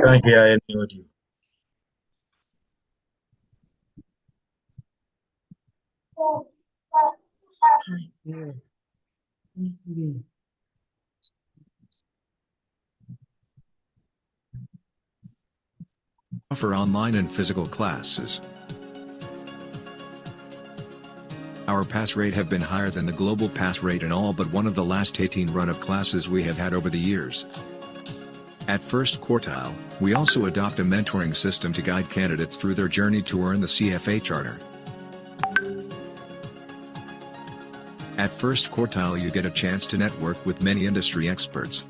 Can't hear any audio. Offer online and physical classes. Our pass rate have been higher than the global pass rate in all but one of the last 18 run of classes we have had over the years. At First Quartile, we also adopt a mentoring system to guide candidates through their journey to earn the CFA charter. At First Quartile you get a chance to network with many industry experts.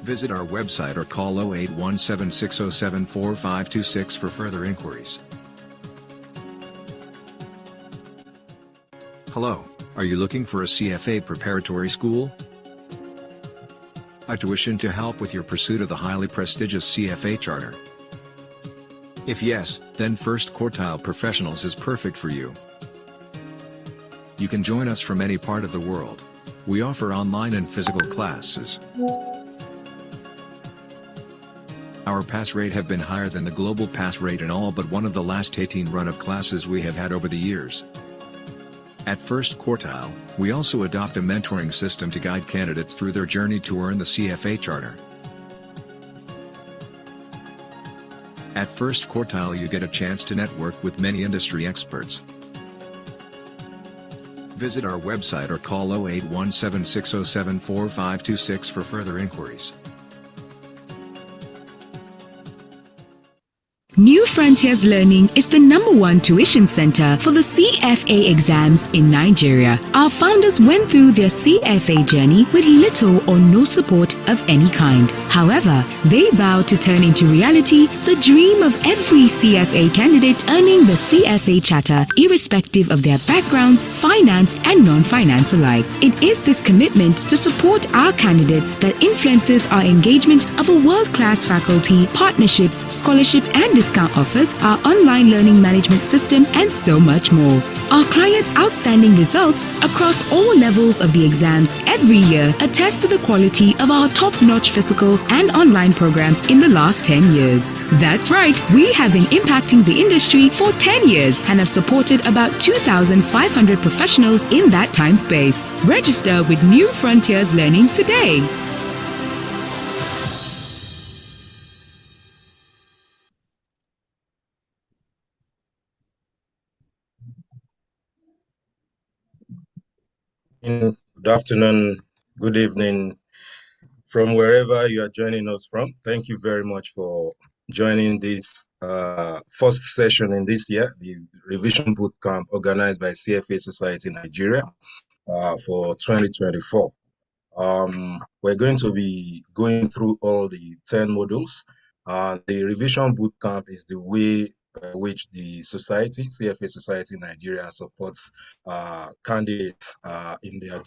Visit our website or call 0817-607-4526 for further inquiries. Hello, are you looking for a CFA preparatory school? A tuition to help with your pursuit of the highly prestigious CFA charter? If yes, then First Quartile Professionals is perfect for you. You can join us from any part of the world. We offer online and physical classes. Our pass rate have been higher than the global pass rate in all but one of the last 18 run of classes we have had over the years. At First Quartile, we also adopt a mentoring system to guide candidates through their journey to earn the CFA charter. At First Quartile you get a chance to network with many industry experts. Visit our website or call 0817-607-4526 for further inquiries. New Frontiers Learning is the #1 tuition center for the CFA exams in Nigeria. Our founders went through their CFA journey with little or no support of any kind. However, they vowed to turn into reality the dream of every CFA candidate earning the CFA charter, irrespective of their backgrounds, finance and non-finance alike. It is this commitment to support our candidates that influences our engagement of a world-class faculty, partnerships, scholarship and discount offers, our online learning management system, and so much more. Our clients' outstanding results across all levels of the exams every year attest to the quality of our top-notch physical and online program in the last 10 years. That's right, we have been impacting the industry for 10 years and have supported about 2,500 professionals in that time space. Register with New Frontiers Learning today. Good afternoon, good evening, from wherever you are joining us from. Thank you very much for joining this first session in this year, the Revision Bootcamp organized by CFA Society Nigeria for 2024. We're going to be going through all the 10 modules. The Revision Bootcamp is the way by which the society, CFA Society Nigeria, supports candidates in their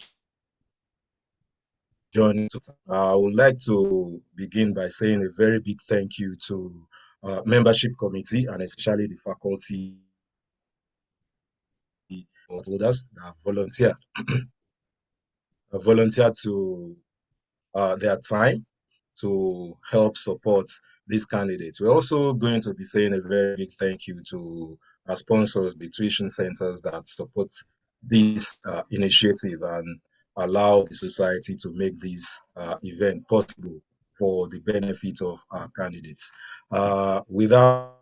journey. I would like to begin by saying a very big thank you to membership committee and especially the faculty holders that volunteered to their time to help support these candidates. We're also going to be saying a very big thank you to our sponsors, the tuition centers that support this initiative and allow the society to make this event possible for the benefit of our candidates. Without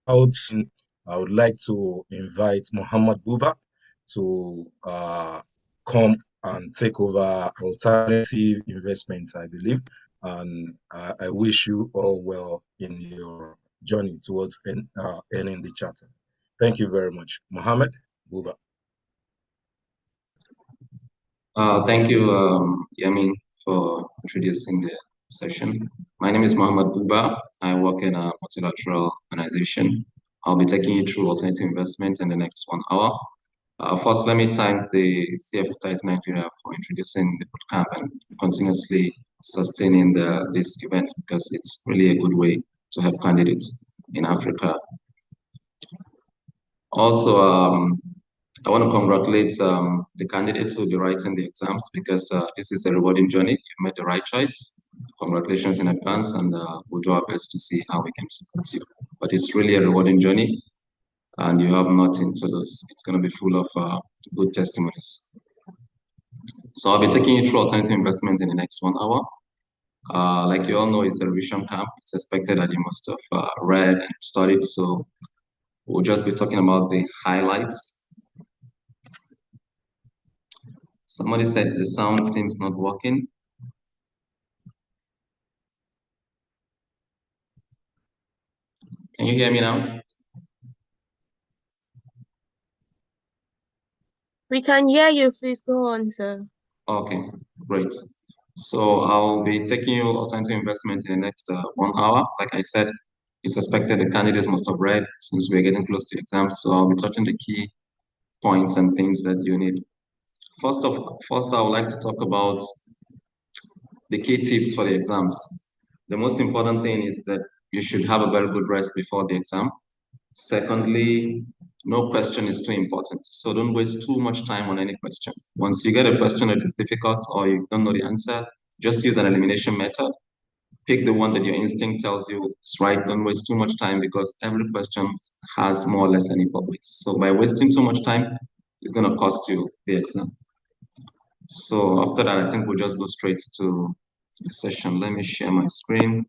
I would like to invite Muhammad Buba to come and take over alternative investments, I believe. And I wish you all well in your journey towards earning the charter. Thank you very much. Muhammad Buba. Thank you, Yamin, for introducing the session. My name is Mohammed Buba. I work in a multilateral organization. I'll be taking you through alternative investment in the next 1 hour. First, let me thank the CFA Studies Nigeria for introducing the bootcamp and continuously sustaining this event, because it's really a good way to help candidates in Africa. Also, I want to congratulate the candidates who will be writing the exams, because this is a rewarding journey. You made the right choice. Congratulations in advance, and we'll do our best to see how we can support you. But it's really a rewarding journey, and you have nothing to lose. It's going to be full of good testimonies. So I'll be taking you through alternative investment in the next 1 hour. Like you all know, it's a revision camp. It's expected that you must have read and studied, so we'll just be talking about the highlights. Somebody said the sound seems not working. Can you hear me now? We can hear you. Please go on, sir. Okay, great. So I'll be taking you alternative investment in the next 1 hour. Like I said, it's expected the candidates must have read, since we're getting close to exams. So I'll be touching the key points and things that you need. First, I would like to talk about the key tips for the exams. The most important thing is that you should have a very good rest before the exam. Secondly, no question is too important. So don't waste too much time on any question. Once you get a question that is difficult or you don't know the answer, just use an elimination method. Pick the one that your instinct tells you is right. Don't waste too much time, because every question has more or less an equal weight. So by wasting too much time, it's going to cost you the exam. So after that, I think we'll just go straight to the session. Let me share my screen.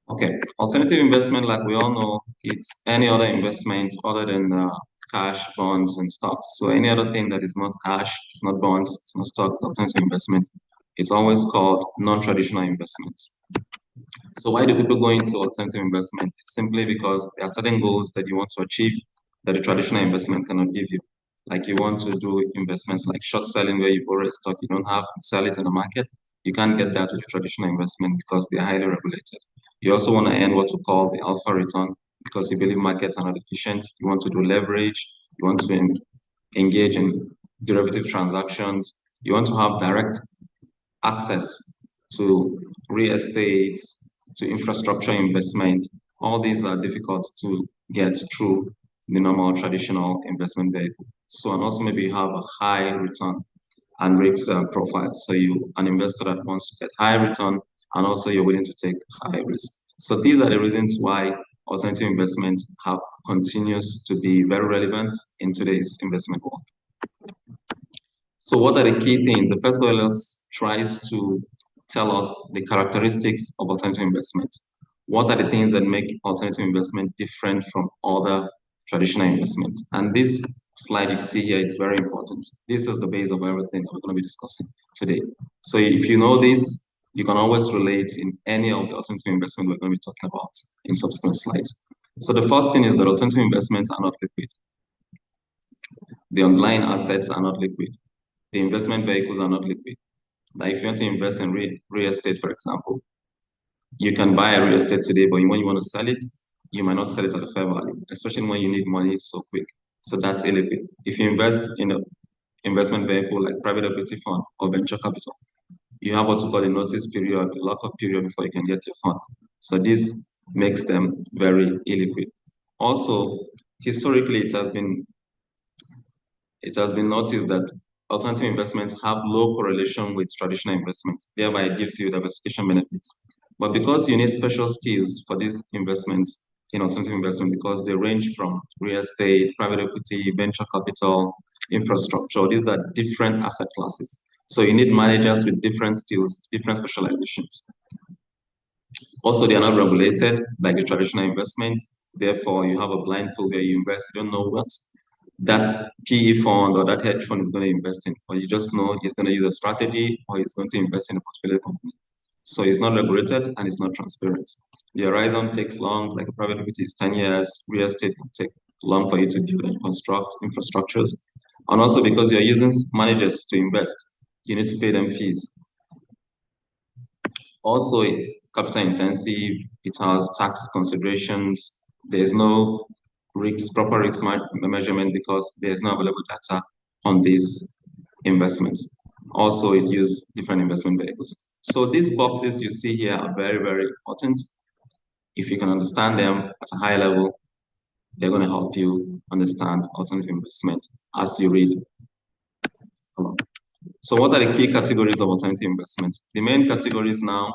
Okay, alternative investment, like we all know, it's any other investment other than cash, bonds, and stocks. So any other thing that is not cash, it's not bonds, it's not stocks, alternative investment, it's always called non-traditional investment. So why do people go into alternative investment? It's simply because there are certain goals that you want to achieve that the traditional investment cannot give you. Like you want to do investments like short selling, where you borrow a stock you don't have and sell it in the market. You can't get that with traditional investment because they're highly regulated. You also want to earn what we call the alpha return, because you believe markets are not efficient. You want to do leverage. You want to engage in derivative transactions. You want to have direct access to real estate, to infrastructure investment. All these are difficult to get through the normal traditional investment vehicle. So, and also maybe you have a high return and risk profile. So you, an investor that wants to get high return, and also you're willing to take high risk. So these are the reasons why alternative investment continues to be very relevant in today's investment world. So what are the key things? The first one tries to tell us the characteristics of alternative investment. What are the things that make alternative investment different from other traditional investments? And this slide you see here is very important. This is the base of everything that we're going to be discussing today. So if you know this, you can always relate in any of the alternative investment we're going to be talking about in subsequent slides. So the first thing is that alternative investments are not liquid. The underlying assets are not liquid. The investment vehicles are not liquid. Like if you want to invest in real estate, for example, you can buy a real estate today, but when you want to sell it, you might not sell it at a fair value, especially when you need money so quick. So that's illiquid. If you invest in an investment vehicle like private equity fund or venture capital, you have what you call a notice period, a lockup period before you can get your fund. So this makes them very illiquid. Also, historically, it has been noticed that alternative investments have low correlation with traditional investments. Thereby, it gives you diversification benefits. But because you need special skills for these investments in alternative investment, because they range from real estate, private equity, venture capital, infrastructure, these are different asset classes. So you need managers with different skills, different specializations. Also, they are not regulated like the traditional investments. Therefore, you have a blind pool where you invest, you don't know what that PE fund or that hedge fund is going to invest in, or you just know he's going to use a strategy or he's going to invest in a portfolio company. So it's not regulated and it's not transparent. The horizon takes long, like a private equity is 10 years, real estate will take long for you to build and construct infrastructures. And also because you're using managers to invest, you need to pay them fees. Also, it's capital intensive, it has tax considerations, there's no proper risk measurement because there's no available data on these investments. Also, it uses different investment vehicles. So these boxes you see here are very, very important. If you can understand them at a high level, they're going to help you understand alternative investment as you read along. So what are the key categories of alternative investment? The main categories now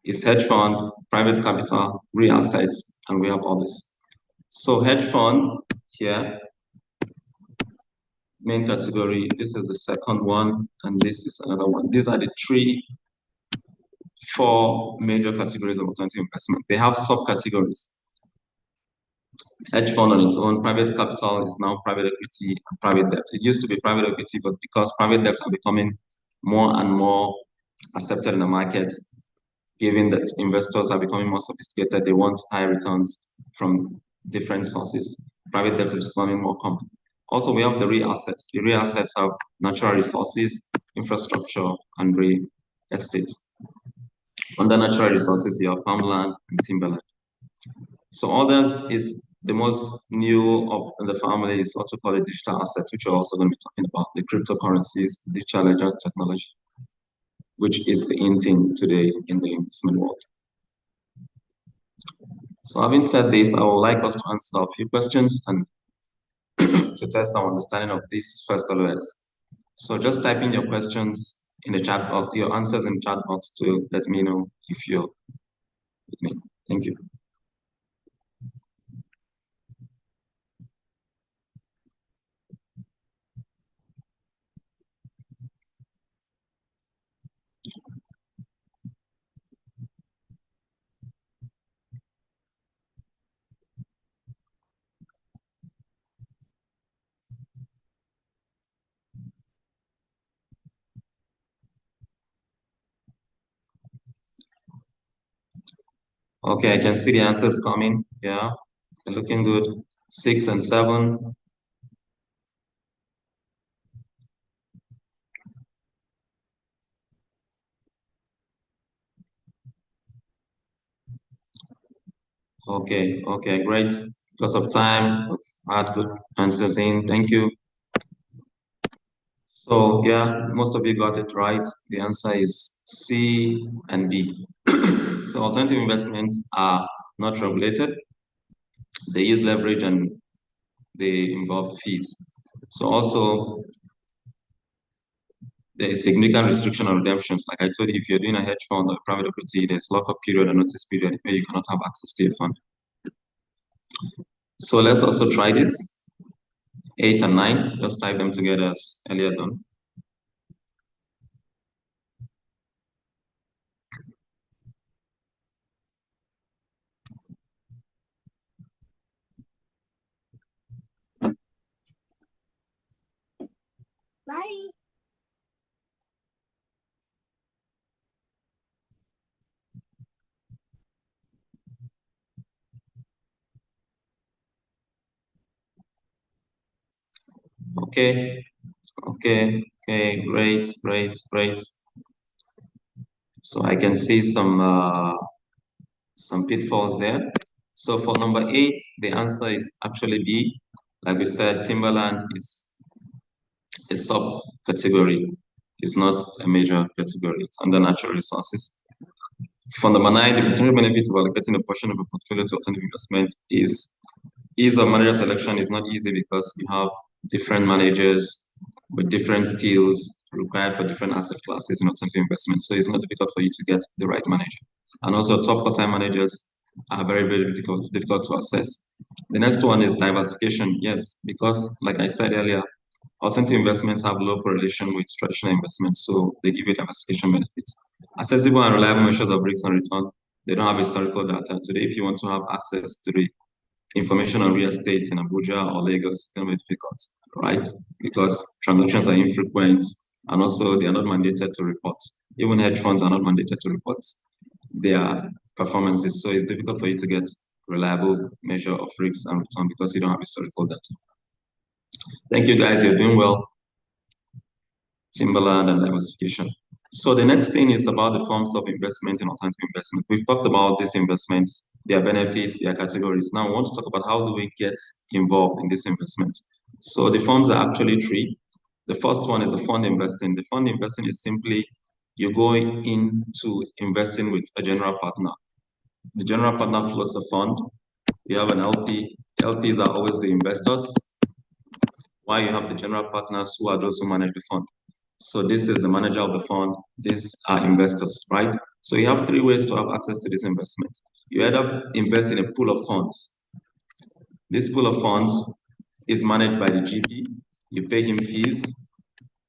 is hedge fund, private capital, real assets, and we have others. So hedge fund here, main category, this is the second one, and this is another one. These are the four major categories of alternative investment. They have subcategories. Hedge fund on its own, private capital is now private equity and private debt. It used to be private equity, but because private debts are becoming more and more accepted in the market, given that investors are becoming more sophisticated, they want high returns from different sources. Private debt is becoming more common. Also, we have the real assets. The real assets have natural resources, infrastructure, and real estate. Under natural resources, you have farmland and timberland. So others is the most new of the family is what we call a digital asset, which we're also going to be talking about, the cryptocurrencies, digital ledger technology, which is the in thing today in the investment world. So having said this, I would like us to answer a few questions and to test our understanding of this first LOS. So just type in your questions in the chat box, your answers in the chat box to let me know if you're with me. Thank you. Okay, I can see the answers coming. Yeah, they're looking good. 6 and 7. Okay, great. Because of time, we've had good answers in. Thank you. So yeah, most of you got it right. The answer is C and B. So alternative investments are not regulated. They use leverage and they involve fees. So also there is significant restriction on redemptions. Like I told you, if you're doing a hedge fund or private equity, there's lockup period and notice period where you cannot have access to your fund. So let's also try this. 8 and 9, just type them together as earlier done. Bye. Okay, great. So I can see some pitfalls there. So for number 8, the answer is actually B. Like we said, timberland is a subcategory. It's not a major category. It's under natural resources. For number 9, the potential benefit of allocating a portion of a portfolio to alternative investment is ease of manager selection is not easy because you have different managers with different skills required for different asset classes in alternative investment. So it's not difficult for you to get the right manager. And also top quartile managers are very difficult to assess. The next one is diversification. Yes, because like I said earlier, alternative investments have low correlation with traditional investments, so they give you diversification benefits. Accessible and reliable measures of risks and return. They don't have historical data. Today, if you want to have access to the information on real estate in Abuja or Lagos, it's going to be difficult, right? Because transactions are infrequent, and also they are not mandated to report. Even hedge funds are not mandated to report their performances, so it's difficult for you to get reliable measure of risks and return because you don't have historical data. Thank you guys, you're doing well. Timberland and diversification. So the next thing is about the forms of investment and alternative investment. We've talked about these investments, their benefits, their categories. Now I want to talk about how do we get involved in these investments. So the forms are actually three. The first one is the fund investing. The fund investing is simply you go into investing with a general partner. The general partner floats the fund. You have an LP. LPs are always the investors, while you have the general partners who are those who manage the fund. So this is the manager of the fund. These are investors, right? So you have three ways to have access to this investment. You either invest in a pool of funds. This pool of funds is managed by the GP. You pay him fees,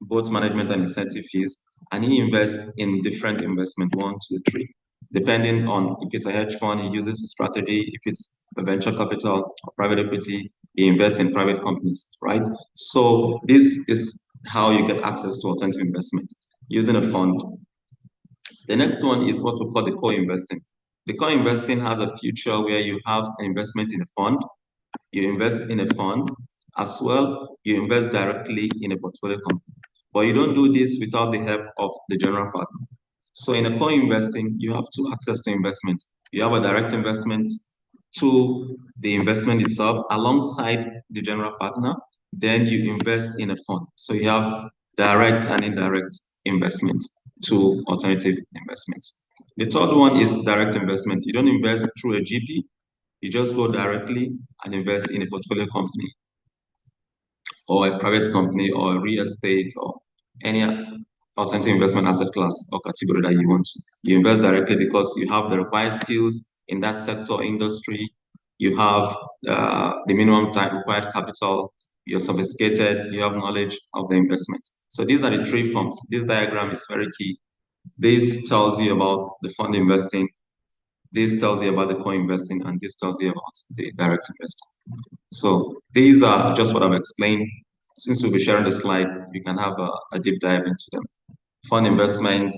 both management and incentive fees, and he invests in different investment, 1, 2, 3. Depending on if it's a hedge fund, he uses a strategy. If it's a venture capital or private equity, he invests in private companies, right? So this is how you get access to alternative investment using a fund. The next one is what we call the co-investing. The co-investing has a feature where you have an investment in a fund, you invest in a fund, as well, you invest directly in a portfolio company. But you don't do this without the help of the general partner. So in a co-investing, you have two access to investment. You have a direct investment to the investment itself alongside the general partner, then you invest in a fund. So you have direct and indirect investment to alternative investments. The third one is direct investment. You don't invest through a GP, you just go directly and invest in a portfolio company or a private company or a real estate or any alternative investment asset class or category that you want to. You invest directly because you have the required skills in that sector industry. You have the minimum time required capital. You're sophisticated. You have knowledge of the investment. So these are the three forms. This diagram is very key. This tells you about the fund investing. This tells you about the co-investing, and this tells you about the direct investing. So these are just what I've explained. Since we'll be sharing the slide, you can have a deep dive into them. Fund investments,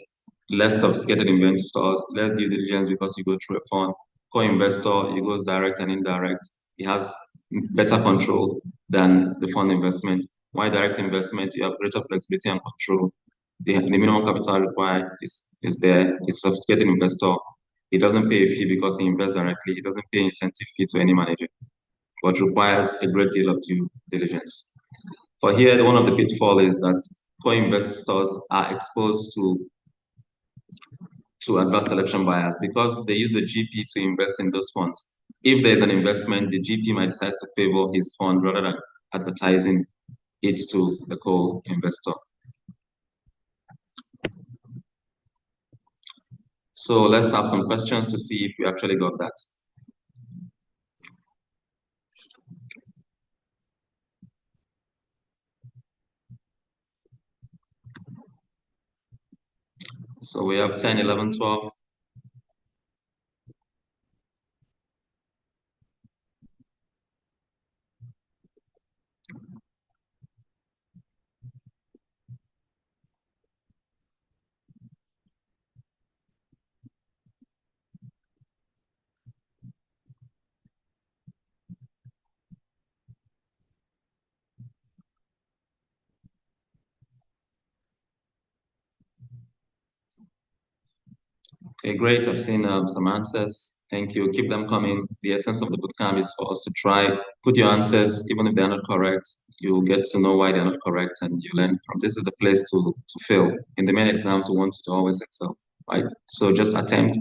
less sophisticated investors, less due diligence because you go through a fund. Co-investor, he goes direct and indirect. He has better control than the fund investment. Why direct investment? You have greater flexibility and control. The minimum capital required is there. It's a sophisticated investor. He doesn't pay a fee because he invests directly. He doesn't pay incentive fee to any manager, but requires a great deal of due diligence. For here, one of the pitfalls is that co-investors are exposed to adverse selection bias because they use a GP to invest in those funds. If there's an investment, the GP might decide to favor his fund rather than advertising it to the co-investor. So let's have some questions to see if you actually got that. So we have 10, 11, 12. Okay, great. I've seen some answers. Thank you. Keep them coming. The essence of the bootcamp is for us to try, put your answers, even if they're not correct, you get to know why they're not correct and you learn from. This is the place to fail. In the main exams, we want you to always excel, right? So just attempt.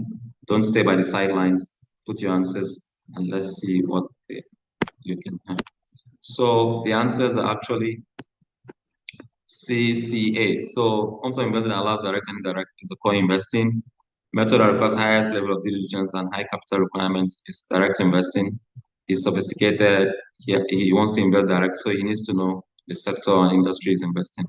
Don't stay by the sidelines. Put your answers and let's see what you can have. So the answers are actually CCA. So forms of investment that allows direct and indirect is the co-investing. Method that requires highest level of due diligence and high capital requirements is direct investing. He's sophisticated. He wants to invest direct, so he needs to know the sector and industry is investing.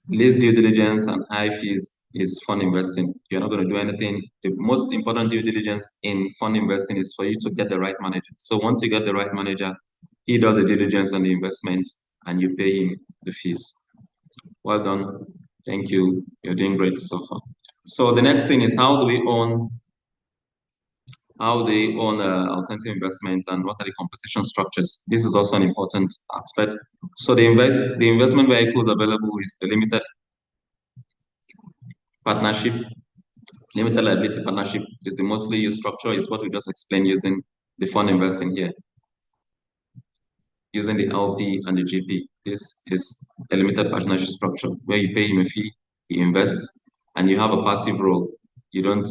Least due diligence and high fees is fund investing. You're not going to do anything. The most important due diligence in fund investing is for you to get the right manager. So once you get the right manager, he does the due diligence on the investments and you pay him the fees. Well done. Thank you. You're doing great so far. So the next thing is how do they own alternative investments and what are the compensation structures? This is also an important aspect. So the investment vehicles available is the limited partnership. Limited liability partnership is the mostly used structure, is what we just explained using the fund investing here. Using the LP and the GP. This is a limited partnership structure where you pay him a fee, he invests, and you have a passive role. You don't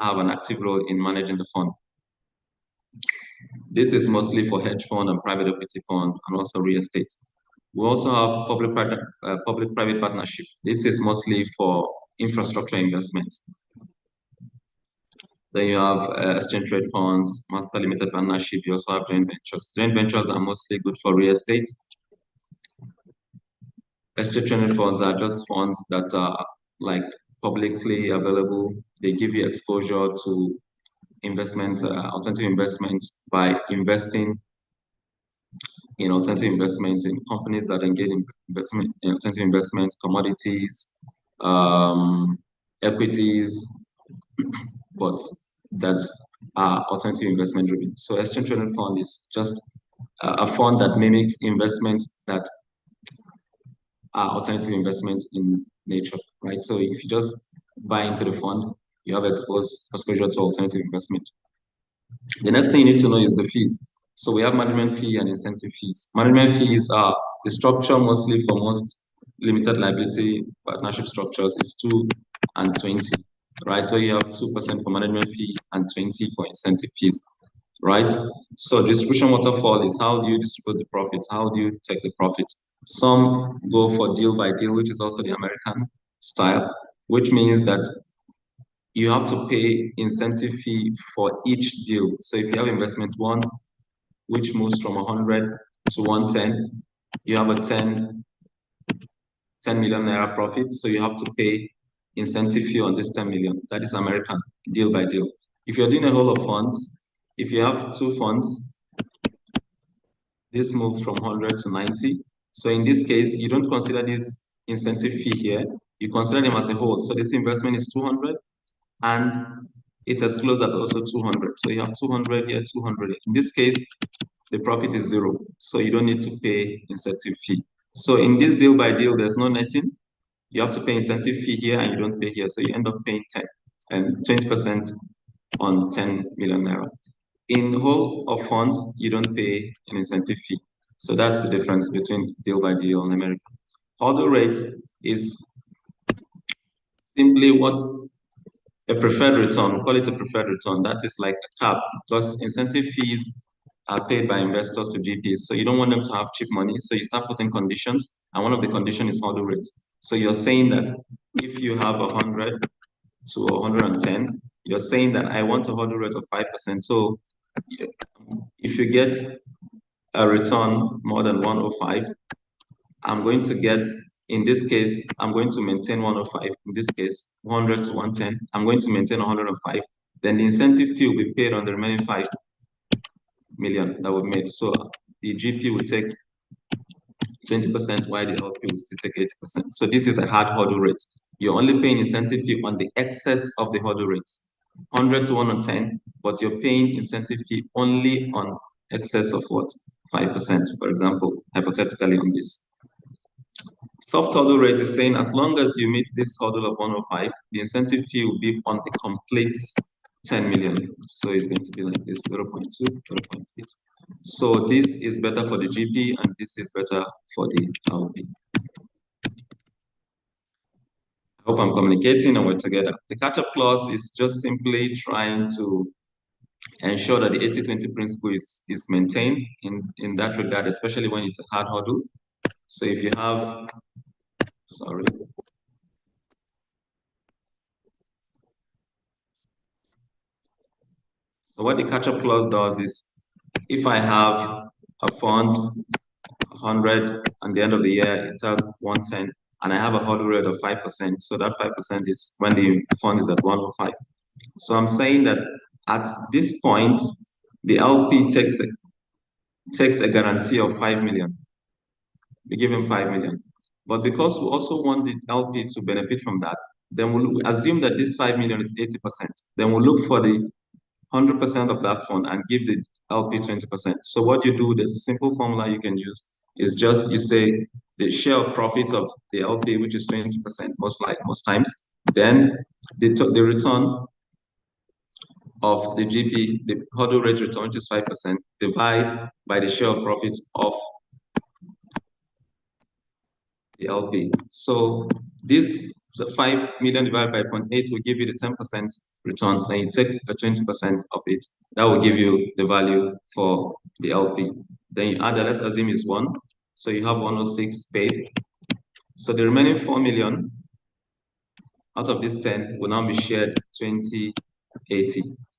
have an active role in managing the fund. This is mostly for hedge fund and private equity fund and also real estate. We also have public-private partnership. This is mostly for infrastructure investments. Then you have exchange trade funds, master limited partnership. You also have joint ventures. Joint ventures are mostly good for real estate. Exchange traded funds are just funds that are like publicly available. They give you exposure to alternative investments by investing in alternative investments in companies that engage in alternative investments, commodities, equities, but that are alternative investment driven. So exchange traded fund is just a fund that mimics investments that are alternative investments in nature, right? So if you just buy into the fund, you have exposure to alternative investment. The next thing you need to know is the fees. So we have management fee and incentive fees. Management fees are the structure mostly for most limited liability partnership structures is 2 and 20, right? So you have 2% for management fee and 20 for incentive fees, right? So distribution waterfall is how do you distribute the profits? How do you take the profits? Some go for deal by deal, which is also the American style, which means that you have to pay incentive fee for each deal. So if you have investment one, which moves from 100 to 110, you have a 10 million naira profit. So you have to pay incentive fee on this 10 million. That is American, deal by deal. If you're doing a whole of funds, if you have two funds, this moves from 100 to 90. So in this case, you don't consider this incentive fee here. You consider them as a whole. So this investment is 200 and it has closed at also 200. So you have 200 here, 200 here. In this case, the profit is 0. So you don't need to pay incentive fee. So in this deal by deal, there's no netting. You have to pay incentive fee here and you don't pay here. So you end up paying 10 and 20% on 10 million naira. In whole of funds, you don't pay an incentive fee. So that's the difference between deal by deal in America. Hurdle rate is simply what's a preferred return. We call it a preferred return. That is like a cap because incentive fees are paid by investors to GPs. So you don't want them to have cheap money. So you start putting conditions. And one of the conditions is hurdle rate. So you're saying that if you have 100 to 110, you're saying that I want a hurdle rate of 5%. So if you get a return more than 105, I'm going to get, in this case, I'm going to maintain 105. In this case, 100 to 110. I'm going to maintain 105. Then the incentive fee will be paid on the remaining 5 million that we made. So the GP will take 20% while the LP will still take 80%. So this is a hard hurdle rate. You're only paying incentive fee on the excess of the hurdle rates, 100 to 110, but you're paying incentive fee only on excess of what? 5%, for example, hypothetically on this. Soft hurdle rate is saying as long as you meet this hurdle of 105, the incentive fee will be on the complete 10 million. So it's going to be like this, 0.2, 0.8. So this is better for the GP and this is better for the LP. I hope I'm communicating and we're together. The catch-up clause is just simply trying to ensure that the 80-20 principle is maintained in that regard, especially when it's a hard hurdle. So if you have, sorry. So what the catch-up clause does is, if I have a fund, 100, and the end of the year, it has 110, and I have a hurdle rate of 5%, so that 5% is when the fund is at 105. So I'm saying that at this point, the LP takes a guarantee of 5 million. We give him 5 million. But because we also want the LP to benefit from that, then we'll assume that this 5 million is 80%. Then we'll look for the 100% of that fund and give the LP 20%. So what you do, there's a simple formula you can use, is just you say the share of profit of the LP, which is 20% most times, then the return of the GP, the hurdle rate return, which is 5%, divide by the share of profit of the LP. So this 5 million divided by 0.8 will give you the 10% return. Then you take the 20% of it. That will give you the value for the LP. Then you add that, let's assume it's 1. So you have 106 paid. So the remaining 4 million out of this 10 will now be shared 20/80.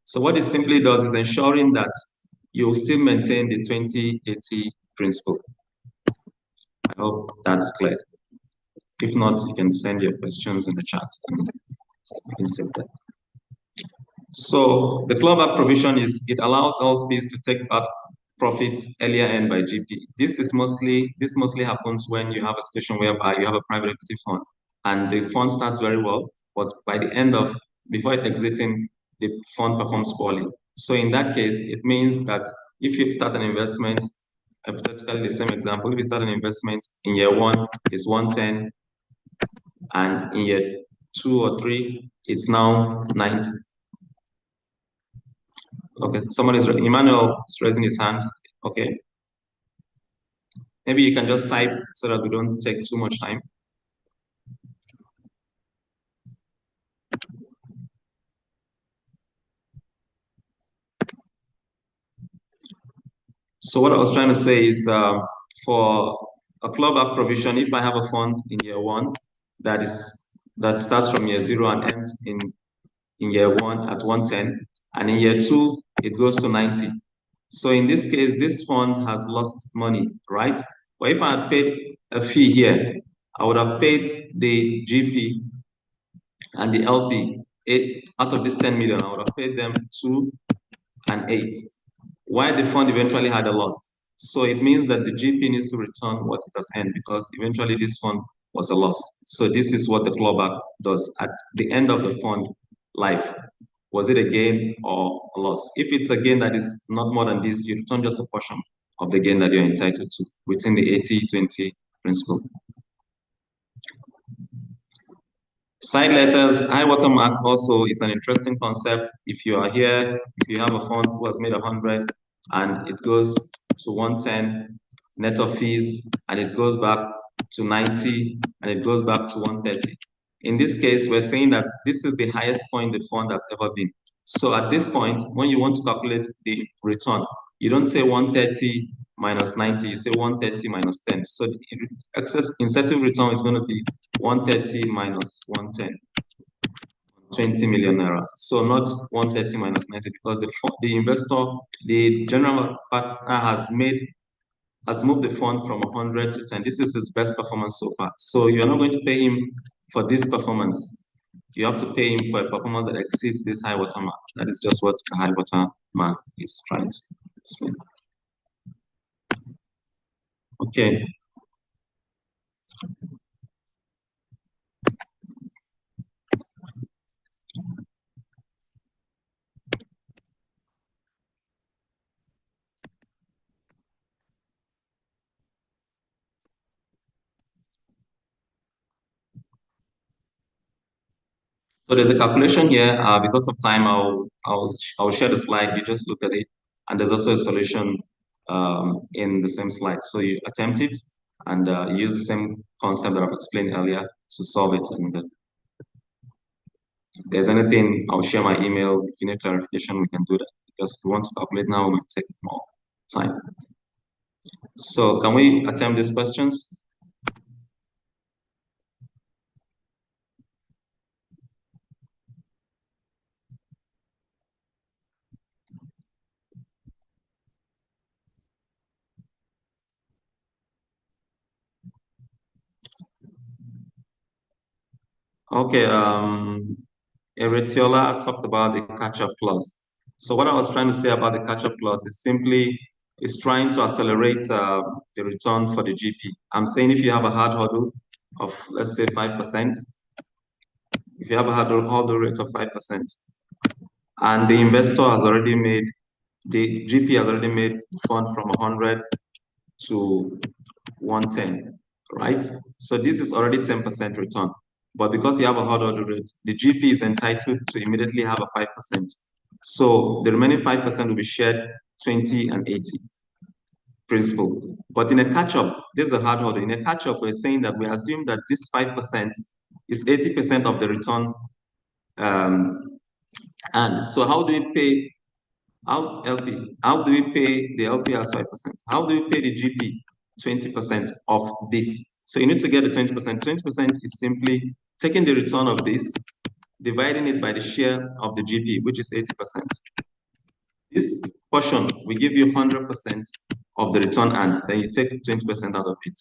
So what it simply does is ensuring that you still maintain the 20/80 principle. I hope that's clear. If not, you can send your questions in the chat. You can take that. So the clawback provision is, it allows LPs to take back profits earlier earned by GP. This mostly happens when you have a situation whereby you have a private equity fund and the fund starts very well, but by the end of, before it exiting, the fund performs poorly. So in that case, it means that if you start an investment, hypothetically the same example, if you start an investment in year 1, it's 110, and in year 2 or 3, it's now 90. Okay, Emmanuel is raising his hand. Okay. Maybe you can just type so that we don't take too much time. So what I was trying to say is for a clawback provision, if I have a fund in year 1 that starts from year 0 and ends in year 1 at 110, and in year 2 it goes to 90. So in this case, this fund has lost money, right? But if I had paid a fee here, I would have paid the GP and the LP out of this 10 million, I would have paid them 2 and 8. Why the fund eventually had a loss? So it means that the GP needs to return what it has earned because eventually this fund was a loss. So this is what the clawback does at the end of the fund life. Was it a gain or a loss? If it's a gain that is not more than this, you return just a portion of the gain that you're entitled to within the 80-20 principle. Side letters, high water mark also is an interesting concept. If you are here, if you have a fund who has made 100 and it goes to 110 net of fees, and it goes back to 90 and it goes back to 130. In this case, we're saying that this is the highest point the fund has ever been. So at this point, when you want to calculate the return, you don't say 130 minus 90, you say 130 minus 10. So the excess incentive return is going to be 130 minus 110, 20 million naira. So not 130 minus 90 because the investor, the general partner has moved the fund from 100 to 10. This is his best performance so far. So you're not going to pay him for this performance. You have to pay him for a performance that exceeds this high water mark. That is just what a high water mark is trying to explain. Okay. So there's a calculation here. Because of time, I'll share the slide. You just look at it, and there's also a solution in the same slide. So you attempt it and use the same concept that I've explained earlier to solve it. And if there's anything, I'll share my email. If you need clarification, we can do that. Because if we want to calculate now, it might take more time. So can we attempt these questions? Okay, Eretiola talked about the catch-up clause. So what I was trying to say about the catch-up clause is simply trying to accelerate the return for the GP. I'm saying if you have a hard hurdle of, let's say, 5%, if you have a hurdle rate of 5%, and the investor has already made, the GP has already made the fund from 100 to 110, right? So this is already 10% return. But because you have a hurdle rate, the GP is entitled to immediately have a 5%. So the remaining 5% will be shared 20 and 80 principal. But in a catch-up, there's a hard hurdle. In a catch-up, we're saying that we assume that this 5% is 80% of the return. And so how do we pay out LP? How do we pay the LP as 5%? How do we pay the GP 20% of this? So you need to get the 20%. 20% is simply taking the return of this, dividing it by the share of the GP, which is 80%. This portion will give you 100% of the return, and then you take 20% out of it.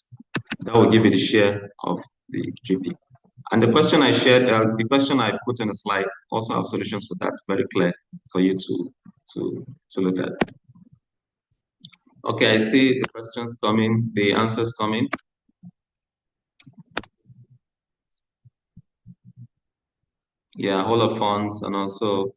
That will give you the share of the GP. And the question I shared, the question I put in the slide, also have solutions for that, very clear for you to look at. Okay, I see the questions coming, the answers coming. Yeah, whole of funds, and also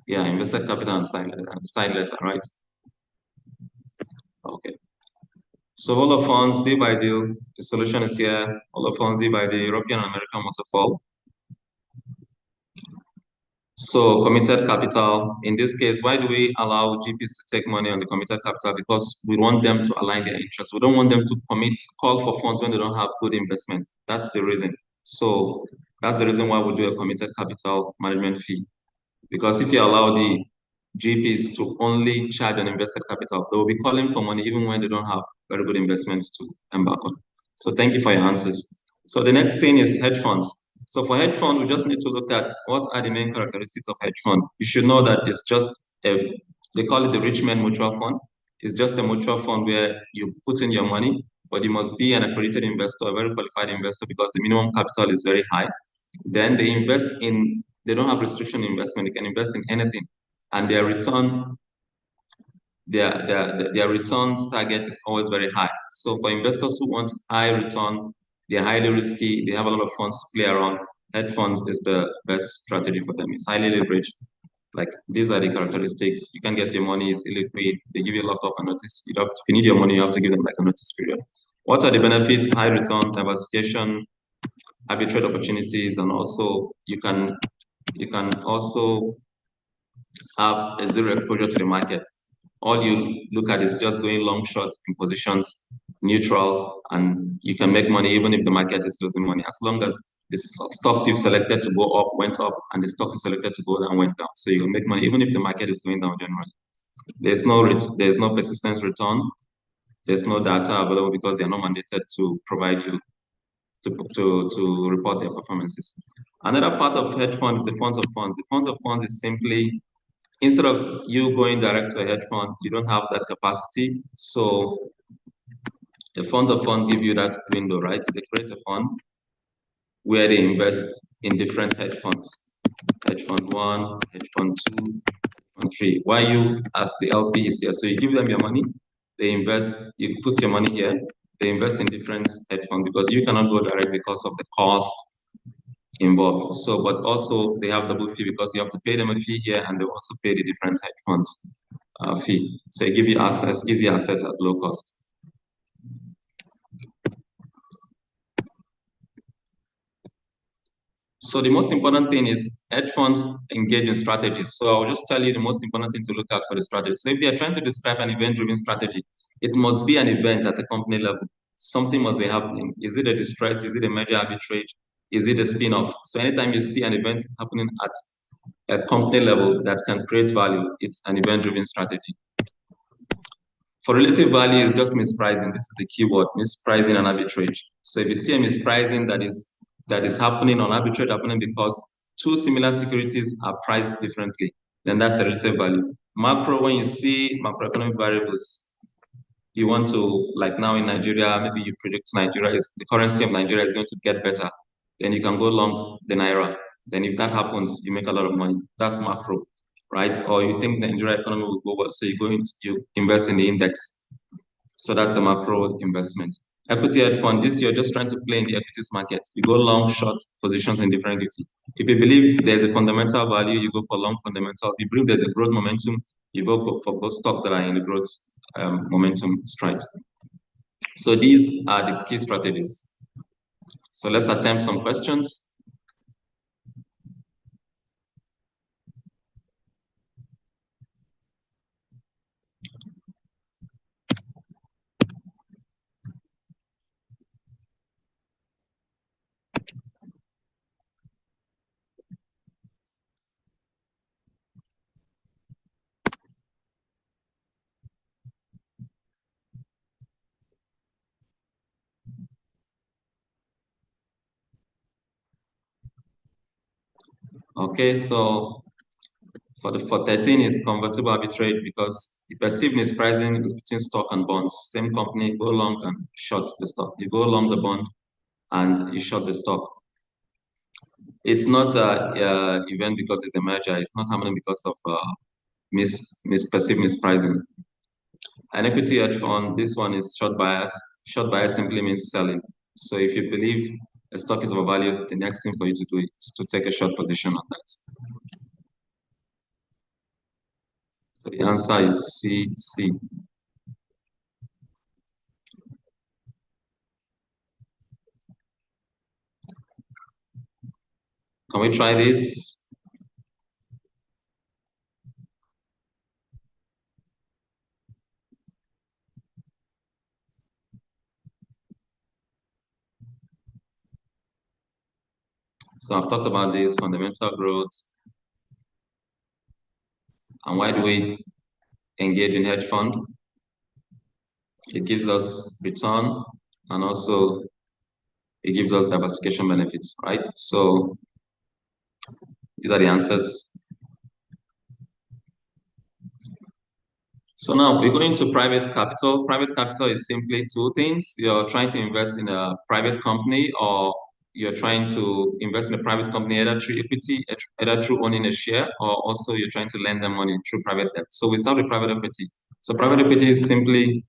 yeah, invested capital and side letter, right? Okay. So whole of funds, deal by deal, the solution is here. Whole of funds, deal by the European and American waterfall. So committed capital, in this case, why do we allow GPs to take money on the committed capital? Because we want them to align their interests. We don't want them to call for funds when they don't have good investment. That's the reason. So that's the reason why we do a committed capital management fee. Because if you allow the GPs to only charge on invested capital, they will be calling for money even when they don't have very good investments to embark on. So thank you for your answers. So the next thing is hedge funds. So for hedge fund, we just need to look at what are the main characteristics of hedge fund. You should know that it's just they call it the rich man mutual fund. It's just a mutual fund where you put in your money, but you must be an accredited investor, a very qualified investor, because the minimum capital is very high. Then they invest in, they don't have restriction investment. They can invest in anything, and their returns target is always very high. So for investors who want high return, they're highly risky, they have a lot of funds to play around, hedge funds is the best strategy for them. It's highly leveraged. Like, these are the characteristics. You can get your money, it's illiquid, they give you a lot of a notice. If you need your money, you have to give them like a notice period. What are the benefits? High return, diversification, arbitrage opportunities, and also you can also have a zero exposure to the market. All you look at is just going long, short in positions, neutral, and you can make money even if the market is losing money, as long as the stocks you've selected to go up went up and the stocks you selected to go down went down. So you'll make money even if the market is going down generally. There's no persistence return. There's no data available because they're not mandated to provide you to report their performances. Another part of hedge funds is the funds of funds. The funds of funds is simply, instead of you going direct to a hedge fund, you don't have that capacity. So the fund of funds give you that window, right? They create a fund where they invest in different hedge funds. Hedge fund 1, hedge fund 2, hedge fund 3. Why you as the LP is here? So you give them your money, they invest, you put your money here, they invest in different hedge funds because you cannot go direct because of the cost involved. So, but also they have double fee because you have to pay them a fee here and they also pay the different hedge funds fee. So they give you access, easy access at low cost. So the most important thing is hedge funds engage in strategies. So I'll just tell you the most important thing to look at for the strategy. So if they are trying to describe an event-driven strategy, it must be an event at a company level. Something must be happening. Is it a distress? Is it a major arbitrage? Is it a spin-off? So anytime you see an event happening at a company level that can create value, it's an event-driven strategy. For relative value, it's just mispricing. This is the keyword, mispricing and arbitrage. So if you see a mispricing that is happening on arbitrage, happening because two similar securities are priced differently, then that's a relative value. Macro, when you see macroeconomic variables, you want to, like now in Nigeria, maybe you predict the currency of Nigeria is going to get better, then you can go long the Naira. Then if that happens, you make a lot of money. That's macro. right? Or you think the Nigeria economy will go well, so you invest in the index. So that's a macro investment. Equity hedge fund, this you're just trying to play in the equities market. You go long, short positions in different equity. If you believe there's a fundamental value, you go for long fundamental. If you believe there's a growth momentum, you go for both stocks that are in the growth momentum stride. So these are the key strategies. So let's attempt some questions. Okay, so for 13 is convertible arbitrage because the perceived mispricing is between stock and bonds. Same company, go long and short the stock. You go long the bond and you short the stock. It's not a event because it's a merger. It's not happening because of perceived mispricing. An equity hedge fund, this one is short bias. Short bias simply means selling. So if you believe a stock is overvalued, the next thing for you to do is to take a short position on that. So the answer is C. Can we try this? So I've talked about this fundamental growth. And why do we engage in hedge fund? It gives us return and also it gives us diversification benefits, right? So these are the answers. So now we're going to private capital. Private capital is simply two things. You're trying to invest in a private company or you're trying to invest in a private company either through equity, either through owning a share, or also you're trying to lend them money through private debt. So we start with private equity. So private equity is simply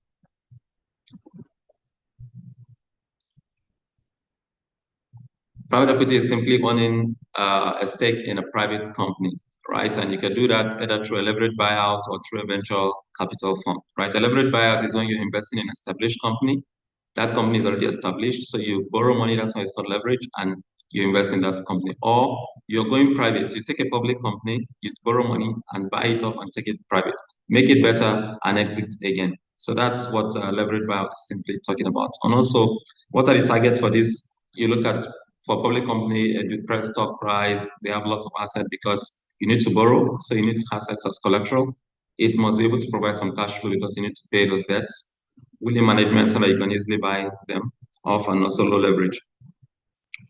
owning a stake in a private company, right? And you can do that either through a leveraged buyout or through a venture capital fund, right? A leveraged buyout is when you're investing in an established company. That company is already established, so you borrow money, that's why it's called leverage, and you invest in that company. Or you're going private, you take a public company, you borrow money and buy it off and take it private, make it better and exit again. So that's what leverage buyout is simply talking about. And also, what are the targets for this? You look at for public company, a depressed stock price, they have lots of assets because you need to borrow, so you need assets as collateral. It must be able to provide some cash flow because you need to pay those debts. Willing management so that you can easily buy them off and also low leverage.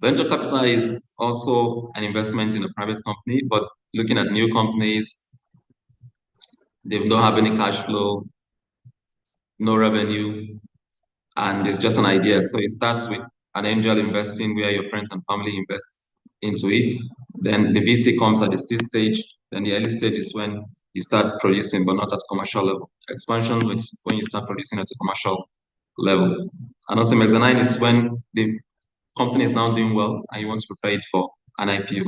Venture capital is also an investment in a private company, but looking at new companies, they don't have any cash flow, no revenue, and it's just an idea. So it starts with an angel investing where your friends and family invest into it. Then the VC comes at the seed stage. Then the early stage is when you start producing, but not at commercial level. Expansion is when you start producing at a commercial level. And also mezzanine is when the company is now doing well and you want to prepare it for an IPO.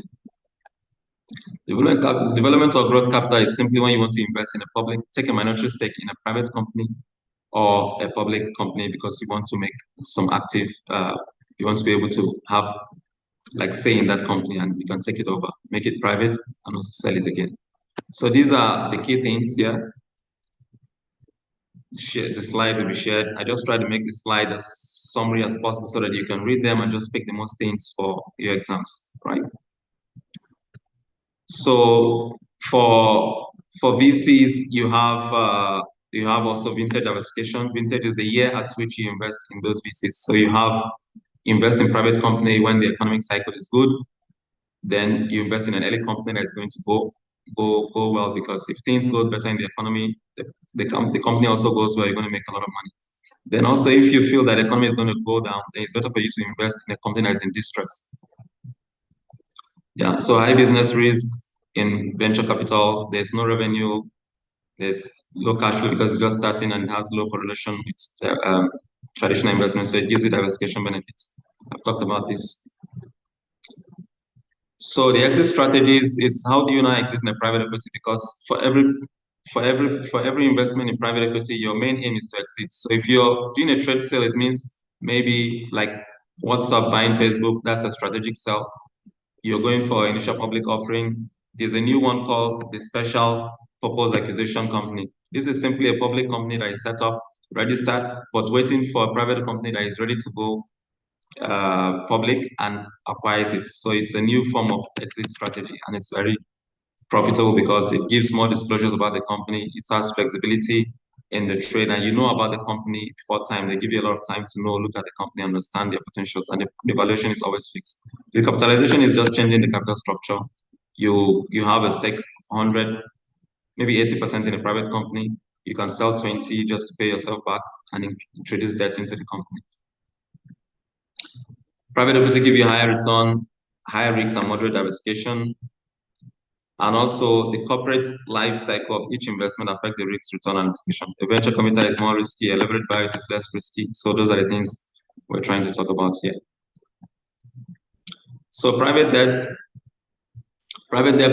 Development or growth capital is simply when you want to invest in a public, take a minority stake in a private company or a public company because you want to make some active, you want to be able to have like say in that company and you can take it over, make it private and also sell it again. So these are the key things here. The slide will be shared. I just try to make the slide as summary as possible so that you can read them and just pick the most things for your exams, right? So for VCs, you have also vintage diversification. Vintage is the year at which you invest in those VCs. So you have invest in private company when the economic cycle is good. Then you invest in an early company that is going to go well because if things go better in the economy, the company also goes well. You're going to make a lot of money. Then also, if you feel that the economy is going to go down, then it's better for you to invest in a company that is in distress. Yeah. So high business risk. in venture capital, there's no revenue, there's low cash flow because it's just starting and it has low correlation with traditional investments, so it gives you diversification benefits. I've talked about this. So the exit strategies is how do you now exit in a private equity? Because for every investment in private equity, your main aim is to exit. So if you're doing a trade sale, it means maybe like WhatsApp buying Facebook, that's a strategic sell. You're going for initial public offering. There's a new one called the Special Purpose Acquisition Company. This is simply a public company that is set up, registered, but waiting for a private company that is ready to go public and acquires it. So it's a new form of exit strategy, and it's very profitable because it gives more disclosures about the company. It has flexibility in the trade, and you know about the company before time. They give you a lot of time to know, look at the company, understand their potentials, and the valuation is always fixed. The capitalization is just changing the capital structure. You have a stake of 100, maybe 80% in a private company. You can sell 20 just to pay yourself back and introduce debt into the company. Private equity give you higher return, higher risk and moderate diversification. And also the corporate life cycle of each investment affect the risk, return, and execution. A venture committal is more risky, a leveraged buyout is less risky. So those are the things we're trying to talk about here. So private debts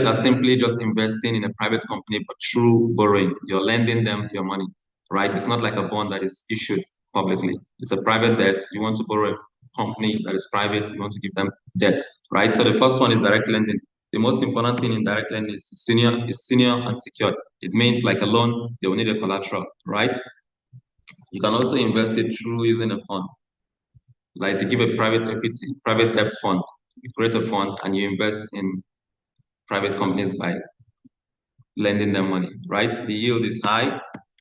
are simply just investing in a private company, but through borrowing. You're lending them your money, right? It's not like a bond that is issued publicly. It's a private debt. You want to borrow a company that is private, you want to give them debt, right? So the first one is direct lending. The most important thing in direct lending is senior and secured. It means like a loan, they will need a collateral, right? You can also invest it through using a fund. Like you give a private debt fund, you create a fund and you invest in private companies by lending them money, right? The yield is high,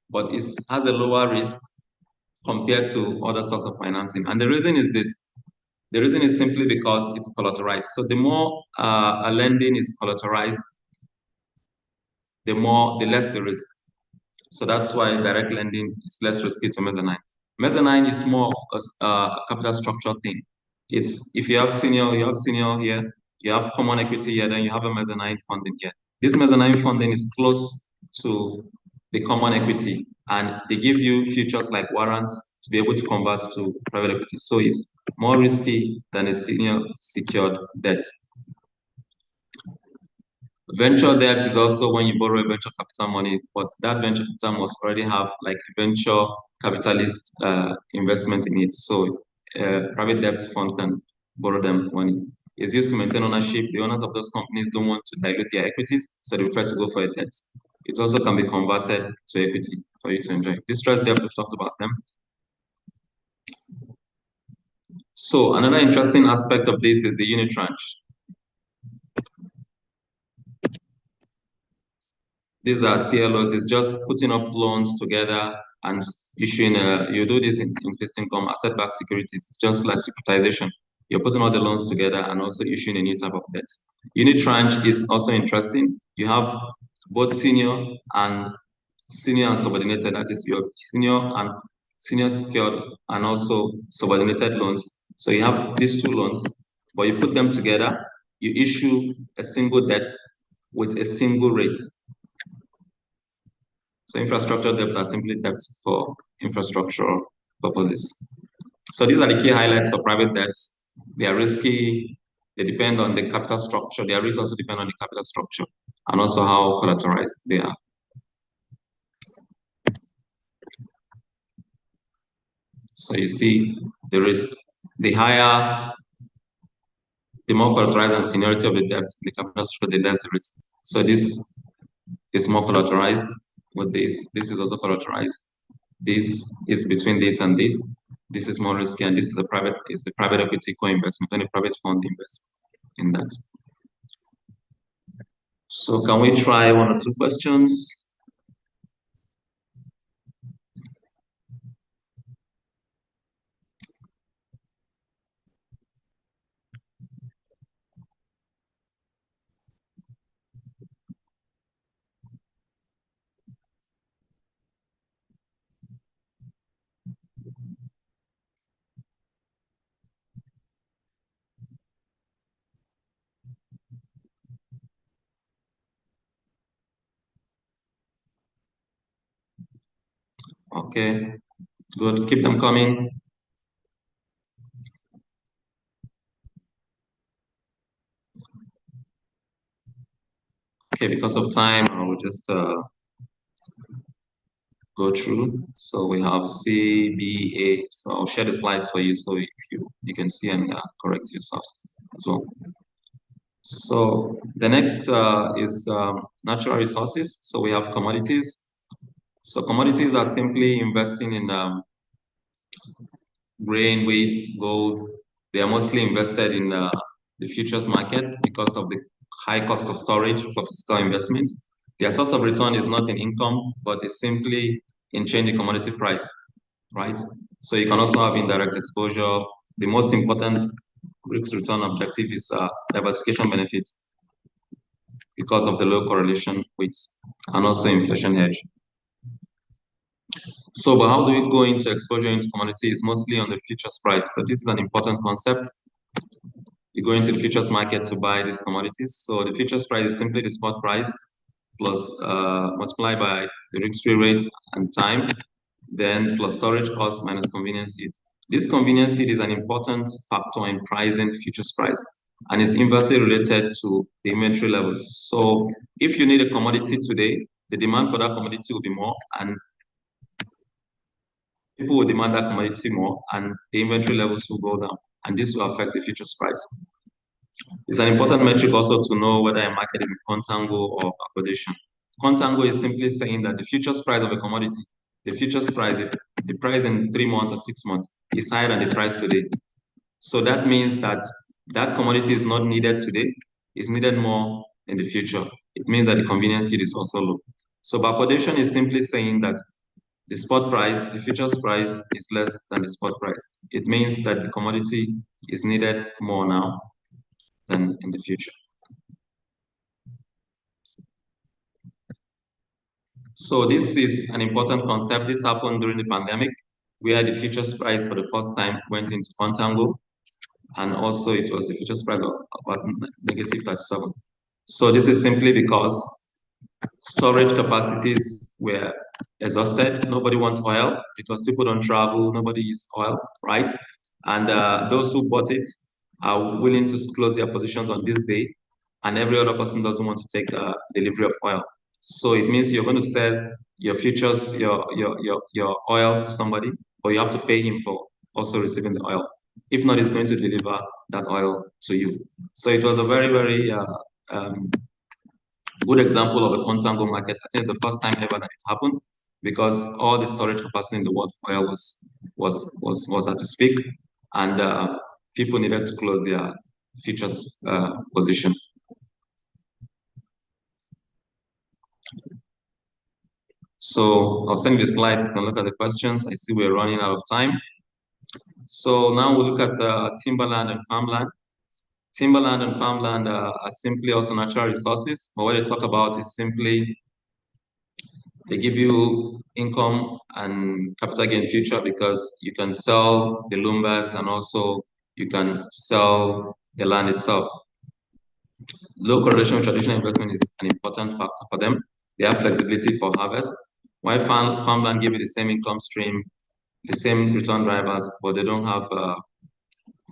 but it has a lower risk compared to other sources of financing. And the reason is this. The reason is simply because it's collateralized. So the more a lending is collateralized, the less the risk. So that's why direct lending is less risky to mezzanine. Mezzanine is more of a capital structure thing. It's if you have senior here, you have common equity here, then you have a mezzanine funding here. This mezzanine funding is close to the common equity, and they give you features like warrants to be able to convert to private equity. So it's more risky than a senior secured debt. Venture debt is also when you borrow a venture capital money, but that venture capital must already have like a venture capitalist investment in it. So private debt fund can borrow them money. It's used to maintain ownership. The owners of those companies don't want to dilute their equities, so they prefer to go for a debt. It also can be converted to equity for you to enjoy. Distressed debt, we've talked about them. So another interesting aspect of this is the unitranche. These are CLOs, it's just putting up loans together and issuing you do this in fixed income, asset-backed securities, it's just like securitization. You're putting all the loans together and also issuing a new type of debt. Unitranche is also interesting. You have both senior and subordinated, that is your senior secured and also subordinated loans. So you have these two loans, but you put them together, you issue a single debt with a single rate. So infrastructure debts are simply debts for infrastructural purposes. So these are the key highlights for private debts. They are risky. They depend on the capital structure. Their risks also depend on the capital structure and also how collateralized they are. So you see the risk. The higher, the more collateralized and seniority of the debt, the capital structure, the less the risk. So this is more collateralized with this. This is also collateralized. This is between this and this. This is more risky, and this is a private equity co-investment, and a private fund invests in that. So can we try one or two questions? Okay, good. Keep them coming. Okay, because of time, I will just go through. So we have C, B, A. So I'll share the slides for you so if you can see and correct yourselves as well. So the next is natural resources. So we have commodities. So commodities are simply investing in grain, wheat, gold. They are mostly invested in the futures market because of the high cost of storage for fiscal investments. Their source of return is not in income, but is simply in changing commodity price, right? So you can also have indirect exposure. The most important risk return objective is diversification benefits because of the low correlation with and also inflation hedge. So, but how do we go into exposure into commodities? Mostly on the futures price. So this is an important concept. You go into the futures market to buy these commodities. So the futures price is simply the spot price plus multiplied by the risk-free rate and time, then plus storage cost minus convenience yield. This convenience yield is an important factor in pricing futures price and is inversely related to the inventory levels. So if you need a commodity today, the demand for that commodity will be more and people will demand that commodity more and the inventory levels will go down and this will affect the futures price. It's an important metric also to know whether a market is in contango or backwardation. Contango is simply saying that the futures price of a commodity, the futures price, the price in 3 months or 6 months is higher than the price today. So that means that that commodity is not needed today, it's needed more in the future. It means that the convenience yield is also low. So backwardation is simply saying that the spot price, the futures price is less than the spot price. It means that the commodity is needed more now than in the future. So this is an important concept. This happened during the pandemic, where the futures price for the first time went into contango, and also it was the futures price of about negative 37. So this is simply because storage capacities were exhausted. Nobody wants oil because people don't travel, nobody uses oil, right? And those who bought it are willing to close their positions on this day, and every other person doesn't want to take delivery of oil. So it means you're going to sell your futures, your oil to somebody, but you have to pay him for also receiving the oil. If not, he's going to deliver that oil to you. So it was a very, very good example of a contango market. I think it's the first time ever that it happened because all the storage capacity in the world for oil was at its peak, and people needed to close their futures position. So I'll send you the slides. You can look at the questions. I see we're running out of time. So now we'll look at timberland and farmland. Timberland and farmland are simply also natural resources, but what they talk about is simply they give you income and capital gain future because you can sell the lumbers and also you can sell the land itself. Low correlation with traditional investment is an important factor for them. They have flexibility for harvest. While farmland give you the same income stream, the same return drivers, but they don't have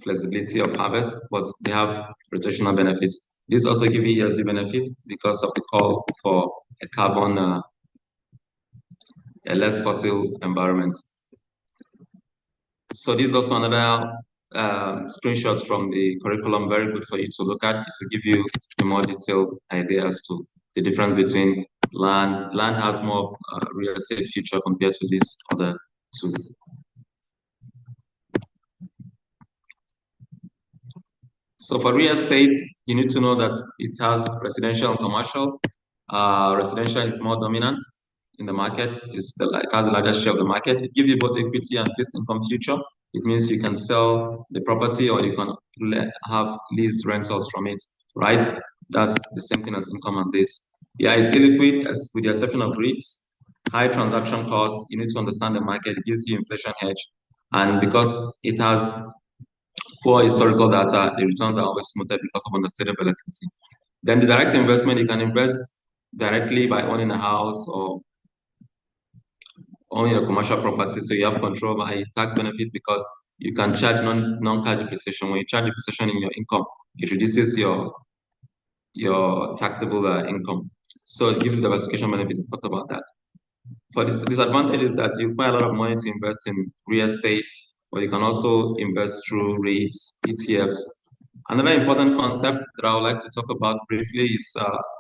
flexibility of harvest, but they have rotational benefits. This also gives you ESG benefits because of the call for a carbon, a less fossil environment. So this is also another screenshot from the curriculum, very good for you to look at. It will give you a more detailed idea as to the difference between land. Land has more of real estate future compared to these other two. So for real estate, you need to know that it has residential and commercial. Residential is more dominant in the market. It has the largest share of the market. It gives you both equity and fixed income future. It means you can sell the property or you can have lease rentals from it, right? That's the same thing as income on this. Yeah, it's illiquid with the exception of REITs. High transaction cost. You need to understand the market. It gives you inflation hedge. And because it has poor historical data, the returns are always smoother because of understated volatility. Then the direct investment, you can invest directly by owning a house own your commercial property, so you have control over a tax benefit because you can charge non-cash depreciation. When you charge depreciation in your income, it reduces your taxable income. So it gives diversification benefit. We talked about that. For this disadvantage is that you require a lot of money to invest in real estate, but you can also invest through REITs, ETFs. Another important concept that I would like to talk about briefly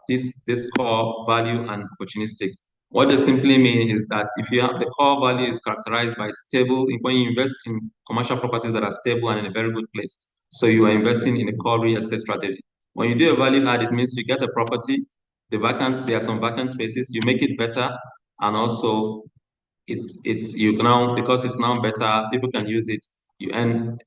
is this core value and opportunistic. What they simply mean is that if you have the core value is characterized by stable, when you invest in commercial properties that are stable and in a very good place, so you are investing in a core real estate strategy. When you do a value add, it means you get a property, there are some vacant spaces, you make it better, and also it's you now, because it's now better, people can use it, you earn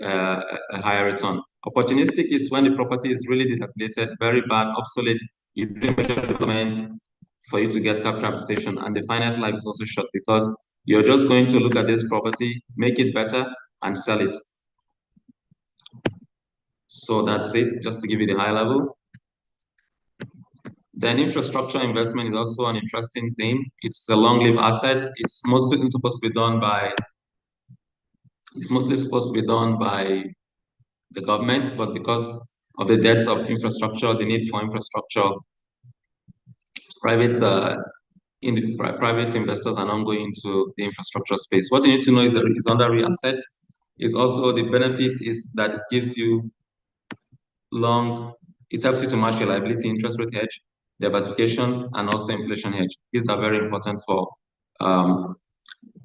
a higher return. Opportunistic is when the property is really dilapidated, very bad, obsolete, you do major development for you to get capital appreciation, and the finite life is also short because you're just going to look at this property, make it better, and sell it. So that's it, just to give you the high level. Then infrastructure investment is also an interesting thing. It's a long-lived asset. It's mostly supposed to be done by the government, but because of the debts of infrastructure, the need for infrastructure, private investors are now going into the infrastructure space. What you need to know is that it's under real assets. Is also the benefit is that it gives you it helps you to match your liability interest rate hedge, diversification, and also inflation hedge. These are very important for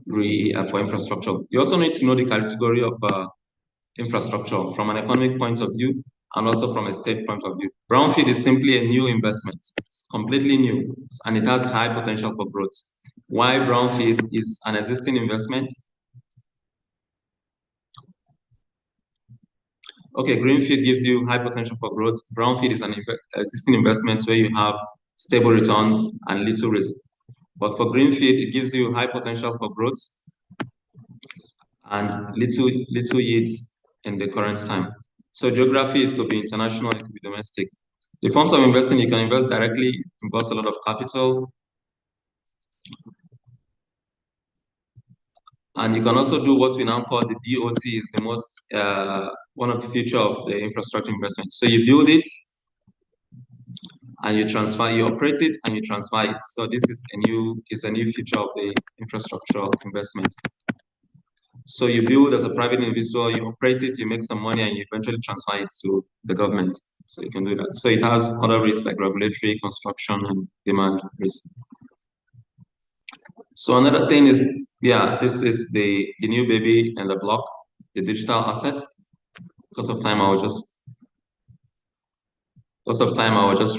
infrastructure. You also need to know the category of infrastructure from an economic point of view and also from a state point of view. Brownfield is simply a new investment. It's completely new, and it has high potential for growth. Why brownfield is an existing investment? Okay, greenfield gives you high potential for growth. Brownfield is an existing investment where you have stable returns and little risk. But for greenfield, it gives you high potential for growth and little yields in the current time. So geography, it could be international, it could be domestic. The forms of investing, you can invest directly, it involves a lot of capital. And you can also do what we now call the BOT, is the most, one of the feature of the infrastructure investment. So you build it, and you operate it, and you transfer it. So this is a new feature of the infrastructure investment. So you build as a private individual, you operate it, you make some money, and you eventually transfer it to the government. So you can do that. So it has other risks like regulatory, construction, and demand risk. So another thing is, this is the new baby in the block, the digital asset. Because of time, I will just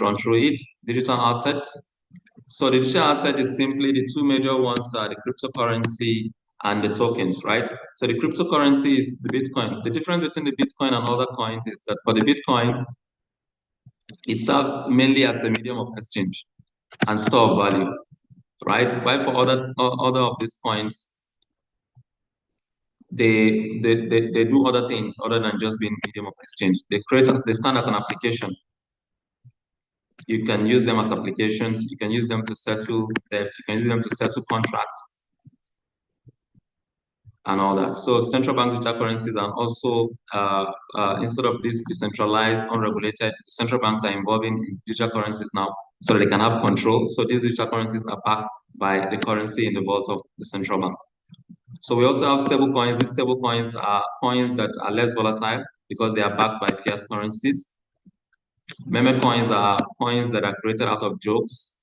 run through it. Digital assets. So the digital asset is simply the two major ones are the cryptocurrency and the tokens, right? So the cryptocurrency is the Bitcoin. The difference between the Bitcoin and other coins is that for the Bitcoin, it serves mainly as a medium of exchange and store of value, right? While for other of these coins, they do other things other than just being medium of exchange. They stand as an application. You can use them as applications. You can use them to settle debt. You can use them to settle contracts and all that. So central bank digital currencies are also, instead of this decentralized, unregulated, central banks are involving in digital currencies now so they can have control. So these digital currencies are backed by the currency in the vault of the central bank. So we also have stable coins. These stable coins are coins that are less volatile because they are backed by fiat currencies. Meme coins are coins that are created out of jokes,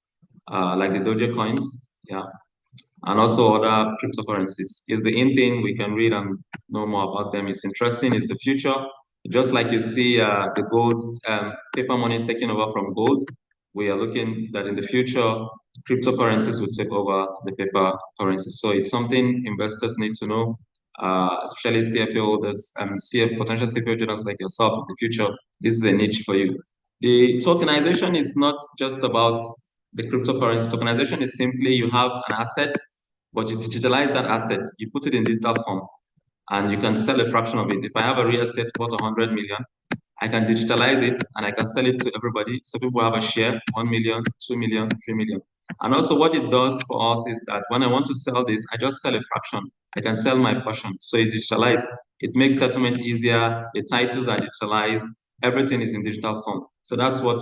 like the Doge coins, and also other cryptocurrencies. Is the in thing, we can read and know more about them. It's interesting, it's the future. Just like you see the gold, paper money taking over from gold, we are looking that in the future, cryptocurrencies will take over the paper currencies. So it's something investors need to know, especially CFA holders and potential CFA traders like yourself in the future. This is a niche for you. The tokenization is not just about the cryptocurrency. Tokenization is simply you have an asset, but you digitalize that asset, you put it in digital form, and you can sell a fraction of it. If I have a real estate worth 100 million, I can digitalize it and I can sell it to everybody. So people have a share, 1 million, 2 million, 3 million. And also what it does for us is that when I want to sell this, I just sell a fraction. I can sell my portion. So it's digitalized. It makes settlement easier. The titles are digitalized. Everything is in digital form. So that's what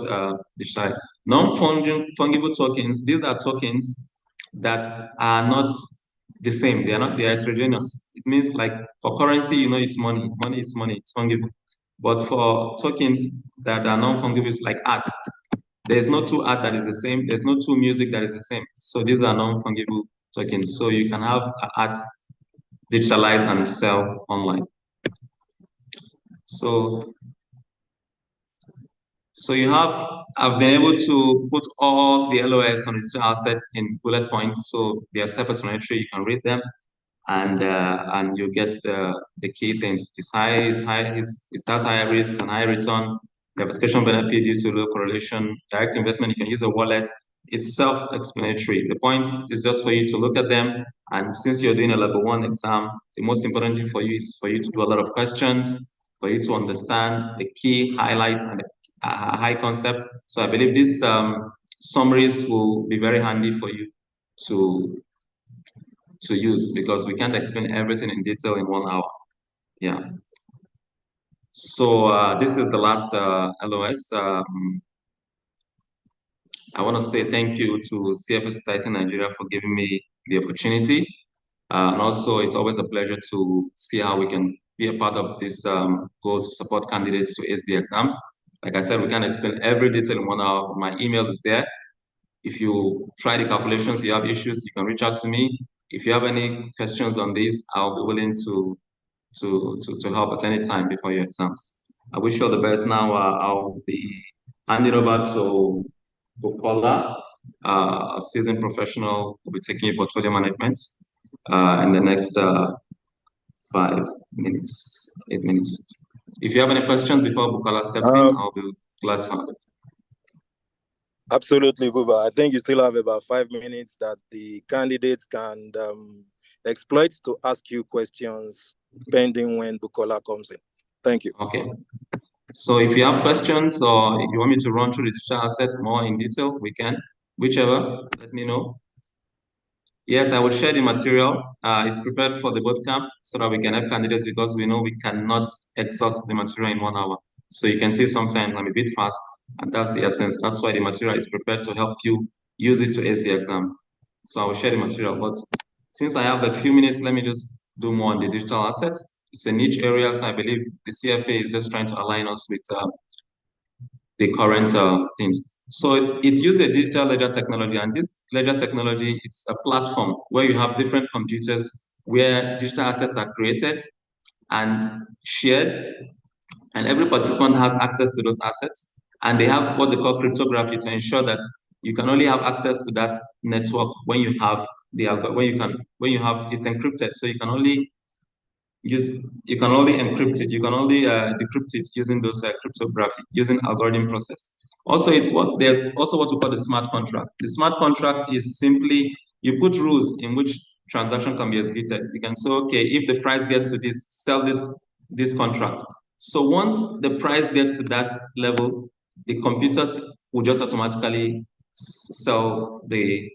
digital. Non-fungible tokens, these are tokens that are not the same. They are heterogeneous. It means like for currency, it's money. Money is money. It's fungible. But for tokens that are non-fungible, it's like art. There's no two art that is the same. There's no two music that is the same. So these are non-fungible tokens. So you can have art digitalized and sell online. So I've been able to put all the LOS on digital assets in bullet points. So they are self-explanatory. You can read them, and you get the key things. It starts high risk and high return. Diversification benefit due to low correlation. Direct investment. You can use a wallet. It's self-explanatory. The point is just for you to look at them. And since you're doing a level 1 exam, the most important thing for you is for you to do a lot of questions, for you to understand the key highlights and the high concept. So I believe these summaries will be very handy for you to use, because we can't explain everything in detail in 1 hour. Yeah. So this is the last LOS. I want to say thank you to CFA Society Nigeria for giving me the opportunity. And also, it's always a pleasure to see how we can be a part of this goal to support candidates to ace the exams. Like I said, we can't explain every detail in 1 hour. My email is there. If you try the calculations, you have issues, you can reach out to me. If you have any questions on this, I'll be willing to help at any time before your exams. I wish you all the best. Now I'll be handing over to Bukola, a seasoned professional who will be taking portfolio management in the next 5 minutes, 8 minutes. If you have any questions before Bukola steps in, I'll be glad to answer. Absolutely, Buba. I think you still have about 5 minutes that the candidates can exploit to ask you questions pending when Bukola comes in. Thank you. Okay. So if you have questions or if you want me to run through the digital asset more in detail, we can. Whichever, let me know. Yes, I will share the material. It's prepared for the bootcamp so that we can help candidates, because we know we cannot exhaust the material in 1 hour. So you can see sometimes I'm a bit fast, and that's the essence. That's why the material is prepared to help you use it to ace the exam. So I will share the material. But since I have a few minutes, let me just do more on the digital assets. It's a niche area, so I believe the CFA is just trying to align us with the current things. So it uses a digital ledger technology, and this ledger technology, it's a platform where you have different computers where digital assets are created and shared, and every participant has access to those assets, and they have what they call cryptography to ensure that you can only have access to that network when you have it's encrypted, so you can only encrypt it, you can only decrypt it using those cryptography, using algorithm process. Also, there's also what we call the smart contract. The smart contract is simply you put rules in which transaction can be executed. You can say, okay, if the price gets to this, sell this contract. So once the price gets to that level, the computers will just automatically sell the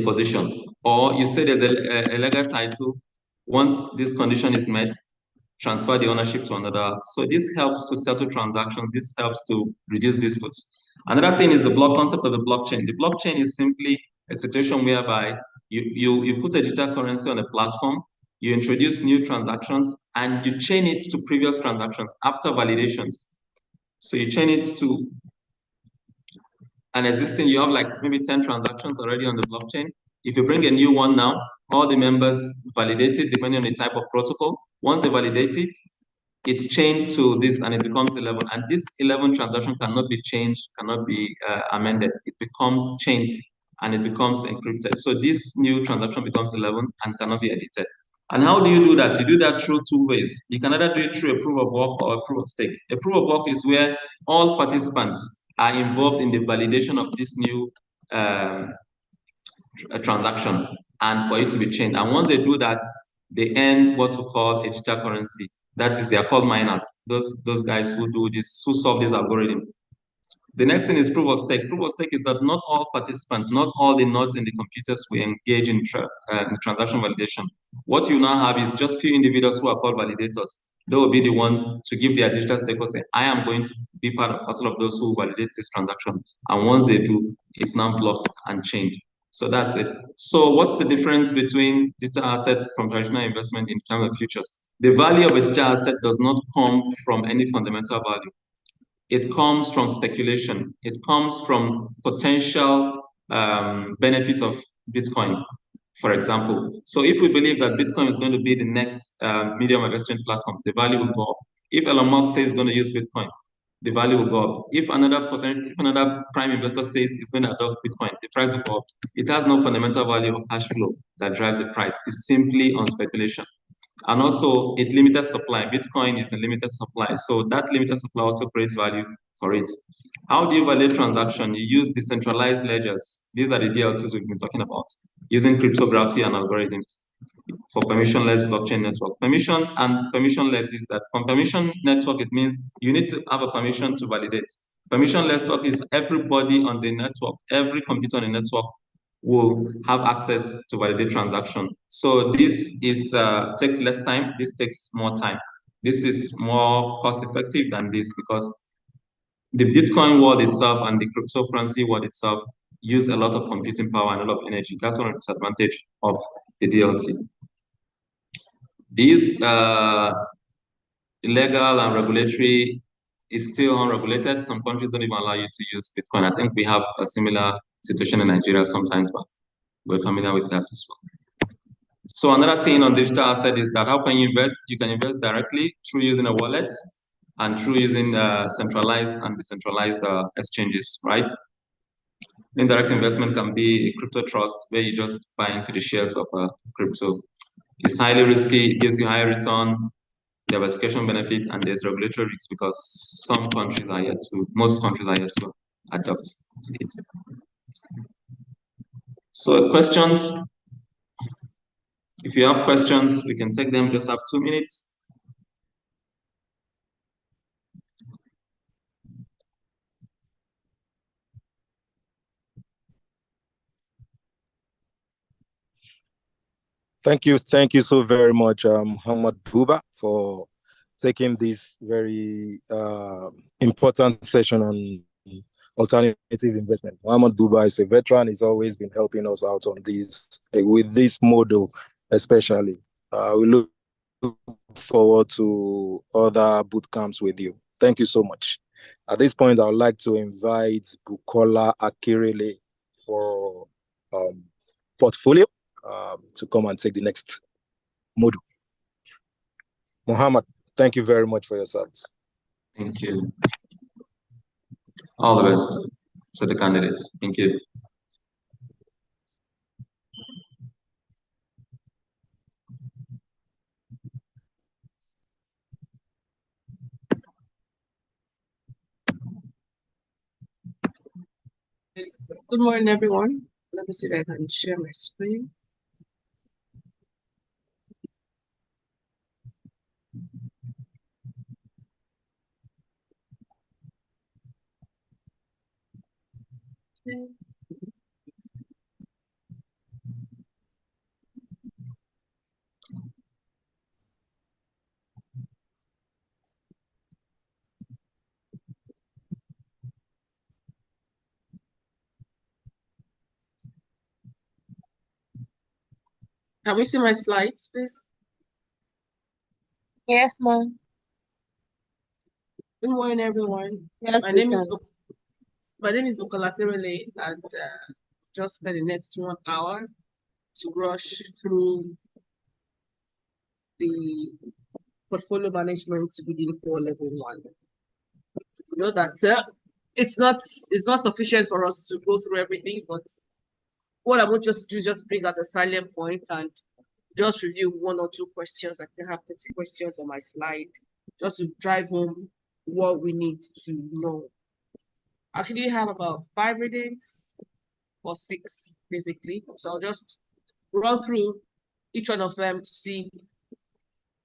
position. Or you say there's a legal title. Once this condition is met, transfer the ownership to another. So this helps to settle transactions. This helps to reduce disputes. Another thing is the concept of the blockchain. The blockchain is simply a situation whereby you put a digital currency on a platform, you introduce new transactions, and you chain it to previous transactions after validations. So you chain it to an existing, you have like maybe 10 transactions already on the blockchain. If you bring a new one now, all the members validate it depending on the type of protocol. Once they validate it, it's changed to this and it becomes 11. And this 11 transaction cannot be changed, cannot be amended. It becomes changed and it becomes encrypted. So this new transaction becomes 11 and cannot be edited. And how do you do that? You do that through 2 ways. You can either do it through a proof of work or a proof of stake. A proof of work is where all participants are involved in the validation of this new transaction and for it to be changed. And once they do that, they earn what we call a digital currency. That is, they are called miners. Those guys who do this, who solve this algorithm. The next thing is proof of stake. Proof of stake is that not all participants, not all the nodes in the computers will engage in transaction validation. What you now have is just few individuals who are called validators. They will be the one to give their digital stake or say, I am going to be part of those who validate this transaction. And once they do, it's now blocked and chained. So that's it. So what's the difference between digital assets from traditional investment in terms of futures? The value of a digital asset does not come from any fundamental value. It comes from speculation. It comes from potential benefits of Bitcoin, for example. So if we believe that Bitcoin is going to be the next medium of exchange platform, the value will go up. If Elon Musk says he's going to use Bitcoin, the value will go up. If another prime investor says he's going to adopt Bitcoin, the price will go up. It has no fundamental value or cash flow that drives the price. It's simply on speculation. And also, it limited supply. Bitcoin is a limited supply. So that limited supply also creates value for it. How do you validate transaction? You use decentralized ledgers. These are the DLTs we've been talking about, using cryptography and algorithms for permissionless blockchain network. Permissionless is that from permission network, it means you need to have a permission to validate. Permissionless network is everybody on the network, every computer on the network will have access to validate transaction. So this is takes less time. This takes more time. This is more cost effective than this because the Bitcoin world itself and the cryptocurrency world itself use a lot of computing power and a lot of energy. That's one of the disadvantages of the DLT. These legal and regulatory is still unregulated. Some countries don't even allow you to use Bitcoin. I think we have a similar situation in Nigeria sometimes, but we're familiar with that as well. So another thing on digital asset is that how can you invest? You can invest directly through using a wallet and through using centralized and decentralized exchanges, right? Indirect investment can be a crypto trust where you just buy into the shares of crypto. It's highly risky, it gives you high return, diversification benefits, and there's regulatory risks because most countries are yet to adopt it. So questions? If you have questions, we can take them, just have 2 minutes. Thank you so very much, Muhammad Buba, for taking this very important session on alternative investment. Muhammad Buba is a veteran. He's always been helping us out on this with this model, especially. We look forward to other boot camps with you. Thank you so much. At this point, I would like to invite Bukola Akirele for portfolio to come and take the next module. Muhammad, thank you very much for your service. Thank you. All the best to the candidates. Thank you. Good morning, everyone. Let me see if I can share my screen. Okay. Can we see my slides, please? Yes, ma'am. Good morning, everyone. Yes, my name is Bukola Akirele, and just spend the next 1 hour to rush through the portfolio management within 4 level 1. You know that it's not sufficient for us to go through everything, but what I want just to do is just bring out the salient points and just review 1 or 2 questions. I can have 30 questions on my slide just to drive home what we need to know. Actually, have about 5 readings or 6, basically. So I'll just run through each one of them to see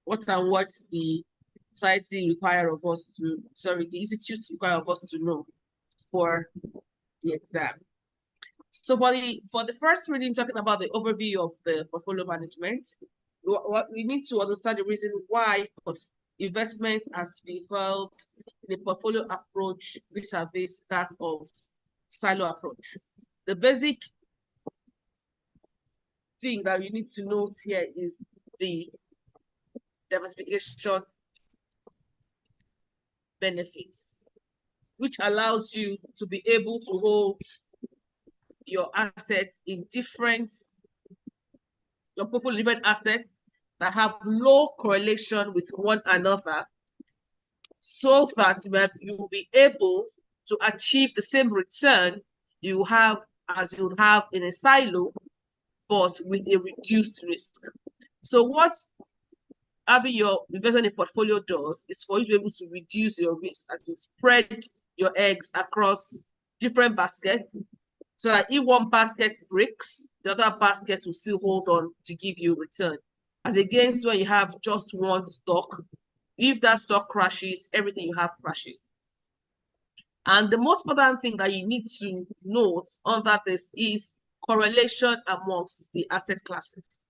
what the society require of us to, the institutes require of us to know for the exam. So for the first reading, talking about the overview of the portfolio management, what we need to understand the reason why investments has to be held in a portfolio approach vis-a-vis that of silo approach. The basic thing that you need to note here is the diversification benefits, which allows you to be able to hold your assets in your portfolio different assets that have low correlation with one another, so that you will be able to achieve the same return you have as you would have in a silo, but with a reduced risk. So what having your investment in portfolio does is for you to be able to reduce your risk and to spread your eggs across different baskets, so that if one basket breaks, the other basket will still hold on to give you return. As against when you have just one stock, if that stock crashes, everything you have crashes. And the most important thing that you need to note under this is correlation amongst the asset classes.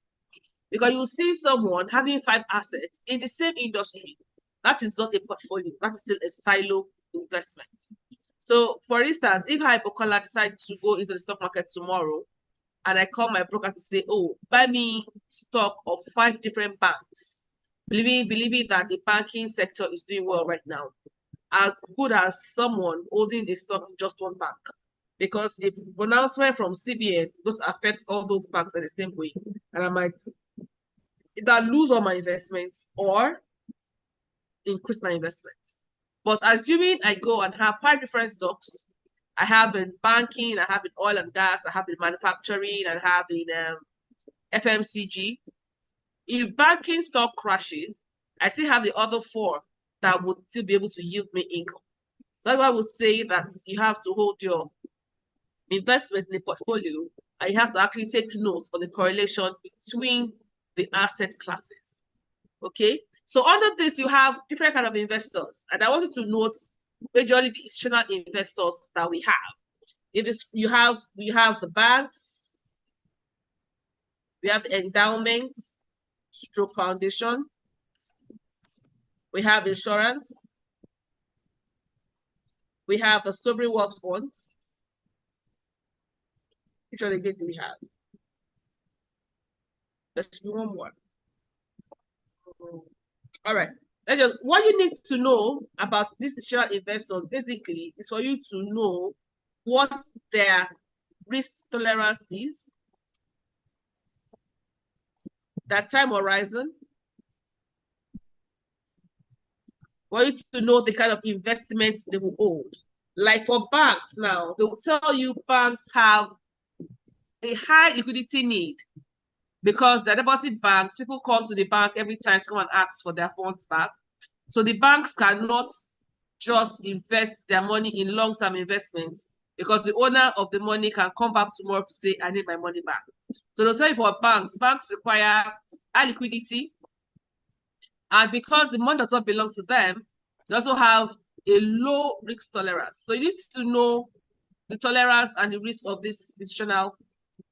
Because you see someone having 5 assets in the same industry. That is not a portfolio. That is still a silo investment. So, for instance, if Hypocollar decides to go into the stock market tomorrow, and I call my broker to say, oh, buy me stock of 5 different banks, believing that the banking sector is doing well right now, as good as someone holding the stock in just one bank. Because if announcement from CBN does affect all those banks in the same way, and I might either lose all my investments or increase my investments. But assuming I go and have 5 different stocks, I have in banking, I have in oil and gas, I have in manufacturing, I have in FMCG. If banking stock crashes, I still have the other 4 that would still be able to yield me income. So that's why I would say that you have to hold your investment in the portfolio, and you have to actually take note of the correlation between the asset classes. Okay, so under this you have different kind of investors, and I want you to note majorly the institutional investors that we have. In this, we have the banks, we have the endowments, stroke foundation, we have insurance, we have the sovereign wealth funds. Which one again do we have? There should be one more. All right. What you need to know about these institutional investors basically is for you to know what their risk tolerance is, their time horizon, for you to know the kind of investments they will hold. Like for banks now, they will tell you banks have a high liquidity need, because the deposit banks, people come to the bank every time to come and ask for their funds back. So the banks cannot just invest their money in long-term investments, because the owner of the money can come back tomorrow to say, I need my money back. So they'll say for banks require high liquidity. And because the money does not belong to them, they also have a low risk tolerance. So you need to know the tolerance and the risk of these institutional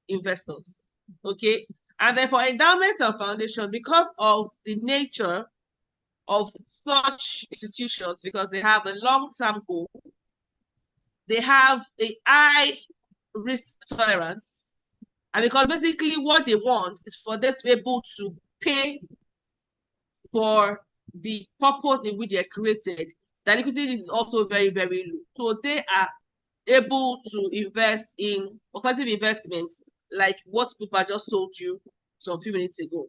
investors. Okay. And then for endowments and foundation, because of the nature of such institutions, because they have a long-term goal, they have a high risk tolerance, and because basically what they want is for them to be able to pay for the purpose in which they are created, the liquidity is also very, very low. So they are able to invest in alternative investments like what Pupa just told you some few minutes ago.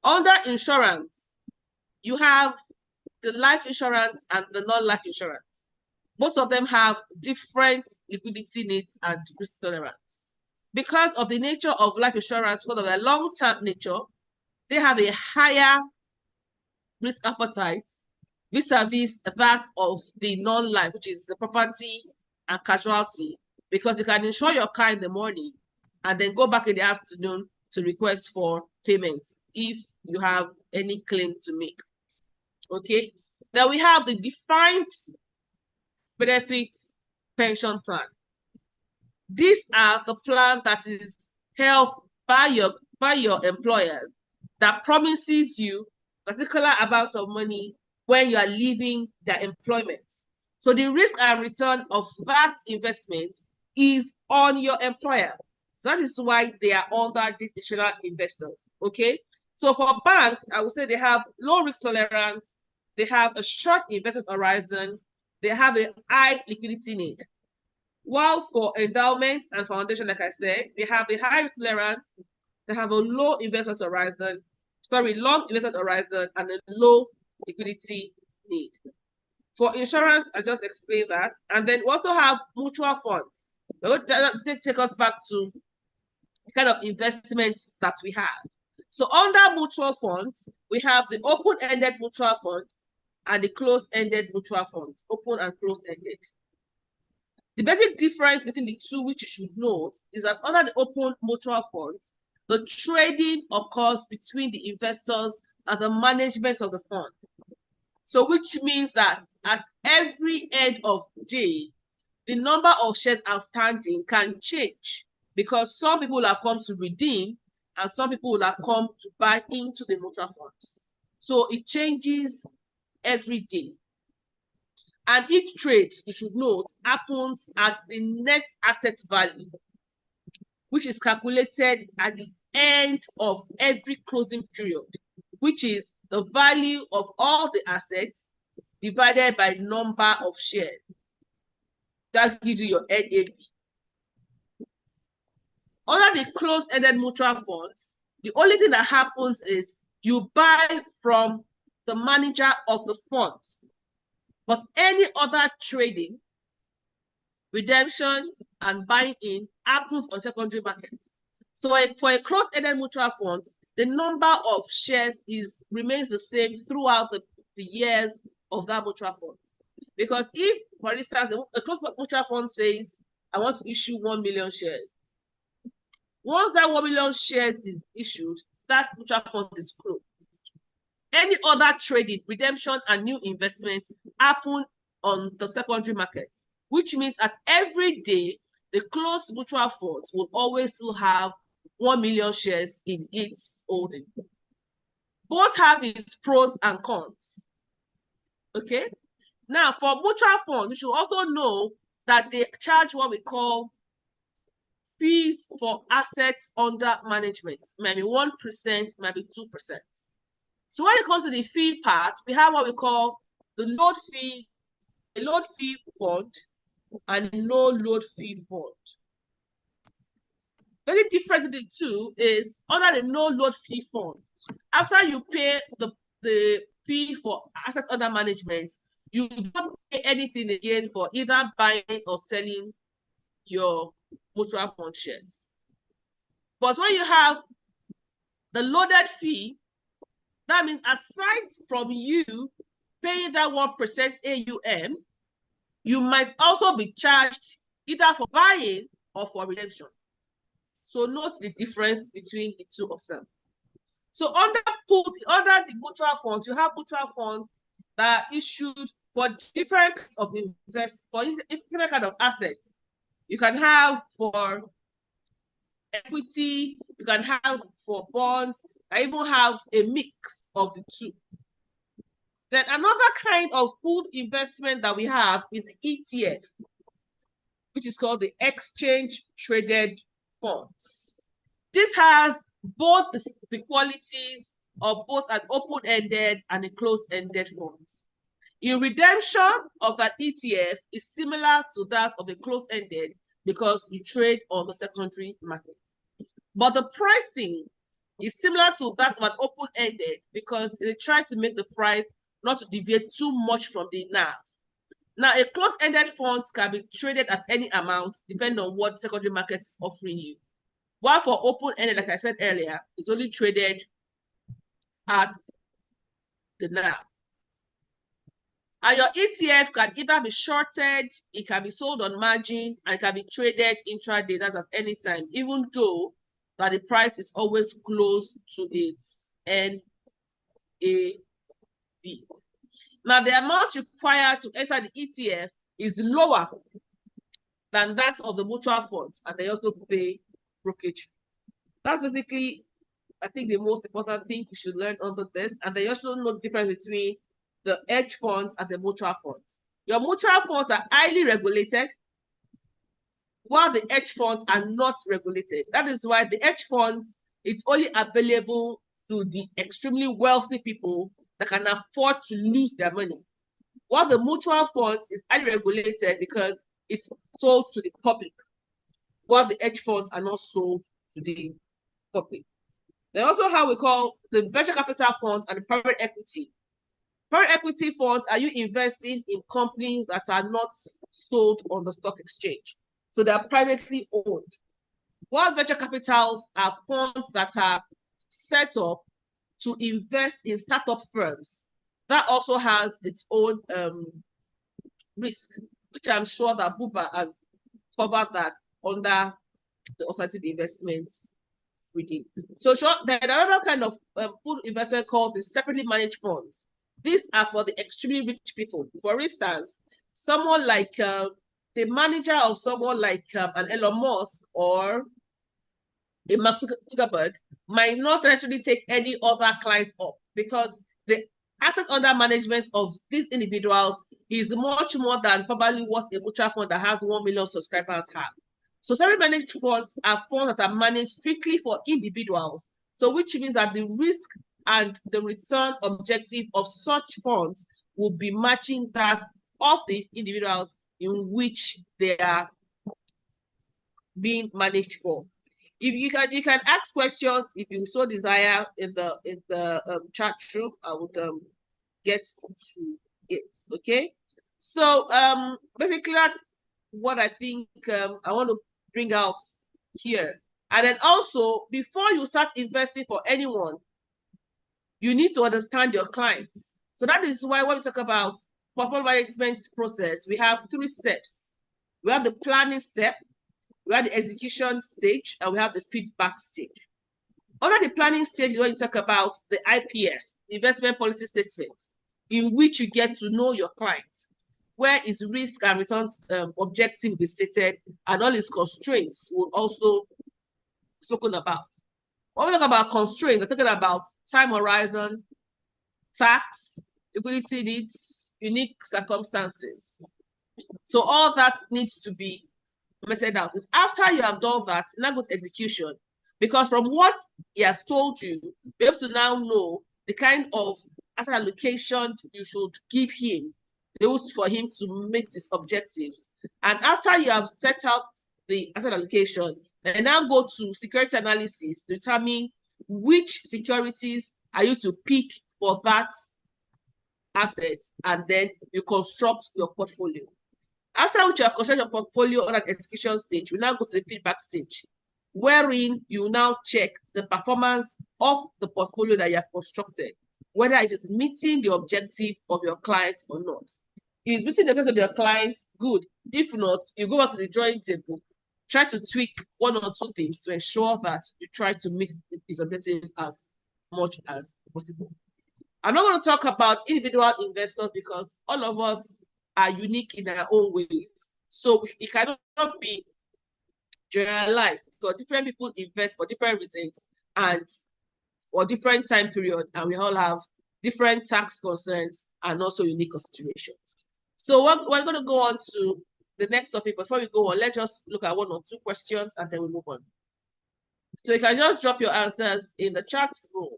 Under insurance, you have the life insurance and the non-life insurance. Both of them have different liquidity needs and risk tolerance. Because of the nature of life insurance, because of their long-term nature, they have a higher risk appetite vis-a-vis that of the non-life, which is the property and casualty, because you can insure your car in the morning and then go back in the afternoon to request for payment if you have any claim to make. Okay, then we have the defined benefits pension plan. These are the plan that is held by your employers that promises you particular amounts of money when you are leaving their employment. So the risk and return of that investment is on your employer. So that is why they are under the traditional investors. Okay. So for banks, I would say they have low risk tolerance, they have a short investment horizon, they have a high liquidity need. While for endowments and foundation, like I said, they have a high risk tolerance, they have a low investment horizon, long investment horizon, and a low liquidity need. For insurance, I just explained that. And then we also have mutual funds. That take us back to the kind of investments that we have. So under mutual funds, we have the open-ended mutual funds and the closed-ended mutual funds, open and closed-ended. The basic difference between the two, which you should note, is that under the open mutual funds, the trading occurs between the investors and the management of the fund. So which means that at every end of the day, the number of shares outstanding can change because some people will have come to redeem and some people will have come to buy into the mutual funds. So it changes every day. And each trade, you should note, happens at the net asset value, which is calculated at the end of every closing period, which is the value of all the assets divided by number of shares. That gives you your NAV. Under the closed-ended mutual funds, the only thing that happens is you buy from the manager of the fund. But any other trading, redemption, and buying in happens on secondary markets. So for a closed-ended mutual fund, the number of shares remains the same throughout the years of that mutual fund. Because if, for instance, a closed mutual fund says, I want to issue 1 million shares. Once that 1 million shares is issued, that mutual fund is closed. Any other trading, redemption, and new investments happen on the secondary markets, which means at every day, the closed mutual funds will always still have 1 million shares in its holding. Both have its pros and cons. Okay? Now, for mutual funds, you should also know that they charge what we call fees for assets under management. Maybe 1%, maybe 2%. So when it comes to the fee part, we have what we call the load fee, a load fee fund, and a no load fee fund. Very different between the two is under the no load fee fund. After you pay the fee for asset under management, you don't pay anything again for either buying or selling your mutual fund shares. But when you have the loaded fee, that means aside from you paying that 1% AUM, you might also be charged either for buying or for redemption. So note the difference between the two of them. So under the mutual funds, you have mutual funds that are issued for different kinds of different kind of assets. You can have for equity, you can have for bonds, I even have a mix of the two. Then another kind of pooled investment that we have is the ETF, which is called the exchange traded funds. This has both the qualities of both an open-ended and a closed-ended fund. In redemption of that ETF is similar to that of a closed-ended because you trade on the secondary market. But the pricing is similar to that of an open-ended because they try to make the price not to deviate too much from the NAV. Now, a closed-ended fund can be traded at any amount depending on what secondary market is offering you. While for open-ended, like I said earlier, it's only traded at the NAV. And your ETF can either be shorted, it can be sold on margin, and it can be traded intraday, that's at any time, even though that the price is always close to its NAV. Now, the amount required to enter the ETF is lower than that of the mutual funds, and they also pay brokerage. That's basically, I think, the most important thing you should learn under this. And they also know the difference between the hedge funds and the mutual funds. Your mutual funds are highly regulated, while the hedge funds are not regulated. That is why the hedge funds, it's only available to the extremely wealthy people that can afford to lose their money. While the mutual funds is highly regulated because it's sold to the public, while the hedge funds are not sold to the public. Then also how we call the venture capital funds and the private equity. Private equity funds, are you investing in companies that are not sold on the stock exchange? So they are privately owned. While venture capitals are funds that are set up to invest in startup firms, that also has its own risk, which I'm sure that Buba has covered that under the alternative investments reading. So there's another kind of pool investment called the separately managed funds. These are for the extremely rich people. For instance, someone like the manager of someone like an Elon Musk or a Mark Zuckerberg might not necessarily take any other clients up, because the asset under management of these individuals is much more than probably what a mutual fund that has 1 million subscribers have. So separately managed funds are funds that are managed strictly for individuals. So which means that the risk and the return objective of such funds will be matching that of the individuals in which they are being managed for. If you can ask questions if you so desire in the chat room. I would get to it. Okay. So basically that's what I think I want to bring out here. And then also, before you start investing for anyone, you need to understand your clients. So that is why when we talk about portfolio management process, we have 3 steps. We have the planning step, we have the execution stage, and we have the feedback stage. Under the planning stage is when you talk about the IPS, investment policy statement, in which you get to know your clients, where its risk and return objective will be stated, and all its constraints will also be spoken about. When we talk about constraints, we're talking about time horizon, tax, liquidity needs, unique circumstances. So all that needs to be meted out. It's after you have done that, now go to execution. Because from what he has told you, be able to now know the kind of asset allocation you should give him for him to meet his objectives. And after you have set out the asset allocation, then now go to security analysis to determine which securities are you to pick for that asset, and then you construct your portfolio. After which you have constructed your portfolio on an execution stage, we now go to the feedback stage, wherein you now check the performance of the portfolio that you have constructed, whether it is meeting the objective of your client or not. If it's meeting the objective of your client, good. If not, you go back to the drawing table, try to tweak 1 or 2 things to ensure that you try to meet his objectives as much as possible. I'm not going to talk about individual investors because all of us are unique in our own ways. So it cannot be generalized, because different people invest for different reasons and for different time period, and we all have different tax concerns and also unique considerations. So we're going to go on to the next topic. Before we go on, let's just look at 1 or 2 questions and then we move on. So you can just drop your answers in the chat room.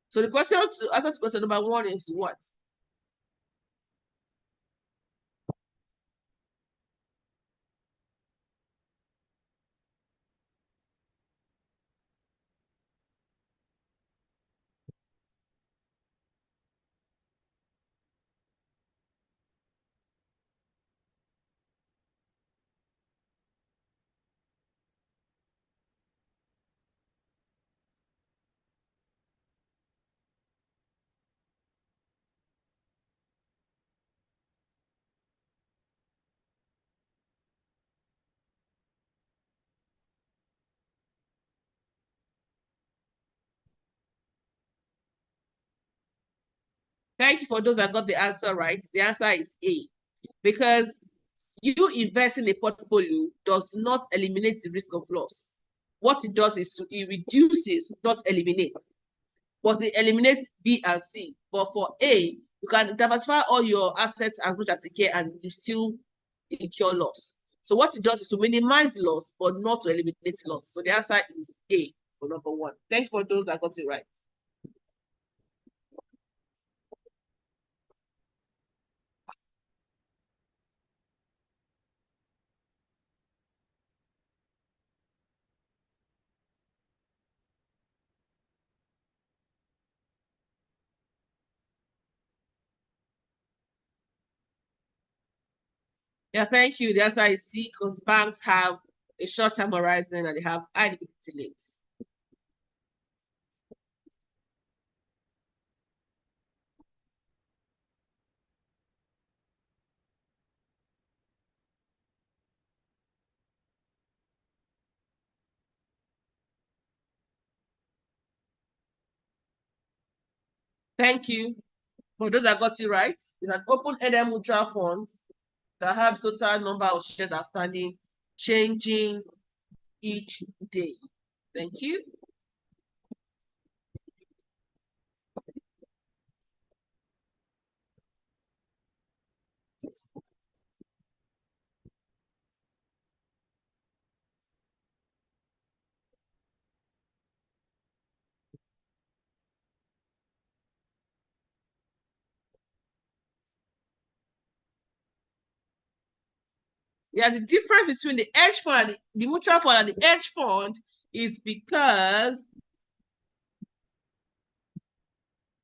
So the question to answer to question number 1 is what? Thank you for those that got the answer right. The answer is A. Because you invest in a portfolio does not eliminate the risk of loss. What it does is it reduces, not eliminate. But it eliminates B and C. But for A, you can diversify all your assets as much as you can and you still incur loss. So what it does is to minimize loss, but not to eliminate loss. So the answer is A for number 1. Thank you for those that got it right. Yeah, thank you. The answer is C, because banks have a short-term horizon and they have high liquidity needs. Thank you. For those that got it right, it's an open-ended mutual fund that have total number of shares outstanding changing each day. Thank you. Yeah, the difference between the hedge fund and the mutual fund and the hedge fund is because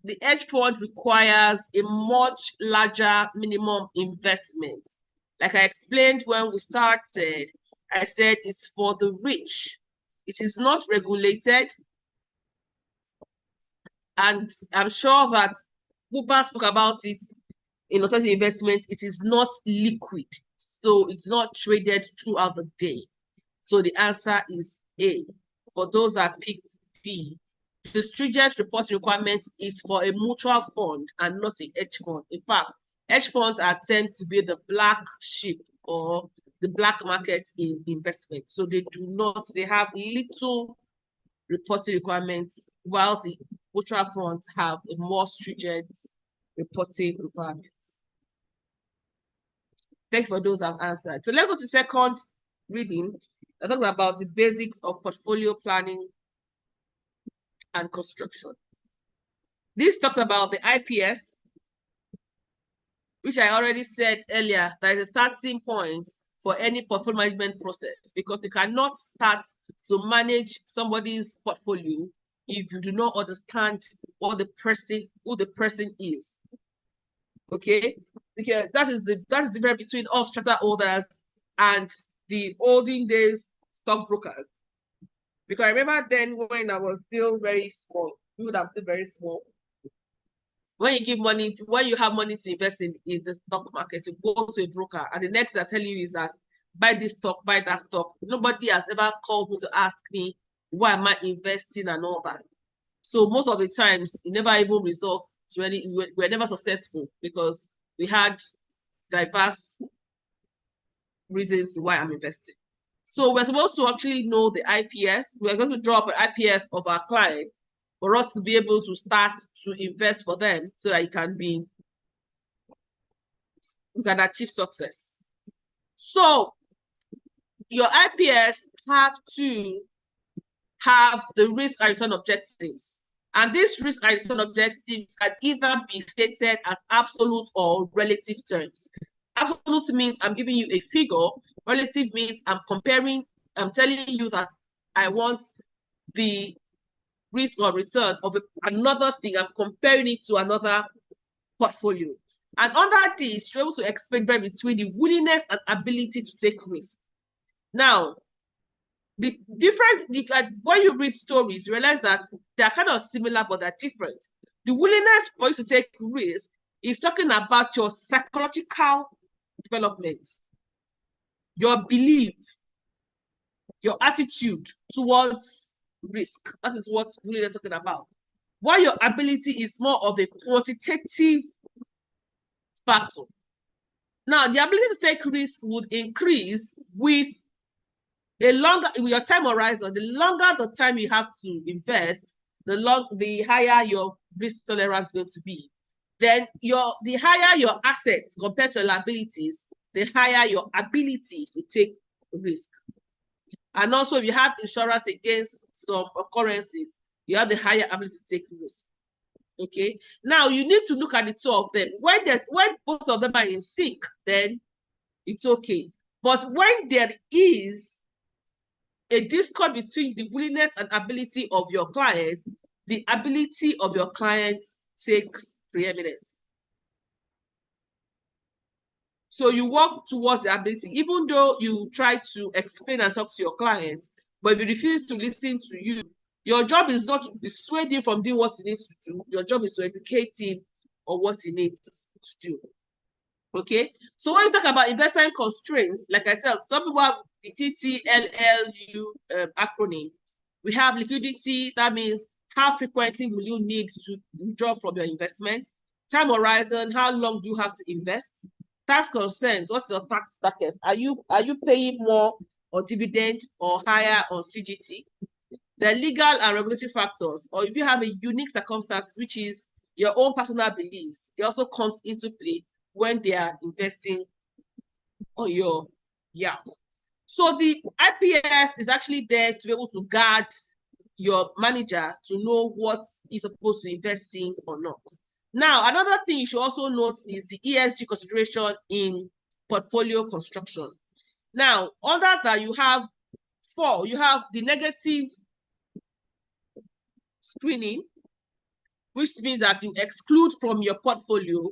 the hedge fund requires a much larger minimum investment. Like I explained when we started, I said it's for the rich. It is not regulated. And I'm sure that Buba spoke about it in alternative investment. It is not liquid. So it's not traded throughout the day. So the answer is A. For those that picked B, the stringent reporting requirement is for a mutual fund and not a hedge fund. In fact, hedge funds tend to be the black sheep or the black market in investment. So they have little reporting requirements, while the mutual funds have a more stringent reporting requirements. Thank you for those I've answered. So let's go to second reading. I talk about the basics of portfolio planning and construction. This talks about the IPS, which I already said earlier, that is a starting point for any portfolio management process, because you cannot start to manage somebody's portfolio if you do not understand who the person is. Okay, because that is the difference between us charter holders and the olden days stockbrokers. Because I remember then when I was still very small, I'm still very small. When you give money, when you have money to invest in the stock market, you go to a broker, and the next thing I tell you is that buy this stock, buy that stock. Nobody has ever called me to ask me why am I investing and all that. So most of the times, it never even results to any. We're never successful because we had diverse reasons why I'm investing. So we're supposed to actually know the IPS. We're going to draw up an IPS of our client for us to be able to start to invest for them so that we can achieve success. So your IPS have to have the risk and return objectives. And these risk and return objectives can either be stated as absolute or relative terms. Absolute means I'm giving you a figure. Relative means I'm telling you that I want the risk or return of another thing. I'm comparing it to another portfolio. And under this, you're able to explain between the willingness and ability to take risk. Now, the difference, when you read stories, you realize that they're kind of similar, but they're different. The willingness for you to take risk is talking about your psychological development, your belief, your attitude towards risk. That is what willingness is talking about. while your ability is more of a quantitative factor. Now, the ability to take risk would increase with with your time horizon. The longer the time you have to invest, the higher your risk tolerance is going to be. Then the higher your assets compared to liabilities, the higher your ability to take risk. And also, if you have insurance against some occurrences, you have the higher ability to take risk. Okay. Now you need to look at the two of them. When both of them are in sync, then it's okay. But when there is a discord between the willingness and ability of your client, the ability of your client takes preeminence. So you work towards the ability, even though you try to explain and talk to your client, but if you refuse to listen to you, your job is not to dissuade him from doing what he needs to do. Your job is to educate him on what he needs to do. Okay? So when you talk about investment constraints, like I said, some people have the TTLLU acronym. We have liquidity. That means how frequently will you need to withdraw from your investment? Time horizon, how long do you have to invest? Tax concerns, what's your tax bracket? Are you paying more on dividend or higher on CGT? The legal and regulatory factors, or if you have a unique circumstance, which is your own personal beliefs, it also comes into play when they are investing on your yacht. So the IPS is actually there to be able to guard your manager to know what he's supposed to invest in or not. Now, another thing you should also note is the ESG consideration in portfolio construction. Now, under that, you have the negative screening, which means that you exclude from your portfolio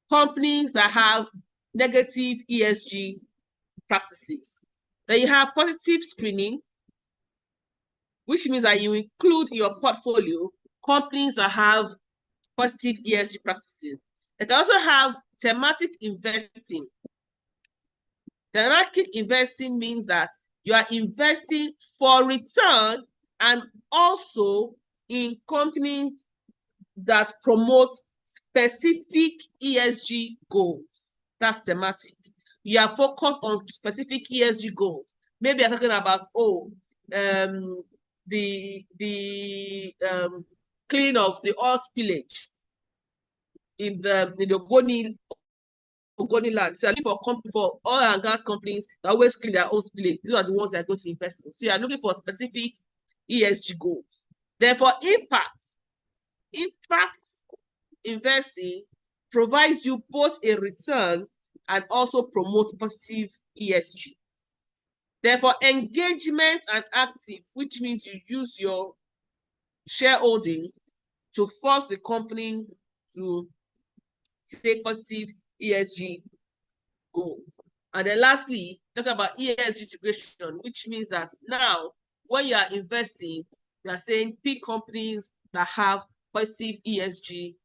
companies that have negative ESG practices. Then you have positive screening, which means that you include in your portfolio companies that have positive ESG practices. You can also have thematic investing. Thematic investing means that you are investing for return and also in companies that promote specific ESG goals. That's thematic. You are focused on specific ESG goals. Maybe you're talking about, the cleaning of the oil spillage in the Ogoni land. So you're looking for oil and gas companies that always clean their own spillage. These are the ones that are going to invest in. So you're looking for specific ESG goals. Therefore, impact investing provides you both a return and also promotes positive ESG. Therefore, engagement and active, which means you use your shareholding to force the company to take positive ESG goals. And then lastly, talk about ESG integration, which means that now when you are investing, you are saying pick companies that have positive ESG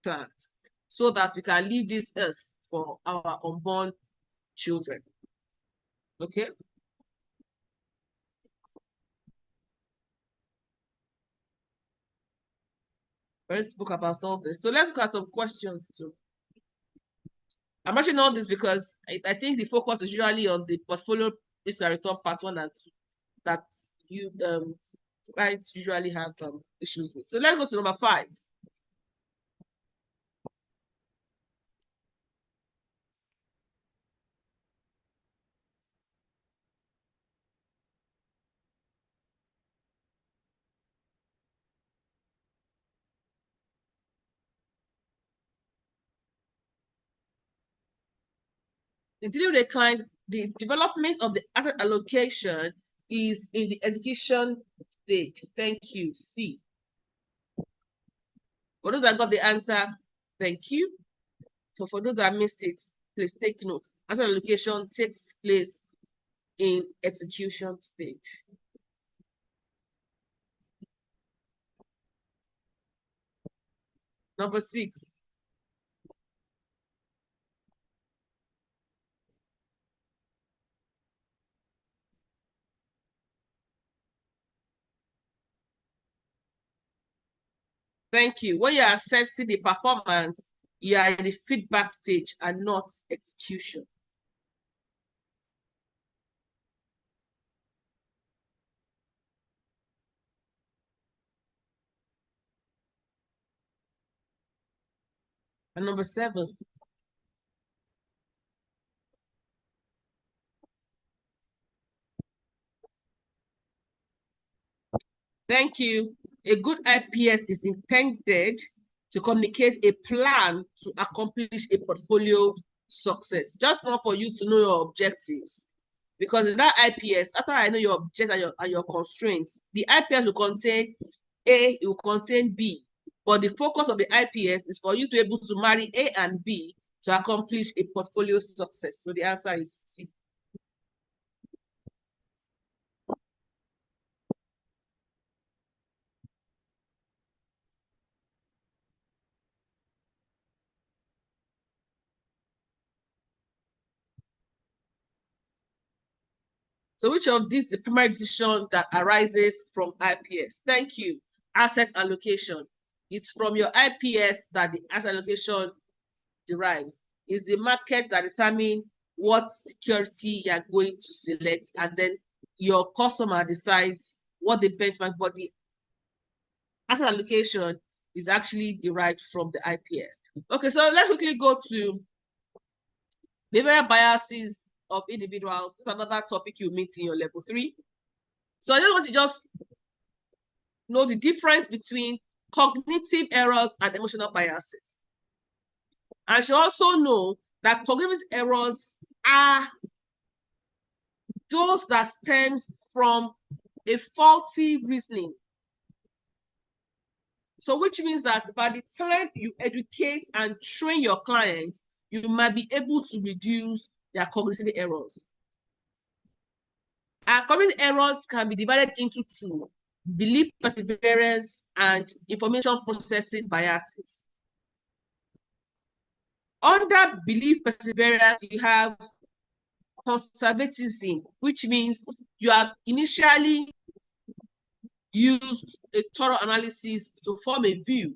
plans so that we can leave this earth for our unborn children. Okay? Let's spoke about all this. So let's look at some questions too. I'm mentioning all this because I think the focus is usually on the portfolio risk and return part 1 and 2 that you clients usually have issues with. So let's go to number 5. In dealing with a client, the development of the asset allocation is in the education stage. Thank you. C. For those that got the answer, thank you. For those that missed it, please take note. Asset allocation takes place in execution stage. Number 6. Thank you. When you're assessing the performance, you are in the feedback stage and not execution. And number 7. Thank you. A good IPS is intended to communicate a plan to accomplish a portfolio success. Just not for you to know your objectives. Because in that IPS, after I know your objectives and your constraints, the IPS will contain A, it will contain B. But the focus of the IPS is for you to be able to marry A and B to accomplish a portfolio success. So the answer is C. So which of these is the primary decision that arises from IPS? Thank you. Asset allocation. It's from your IPS that the asset allocation derives. It's the market that determines what security you are going to select, and then your customer decides what the benchmark, but the asset allocation is actually derived from the IPS. Okay, so let's quickly go to behavioral biases of individuals. This is another topic you meet in your level 3. So I just want to just know the difference between cognitive errors and emotional biases. And you also know that cognitive errors are those that stems from a faulty reasoning. So which means that by the time you educate and train your clients, you might be able to reduce their cognitive errors. And cognitive errors can be divided into 2: belief perseverance and information processing biases. Under belief perseverance, you have conservatism, which means you have initially used a thorough analysis to form a view.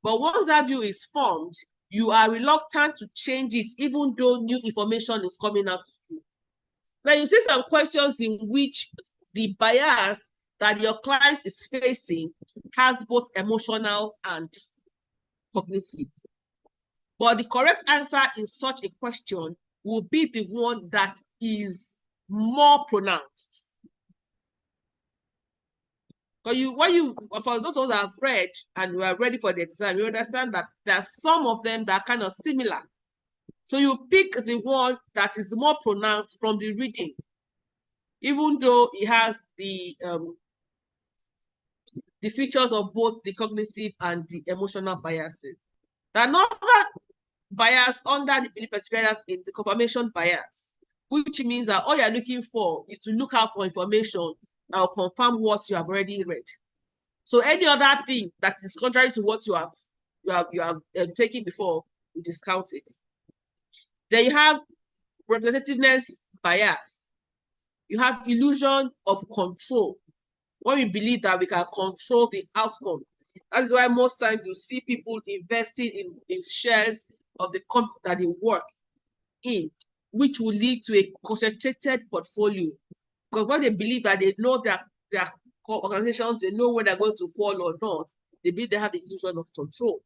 But once that view is formed, you are reluctant to change it, even though new information is coming out to you. Now, you see some questions in which the bias that your client is facing has both emotional and cognitive. But the correct answer in such a question will be the one that is more pronounced. So for those who have read and we are ready for the exam, you understand that there are some of them that are kind of similar. So you pick the one that is more pronounced from the reading, even though it has the features of both the cognitive and the emotional biases. Another bias under the belief perseverance is the confirmation bias, which means that all you're looking for is to look out for information that will confirm what you have already read. So any other thing that is contrary to what you have taken before, you discount it. Then you have representativeness bias. You have illusion of control, when we believe that we can control the outcome. That is why most times you see people investing in shares of the company that they work in, which will lead to a concentrated portfolio. Because when they believe that they know their organizations, they know when they're going to fall or not, they believe they have the illusion of control.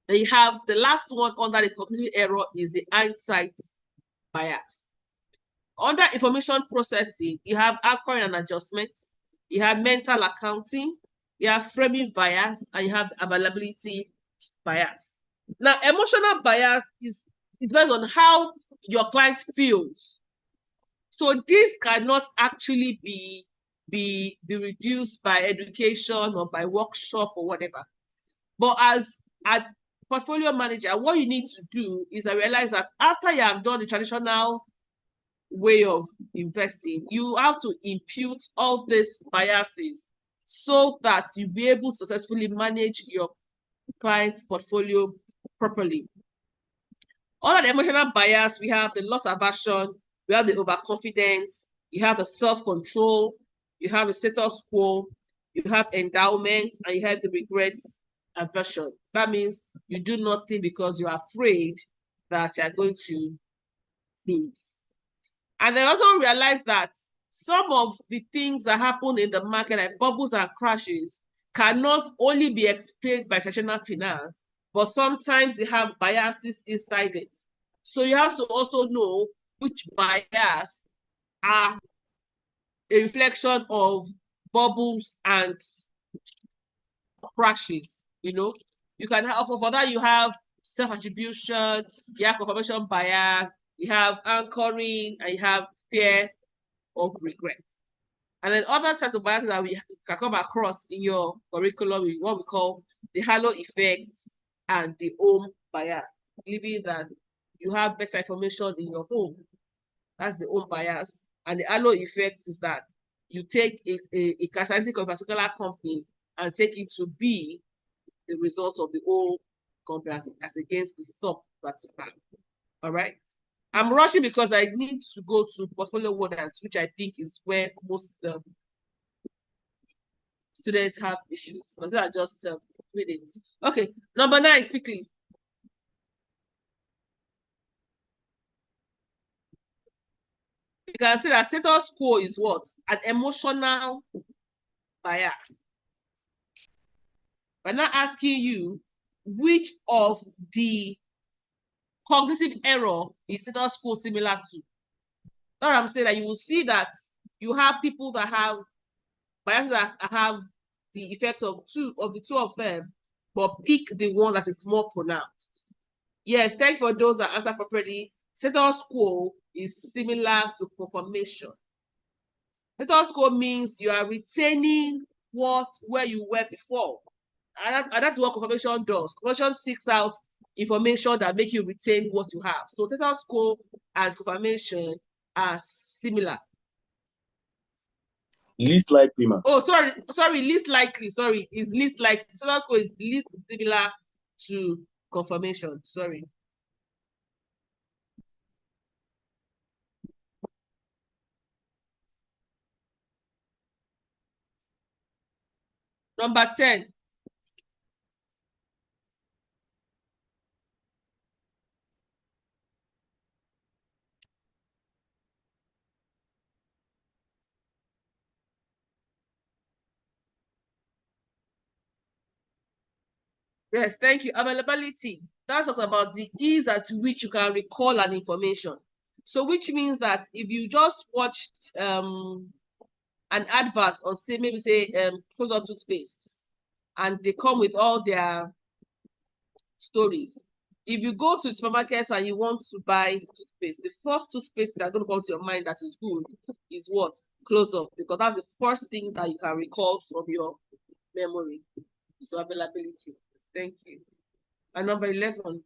And you have the last one under the cognitive error is the hindsight bias. Under information processing, you have anchoring and adjustment, you have mental accounting, you have framing bias, and you have the availability bias. Now, emotional bias is based on how your client feels. So this cannot actually be reduced by education or by workshop or whatever. But as a portfolio manager, what you need to do is realize that after you have done the traditional way of investing, you have to impute all these biases so that you'll be able to successfully manage your client's portfolio properly. Under the emotional bias, we have the loss aversion, we have the overconfidence, you have the self-control, you have the status quo, you have endowment, and you have the regret aversion. That means you do nothing because you're afraid that you're going to lose. And I also realized that some of the things that happen in the market, like bubbles and crashes, cannot only be explained by traditional finance, but sometimes they have biases inside it. So you have to also know which bias are a reflection of bubbles and crashes. You can have, for that, you have self-attribution, you have confirmation bias, you have anchoring, and you have fear of regret. And then other types of biases that we can come across in your curriculum is what we call the halo effect and the home bias, believing that you have better information in your home. That's the home bias. And the halo effect is that you take a characteristic of a particular company and take it to be the result of the whole company as against the sum that you have. All right. I'm rushing because I need to go to portfolio 1 and 2, which I think is where most students have issues. But I just read it. Okay, number 9, quickly. You can see that status quo is what? An emotional bias. We're not asking you which of the cognitive error is status quo similar to. That's what I'm saying, that you will see that you have people that have biases that have the effect of the two of them, but pick the one that is more pronounced. Yes, thanks for those that answer properly. Status quo is similar to confirmation. Status quo means you are retaining where you were before. And that's what confirmation does. Confirmation seeks out information that make you retain what you have. So status quo and confirmation are similar. Least likely, man. Oh, sorry, least likely. Sorry, is least likely. Status quo is least similar to confirmation. Sorry. Number 10. Yes, thank you. Availability. That talks about the ease at which you can recall an information. So which means that if you just watched an advert on, say, maybe say close-up toothpaste, and they come with all their stories. If you go to the supermarket and you want to buy toothpaste, the first toothpaste that's going to come to your mind that is good is what? Close-up, because that's the first thing that you can recall from your memory. So availability. Thank you. And number 11.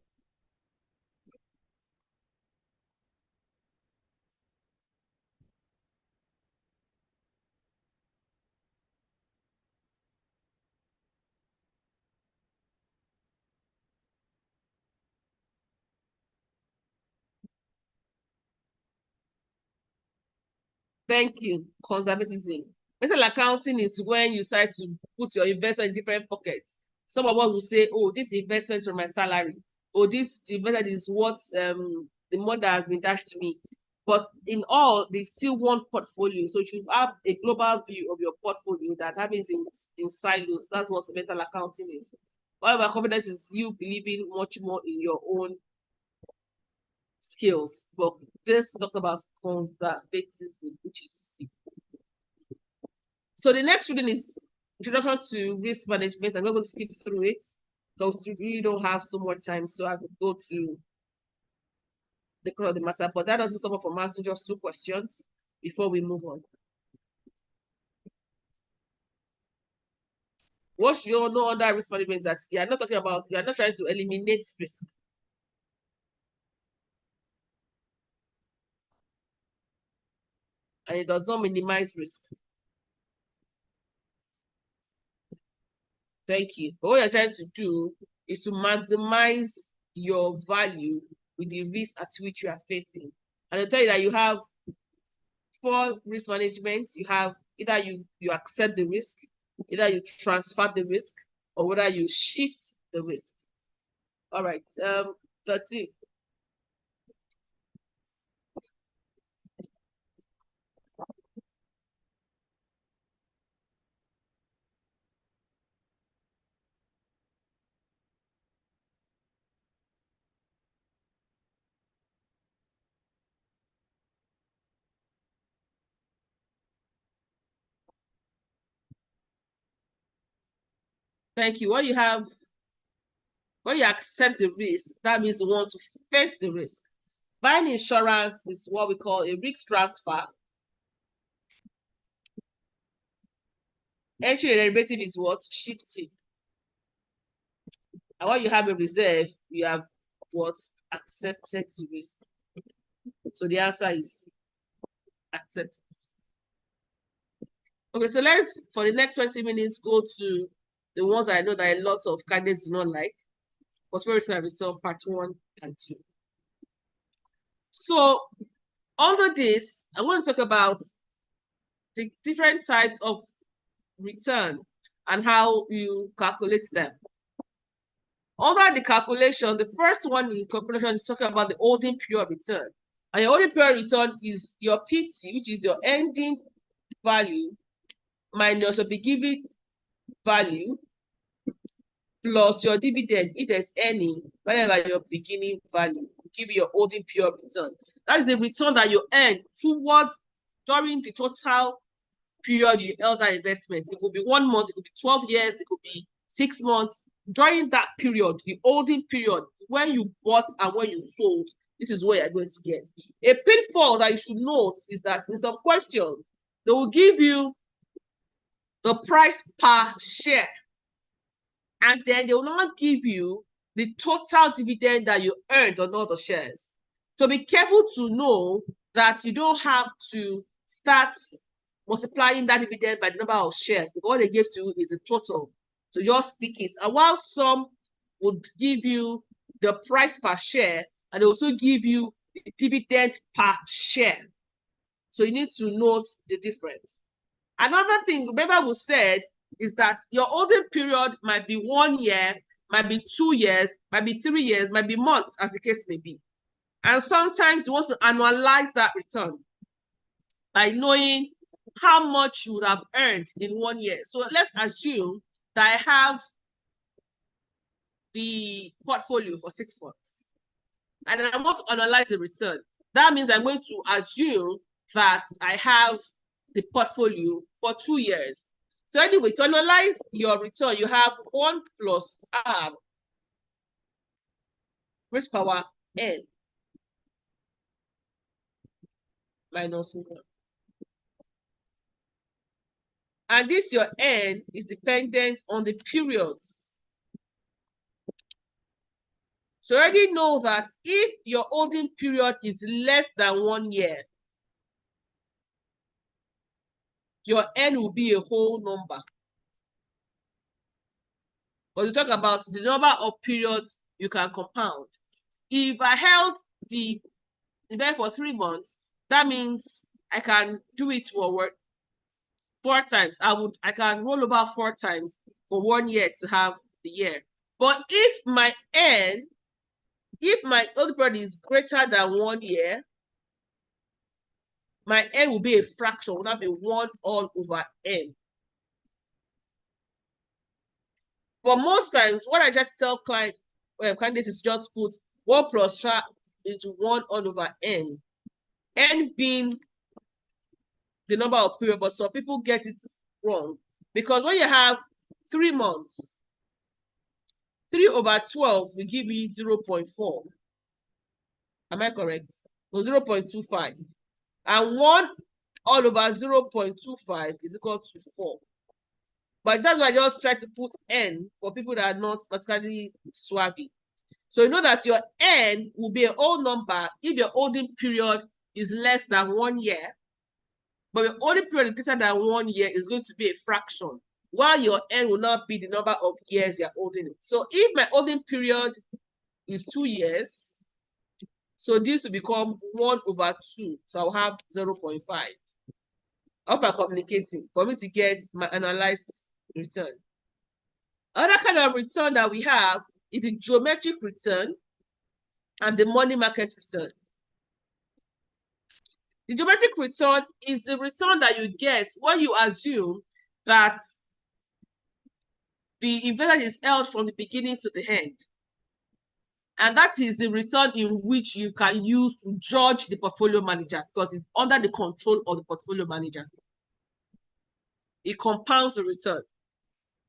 Thank you. Conservatism. Mental accounting is when you decide to put your investment in different pockets. Some of us will say, oh, this investment is from my salary. Or this investment is what the money that has been dashed to me. But in all, they still want portfolio. So you should have a global view of your portfolio that happens in silos. That's what mental accounting is. However, confidence is you believing much more in your own skills. But this talks about conservatism, which is C. So the next reading is Introduction to Risk Management. I'm not going to skip through it because we really don't have so much time. So I could go to the core of the matter, but that doesn't stop us from answering just 2 questions before we move on. What should you know under risk management? That you are not talking about, you are not trying to eliminate risk. And it does not minimize risk. Thank you. But what you're trying to do is to maximize your value with the risk at which you are facing. And I'll tell you that you have 4 risk management. You have either you accept the risk, Either you transfer the risk or whether you shift the risk. All right, 13. Thank you. When you accept the risk, that means you want to face the risk. Buying insurance is what we call a risk transfer. Entry a derivative is what? Shifting. And when you have a reserve, you have what? Accepted the risk. So the answer is acceptance. Okay, so let's, for the next 20 minutes, go to the ones I know that a lot of candidates do not like. Portfolio risk and return, part 1 and 2. So under this, I want to talk about the different types of return and how you calculate them. Under the calculation, the first one in calculation is talking about the holding period return. And your holding period return is your PT, which is your ending value, minus your beginning value, plus your dividend, if there's any, whatever your beginning value, give you your holding period return. That is the return that you earn toward during the total period you held that investment. It could be 1 month, it could be 12 years, it could be 6 months. During that period, the holding period, when you bought and when you sold, this is where you're going to get. A pitfall that you should note is that in some questions, they will give you the price per share, and then they will not give you the total dividend that you earned on all the shares. So be careful to know that you don't have to start multiplying that dividend by the number of shares, because what they give to you is the total. So just pick it. And while some would give you the price per share, and they also give you the dividend per share. So you need to note the difference. Another thing, remember we said, is that your holding period might be 1 year, might be 2 years, might be 3 years, might be months, as the case may be. And sometimes you want to annualize that return by knowing how much you would have earned in 1 year. So let's assume that I have the portfolio for 6 months, and I want to analyze the return. That means I'm going to assume that I have the portfolio for 2 years. So anyway, to analyze your return, you have 1 plus R raised power N minus 1. And this, your N, is dependent on the periods. So you already know that if your holding period is less than 1 year, your N will be a whole number. But you talk about the number of periods you can compound. If I held the event for 3 months, that means I can do it for 4 times. I can roll over 4 times for 1 year to have the year. But if my holding period is greater than 1 year, my N will be a fraction, will not be 1 all over N. But most times, what I just tell candidates is just put 1 plus R into 1 all over N. N being the number of periods, but some people get it wrong. Because when you have 3 months, 3 over 12 will give you 0.4. Am I correct? No, 0.25. And 1 all over 0.25 is equal to 4. But that's why I just try to put N for people that are not particularly savvy. So you know that your N will be a whole number if your holding period is less than 1 year, but your holding period is greater than 1 year is going to be a fraction, while your N will not be the number of years you're holding it. So if my holding period is 2 years, so this will become 1 over 2. So I'll have 0.5. I hope I'm communicating for me to get my analyzed return. Another kind of return that we have is the geometric return and the money market return. The geometric return is the return that you get when you assume that the investment is held from the beginning to the end. And that is the return in which you can use to judge the portfolio manager because it's under the control of the portfolio manager. It compounds the return.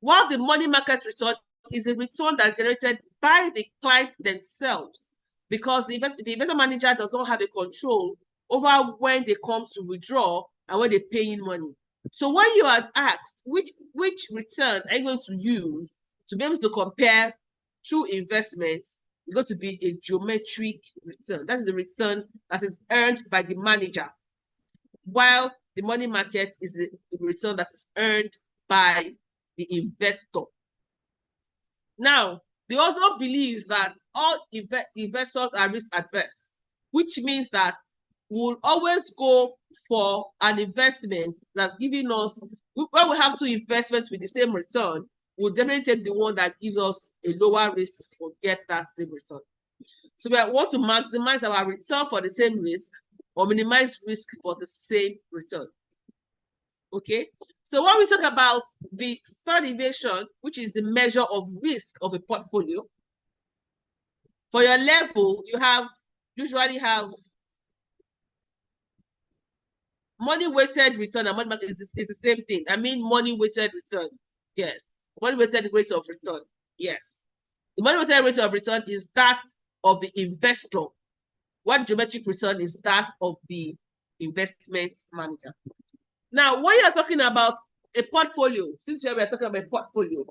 While the money market return is a return that's generated by the client themselves because the investment manager does not have a control over when they come to withdraw and when they pay in money. So when you are asked which return are you going to use to be able to compare two investments, it's going to be a geometric return. That is the return that is earned by the manager, while the money market is the return that is earned by the investor. Now, they also believe that all investors are risk adverse, which means that we'll always go for an investment that's giving us, when we have two investments with the same return, we'll definitely take the one that gives us a lower risk to get that same return. So we want to maximize our return for the same risk or minimize risk for the same return. Okay, so when we talk about the standard deviation, which is the measure of risk of a portfolio, for your level, you usually have money-weighted return and money market is the same thing. I mean money-weighted return, yes. Money-weighted rate of return, yes. The money-weighted rate of return is that of the investor. What geometric return is that of the investment manager. Now, when you're talking about a portfolio, since we are talking about a portfolio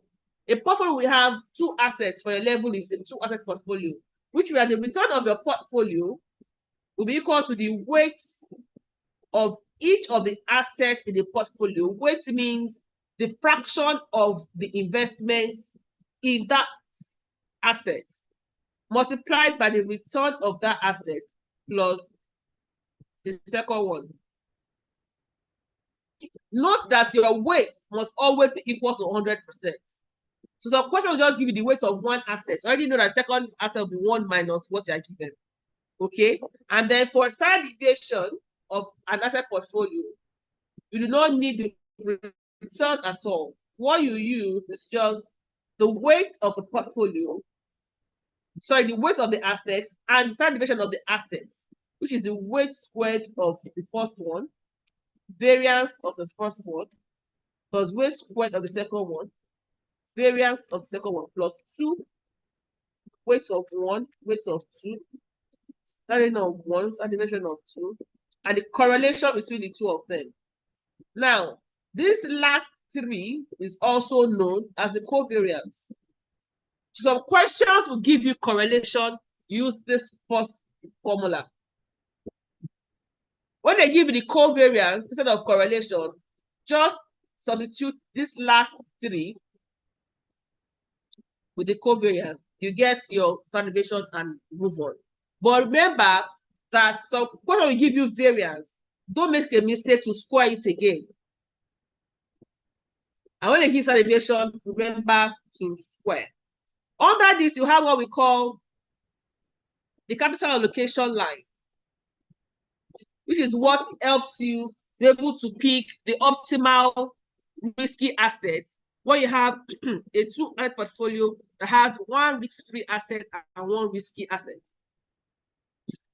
will have two assets. For your level is a two-asset portfolio, which where the return of your portfolio will be equal to the weight of each of the assets in the portfolio. Weight means the fraction of the investment in that asset multiplied by the return of that asset plus the second one. Note that your weight must always be equal to 100%. So some question will just give you the weight of one asset. You already know that second asset will be 1 minus what you are given. Okay? And then for standard deviation of an asset portfolio, you do not need the return at all. What you use is just the weight of the portfolio, the weight of the asset and standard deviation of the assets, which is the weight squared of the first one, variance of the first one, plus weight squared of the second one, variance of the second one, plus 2, weights of 1, weights of 2, standard of 1, standard deviation of 2, and the correlation between the two of them. Now, this last 3 is also known as the covariance. Some questions will give you correlation. Use this first formula. When they give you the covariance instead of correlation, just substitute this last 3 with the covariance. You get your standard deviation and move on. But remember that some question will give you variance. Don't make a mistake to square it again. And when they give standard deviation, remember to square. Under this, you have what we call the capital allocation line, which is what helps you be able to pick the optimal risky asset. When you have a two-asset portfolio that has 1 risk-free asset and 1 risky asset.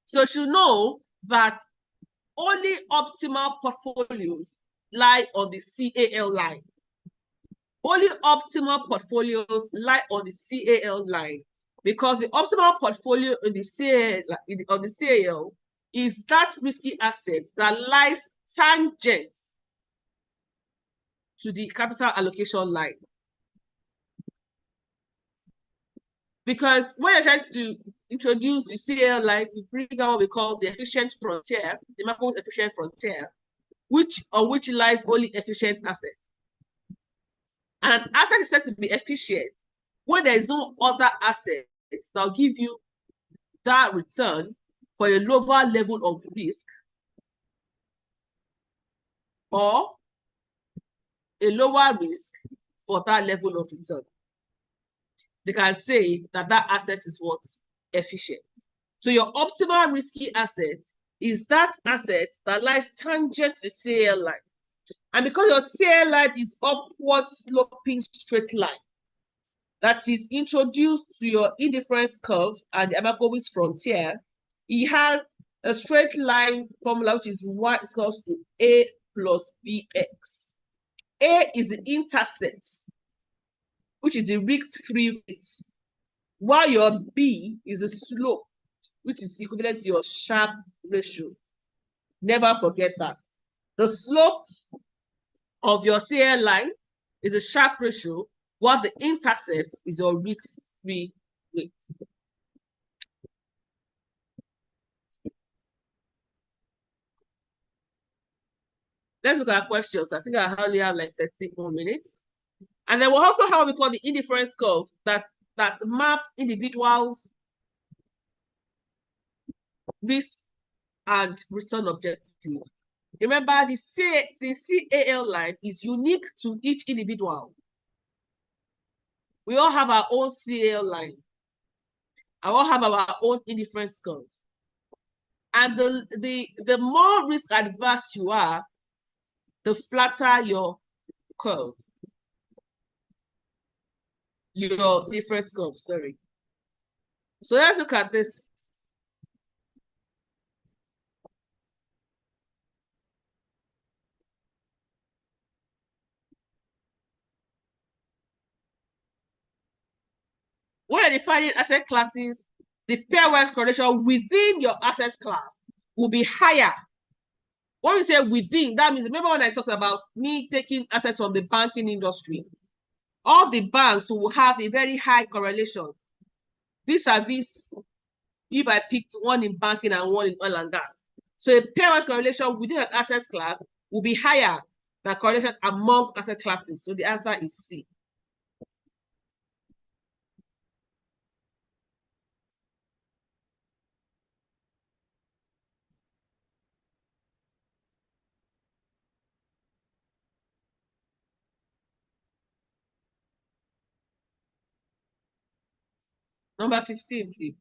So you should know that only optimal portfolios lie on the CAL line. Only optimal portfolios lie on the CAL line because the optimal portfolio in the CAL is that risky asset that lies tangent to the capital allocation line. Because when you're trying to introduce the CAL line, we bring out what we call the efficient frontier, the macro efficient frontier, on which lies only efficient assets. And an asset is said to be efficient when there is no other assets that will give you that return for a lower level of risk or a lower risk for that level of return. They can say that that asset is what? Efficient. So your optimal risky asset is that asset that lies tangent to the CL line. And because your CL line is upward sloping straight line that is introduced to your indifference curve and the Abakovi's frontier, it has a straight line formula which is y is equals to A plus BX. A is the intercept, which is the risk-free rate, while your B is the slope, which is equivalent to your Sharpe ratio. Never forget that. The slope of your CL line is a Sharpe ratio, while the intercept is your risk-free rate. Let's look at questions. I think I only have like 30 more minutes. And then we'll also have what we call the indifference curve that maps individuals' risk and return objective. Remember, the CAL line is unique to each individual. We all have our own CAL line. We all have our own indifference curve. And the more risk adverse you are, the flatter your curve. Your difference curve, sorry. So let's look at this. When you're defining asset classes, the pairwise correlation within your asset class will be higher. When we say within, that means, remember when I talked about me taking assets from the banking industry, all the banks will have a very high correlation. Vis-a-vis if I picked one in banking and one in oil and gas. So a pairwise correlation within an asset class will be higher than correlation among asset classes. So the answer is C. Number 15, please.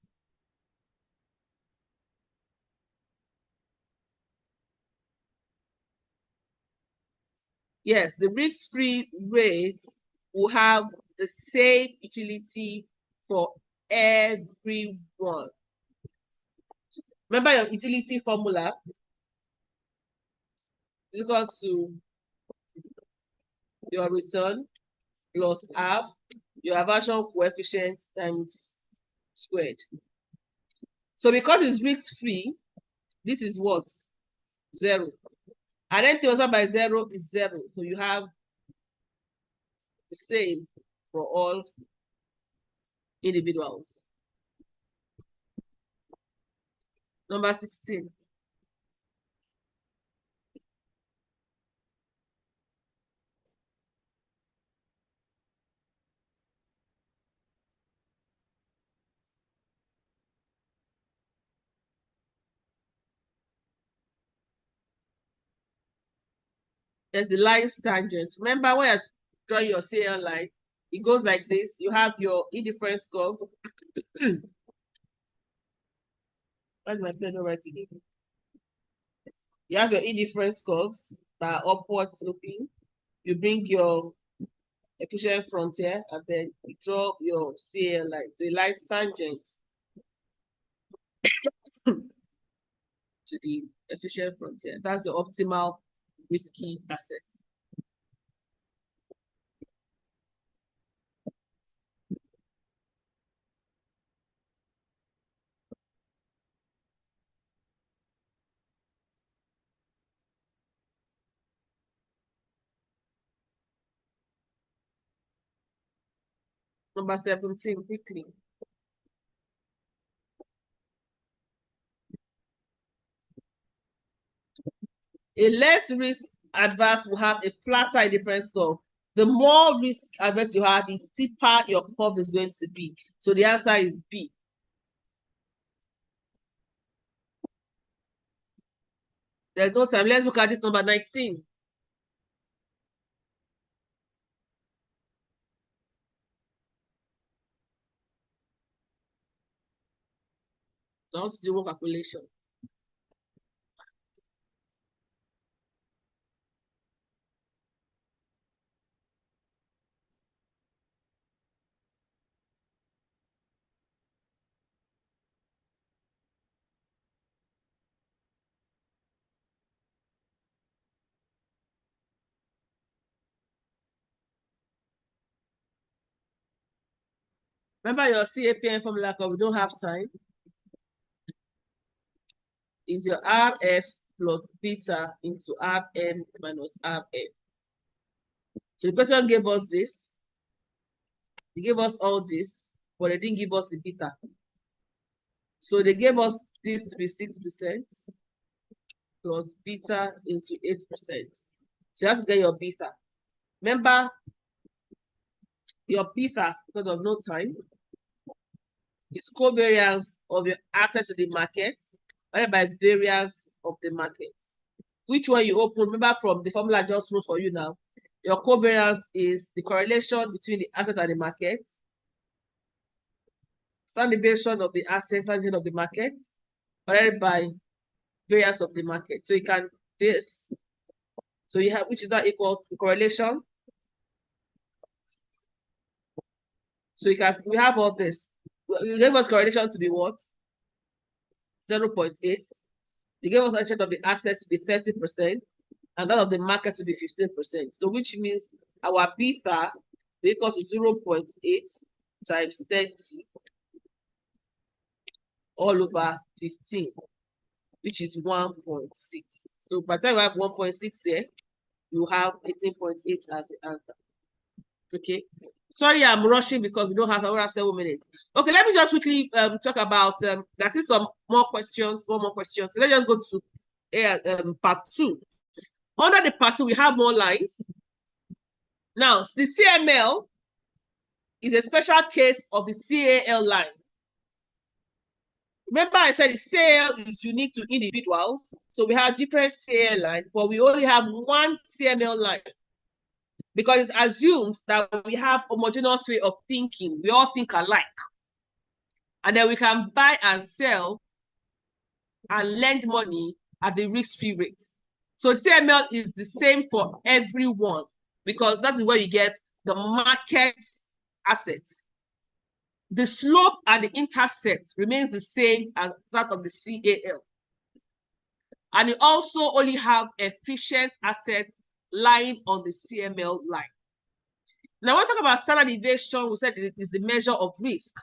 Yes, the risk-free rates will have the same utility for everyone. Remember your utility formula is equal to your return plus half your aversion coefficient times squared. So because it's risk-free, this is what? 0. And then divided by 0 is 0. So you have the same for all individuals. Number 16. There's the line tangent. Remember when you're drawing your CL line, it goes like this. You have your indifference curve. Where's my pen already? You have your indifference curves that are upward sloping. You bring your efficient frontier and then you draw your CL line. The line tangent to the efficient frontier. That's the optimal risky asset. Number 17, quickly. A less risk adverse will have a flatter indifference curve. The more risk adverse you have, the steeper your curve is going to be. So the answer is B. There's no time. Let's look at this number 19. So I want to do one calculation. Remember your CAPM formula, because we don't have time. Is your RF plus beta into RM minus RM. So the question gave us this. They gave us all this, but they didn't give us the beta. So they gave us this to be 6% plus beta into 8%. So you have to get your beta. Remember, your beta, because of no time, is covariance of your asset to the market divided by variance of the market. Which one you open? Remember from the formula I just wrote for you now. Your covariance is the correlation between the asset and the market, standard deviation of the asset, standard deviation of the market, divided by variance of the market. So you can this. So you have, which is not equal to correlation. So you can, we have all this. You gave us correlation to be what? 0.8. You gave us correlation of the asset to be 30%, and that of the market to be 15%. So which means our beta is equal to 0.8 times 30 all over 15, which is 1.6. So by the time we have 1.6 here, you have 18.8 as the answer. Okay. Sorry, I'm rushing because we don't have 7 minutes. Okay, let me just quickly talk about there is some more questions, one more question. So let's just go to part 2. Under the part 2, we have more lines. Now, the CML is a special case of the CAL line. Remember, I said the CAL is unique to individuals. So we have different CAL lines, but we only have one CML line. Because it's assumed that we have homogeneous way of thinking. We all think alike. And then we can buy and sell and lend money at the risk-free rate. So CML is the same for everyone because that is where you get the market assets. The slope and the intercept remains the same as that of the CAL. And you also only have efficient assets lying on the CML line. Now, when we talk about standard deviation, we said it is the measure of risk.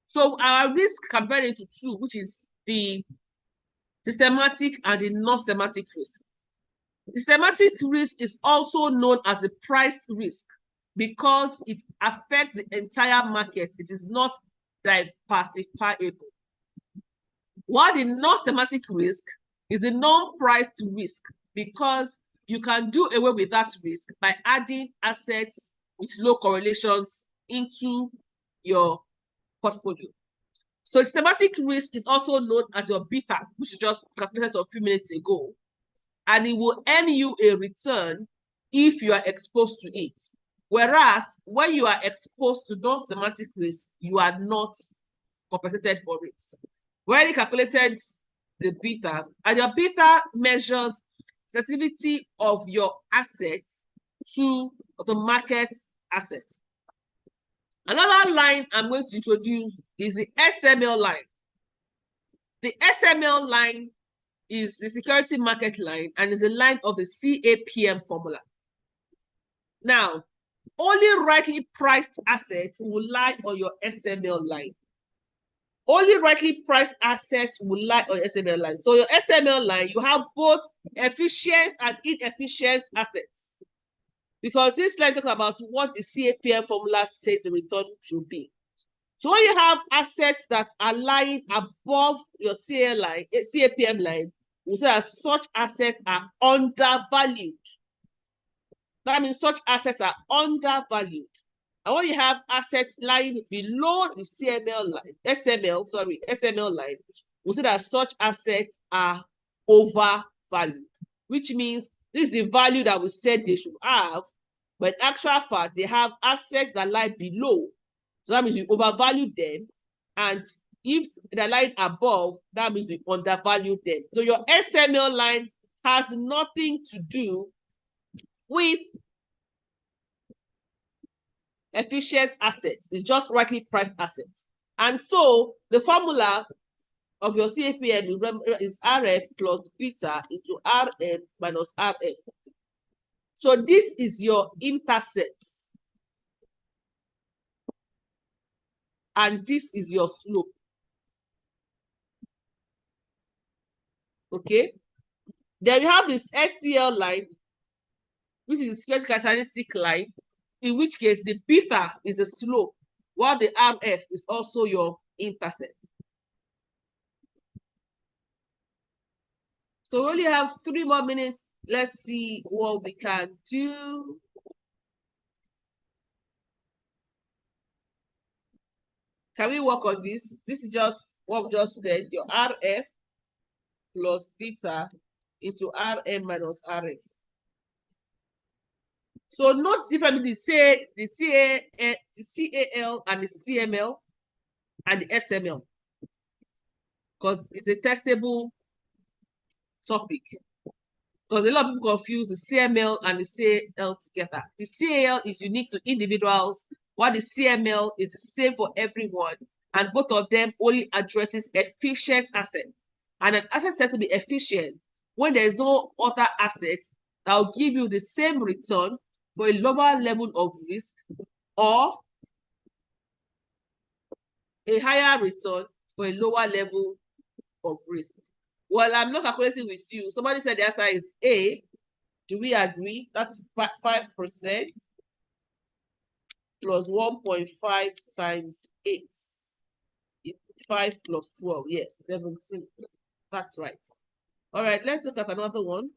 So our risk can vary into two, which is the systematic and the non-systematic risk. The systematic risk is also known as the price risk because it affects the entire market. It is not diversifiable. While the non-systematic risk is the non-priced risk because you can do away with that risk by adding assets with low correlations into your portfolio. So systematic risk is also known as your beta, which you just calculated a few minutes ago, and it will earn you a return if you are exposed to it. Whereas when you are exposed to non-systematic risk, you are not compensated for it. We already calculated the beta, and your beta measures sensitivity of your asset to the market asset. Another line I'm going to introduce is the SML line. The SML line is the security market line and is a line of the CAPM formula. Now, only rightly priced assets will lie on your SML line. Only rightly priced assets will lie on your SML line. So your SML line, you have both efficient and inefficient assets. Because this line talks about what the CAPM formula says the return should be. So when you have assets that are lying above your CAPM line, we say that such assets are undervalued. That means such assets are undervalued. And when you have assets lying below the SML line, we say that such assets are overvalued, which means this is the value that we said they should have, but in actual fact, they have assets that lie below. So that means you overvalue them, and If the line above, that means we undervalued them. So your SML line has nothing to do with efficient assets. It's just rightly priced assets. And so the formula of your CFA is RF plus beta into RM minus RF. So this is your intercept. And this is your slope. Okay? Then we have this SCL line, which is the spherical characteristic line, in which case the beta is the slope, while the RF is also your intercept. So we only have 3 more minutes. Let's see what we can do. Can we work on this? This is just what we just said, your RF plus beta into RM minus RF. So note difference between the CAL and the CML and the SML, because it's a testable topic. Because a lot of people confuse the CML and the CAL together. The CAL is unique to individuals, while the CML is the same for everyone, and both of them only addresses efficient assets. And an asset set to be efficient when there's no other assets that will give you the same return for a lower level of risk, or a higher return for a lower level of risk. Well, I'm not calculating with you. Somebody said the answer is A. Do we agree? That's 5% plus 1.5 times 8. 5 plus 12, yes, 17. That's right. All right, let's look at another one.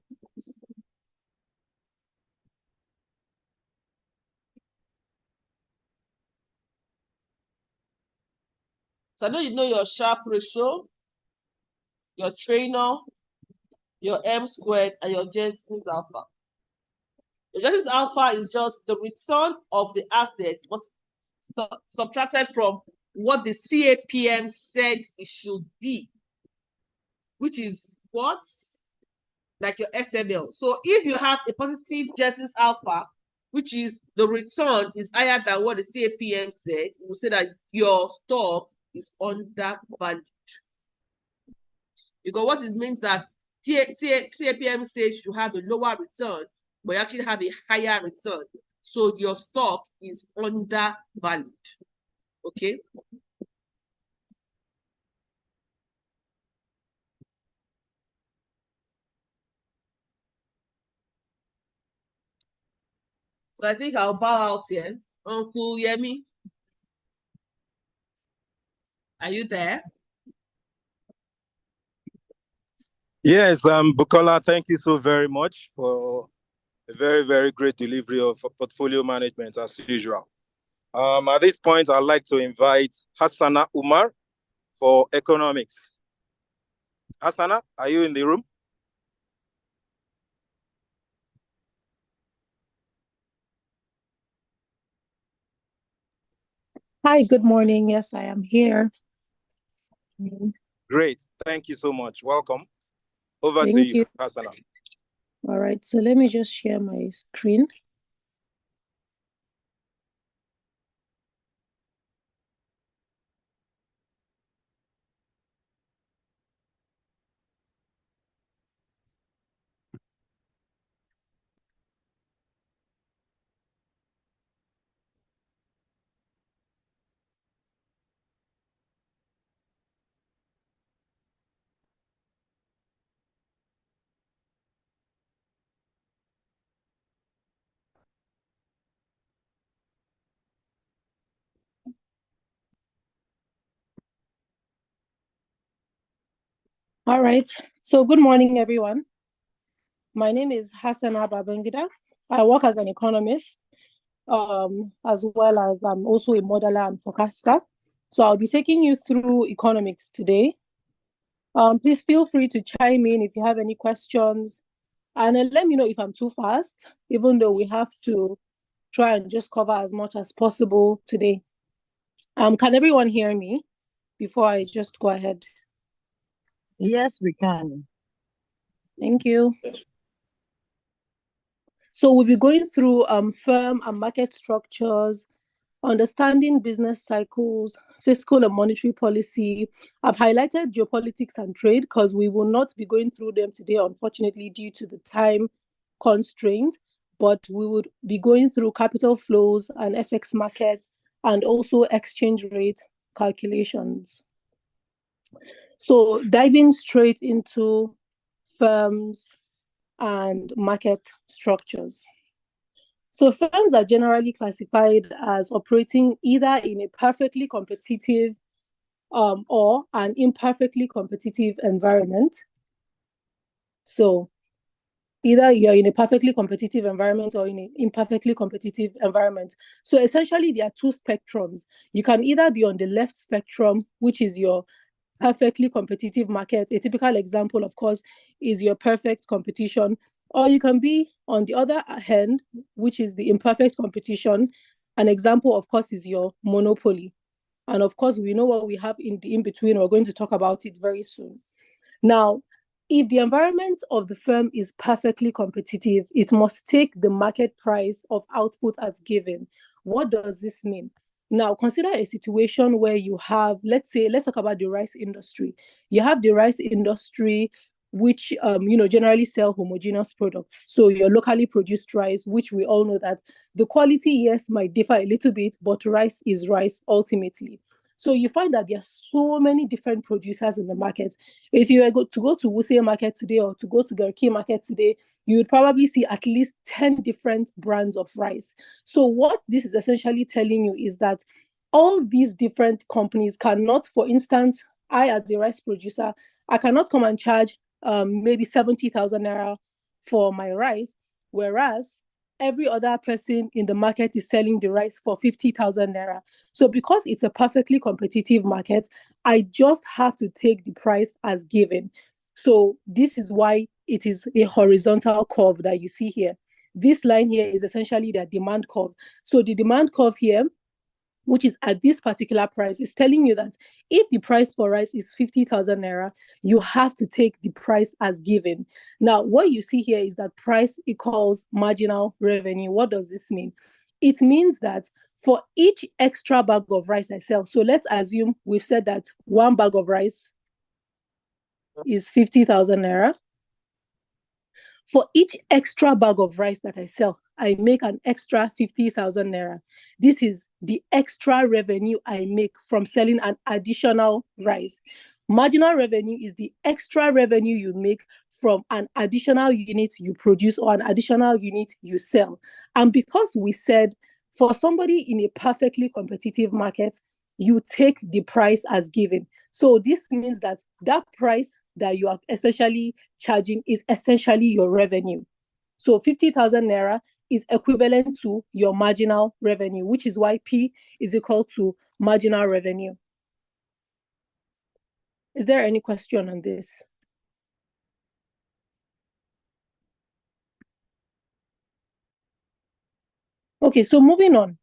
So I know you know your Sharpe ratio, your trainer, your M squared, and your Jensen's alpha. The Jensen's alpha is just the return of the asset, but subtracted from what the CAPM said it should be, which is what? Like your SML. So if you have a positive Jensen's alpha, which is the return is higher than what the CAPM said, we will say that your stock is undervalued. Because what it means that CAPM says you have a lower return, but you actually have a higher return. So your stock is undervalued. Okay. So I think I'll bow out here. Uncle Yemi, are you there? Yes, Bukola, thank you so very much for a very, very great delivery of portfolio management as usual. At this point, I'd like to invite Hassana Umar for economics. Hassana, are you in the room? Hi, good morning. Yes, I am here. Great. Thank you so much. Welcome. Over to you, Hassana. All right, so let me just share my screen. All right, so good morning, everyone. My name is Hassana Babangida. I work as an economist, as well as I'm also a modeler and forecaster. So I'll be taking you through economics today. Please feel free to chime in if you have any questions, and let me know if I'm too fast, even though we have to try and just cover as much as possible today. Can everyone hear me? before I just go ahead? Yes, we can. Thank you. So we'll be going through firm and market structures, understanding business cycles, fiscal and monetary policy. I've highlighted geopolitics and trade because we will not be going through them today, unfortunately, due to the time constraint, but we would be going through capital flows and FX markets and also exchange rate calculations. So diving straight into firms and market structures. So firms are generally classified as operating either in a perfectly competitive or an imperfectly competitive environment. So either you're in a perfectly competitive environment or in an imperfectly competitive environment. So essentially, there are two spectrums. You can either be on the left spectrum, which is your perfectly competitive market. A typical example, of course, is your perfect competition. Or you can be on the other hand, which is the imperfect competition. An example, of course, is your monopoly. And of course, we know what we have in the in-between. We're going to talk about it very soon. Now, if the environment of the firm is perfectly competitive, it must take the market price of output as given. What does this mean? Now, consider a situation where you have, let's talk about the rice industry. You have the rice industry, which generally sell homogeneous products. So your locally produced rice, which we all know that the quality, yes, might differ a little bit, but rice is rice ultimately. So you find that there are so many different producers in the market. If you were to go to Wuse market today or to go to Garki market today, you would probably see at least 10 different brands of rice. So what this is essentially telling you is that all these different companies cannot, for instance, I as a rice producer, I cannot come and charge maybe 70,000 naira for my rice, whereas every other person in the market is selling the rice for 50,000 naira. So because it's a perfectly competitive market, I just have to take the price as given. So this is why it is a horizontal curve that you see here. This line here is essentially the demand curve. So the demand curve here, which is at this particular price, is telling you that if the price for rice is 50,000 naira, you have to take the price as given. Now, what you see here is that price equals marginal revenue. What does this mean? It means that for each extra bag of rice I sell, so let's assume we've said that one bag of rice is 50,000 naira. For each extra bag of rice that I sell, I make an extra 50,000 naira. This is the extra revenue I make from selling an additional rice. Marginal revenue is the extra revenue you make from an additional unit you produce or an additional unit you sell. And because we said for somebody in a perfectly competitive market, you take the price as given. So this means that that price that you are essentially charging is essentially your revenue. So 50,000 naira is equivalent to your marginal revenue, which is why P is equal to marginal revenue. Is there any question on this? Okay, so moving on.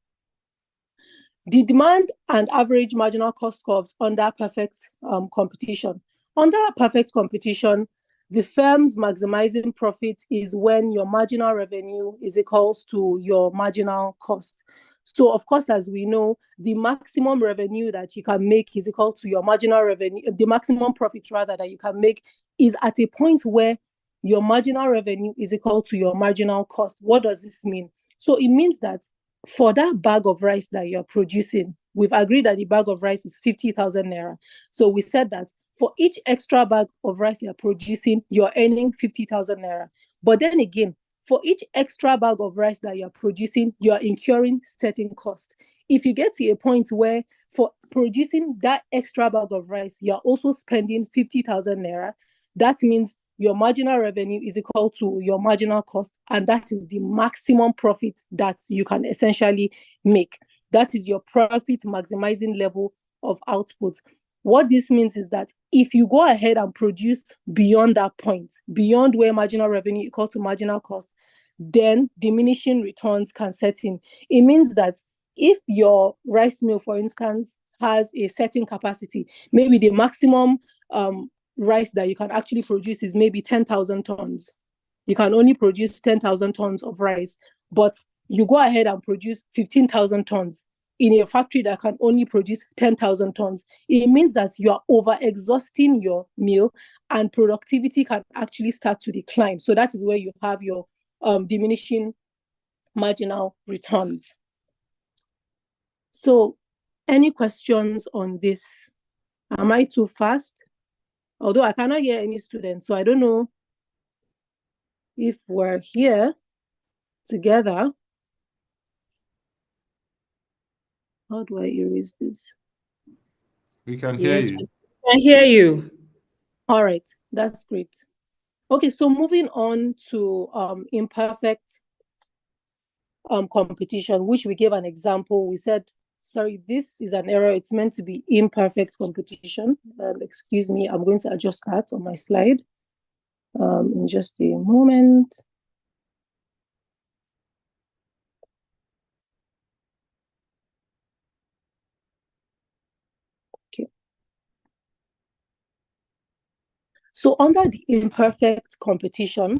The demand and average marginal cost curves under perfect competition. Under perfect competition, the firm's maximizing profit is when your marginal revenue is equals to your marginal cost. So, of course, as we know, the maximum revenue that you can make is equal to your marginal revenue. The maximum profit, rather, that you can make is at a point where your marginal revenue is equal to your marginal cost. What does this mean? So it means that for that bag of rice that you're producing, we've agreed that the bag of rice is 50,000 naira. So we said that for each extra bag of rice you're producing, you're earning 50,000 naira. But then again, for each extra bag of rice that you're producing, you're incurring certain cost. If you get to a point where for producing that extra bag of rice, you're also spending 50,000 naira, that means your marginal revenue is equal to your marginal cost, and that is the maximum profit that you can essentially make. That is your profit maximizing level of output. What this means is that if you go ahead and produce beyond that point, beyond where marginal revenue equal to marginal cost, then diminishing returns can set in. It means that if your rice mill, for instance, has a certain capacity. Maybe the maximum rice that you can actually produce is maybe 10,000 tons. You can only produce 10,000 tons of rice, but you go ahead and produce 15,000 tons in a factory that can only produce 10,000 tons. It means that you are over-exhausting your mill and productivity can actually start to decline. So that is where you have your diminishing marginal returns. So any questions on this? Am I too fast? Although I cannot hear any students, so I don't know if we're here together. How do I erase this? We can hear Yes, you. I hear you. All right, that's great. Okay, so moving on to imperfect competition, which we gave an example. We said, sorry, this is an error. It's meant to be imperfect competition. Excuse me, I'm going to adjust that on my slide in just a moment. Okay. So under the imperfect competition,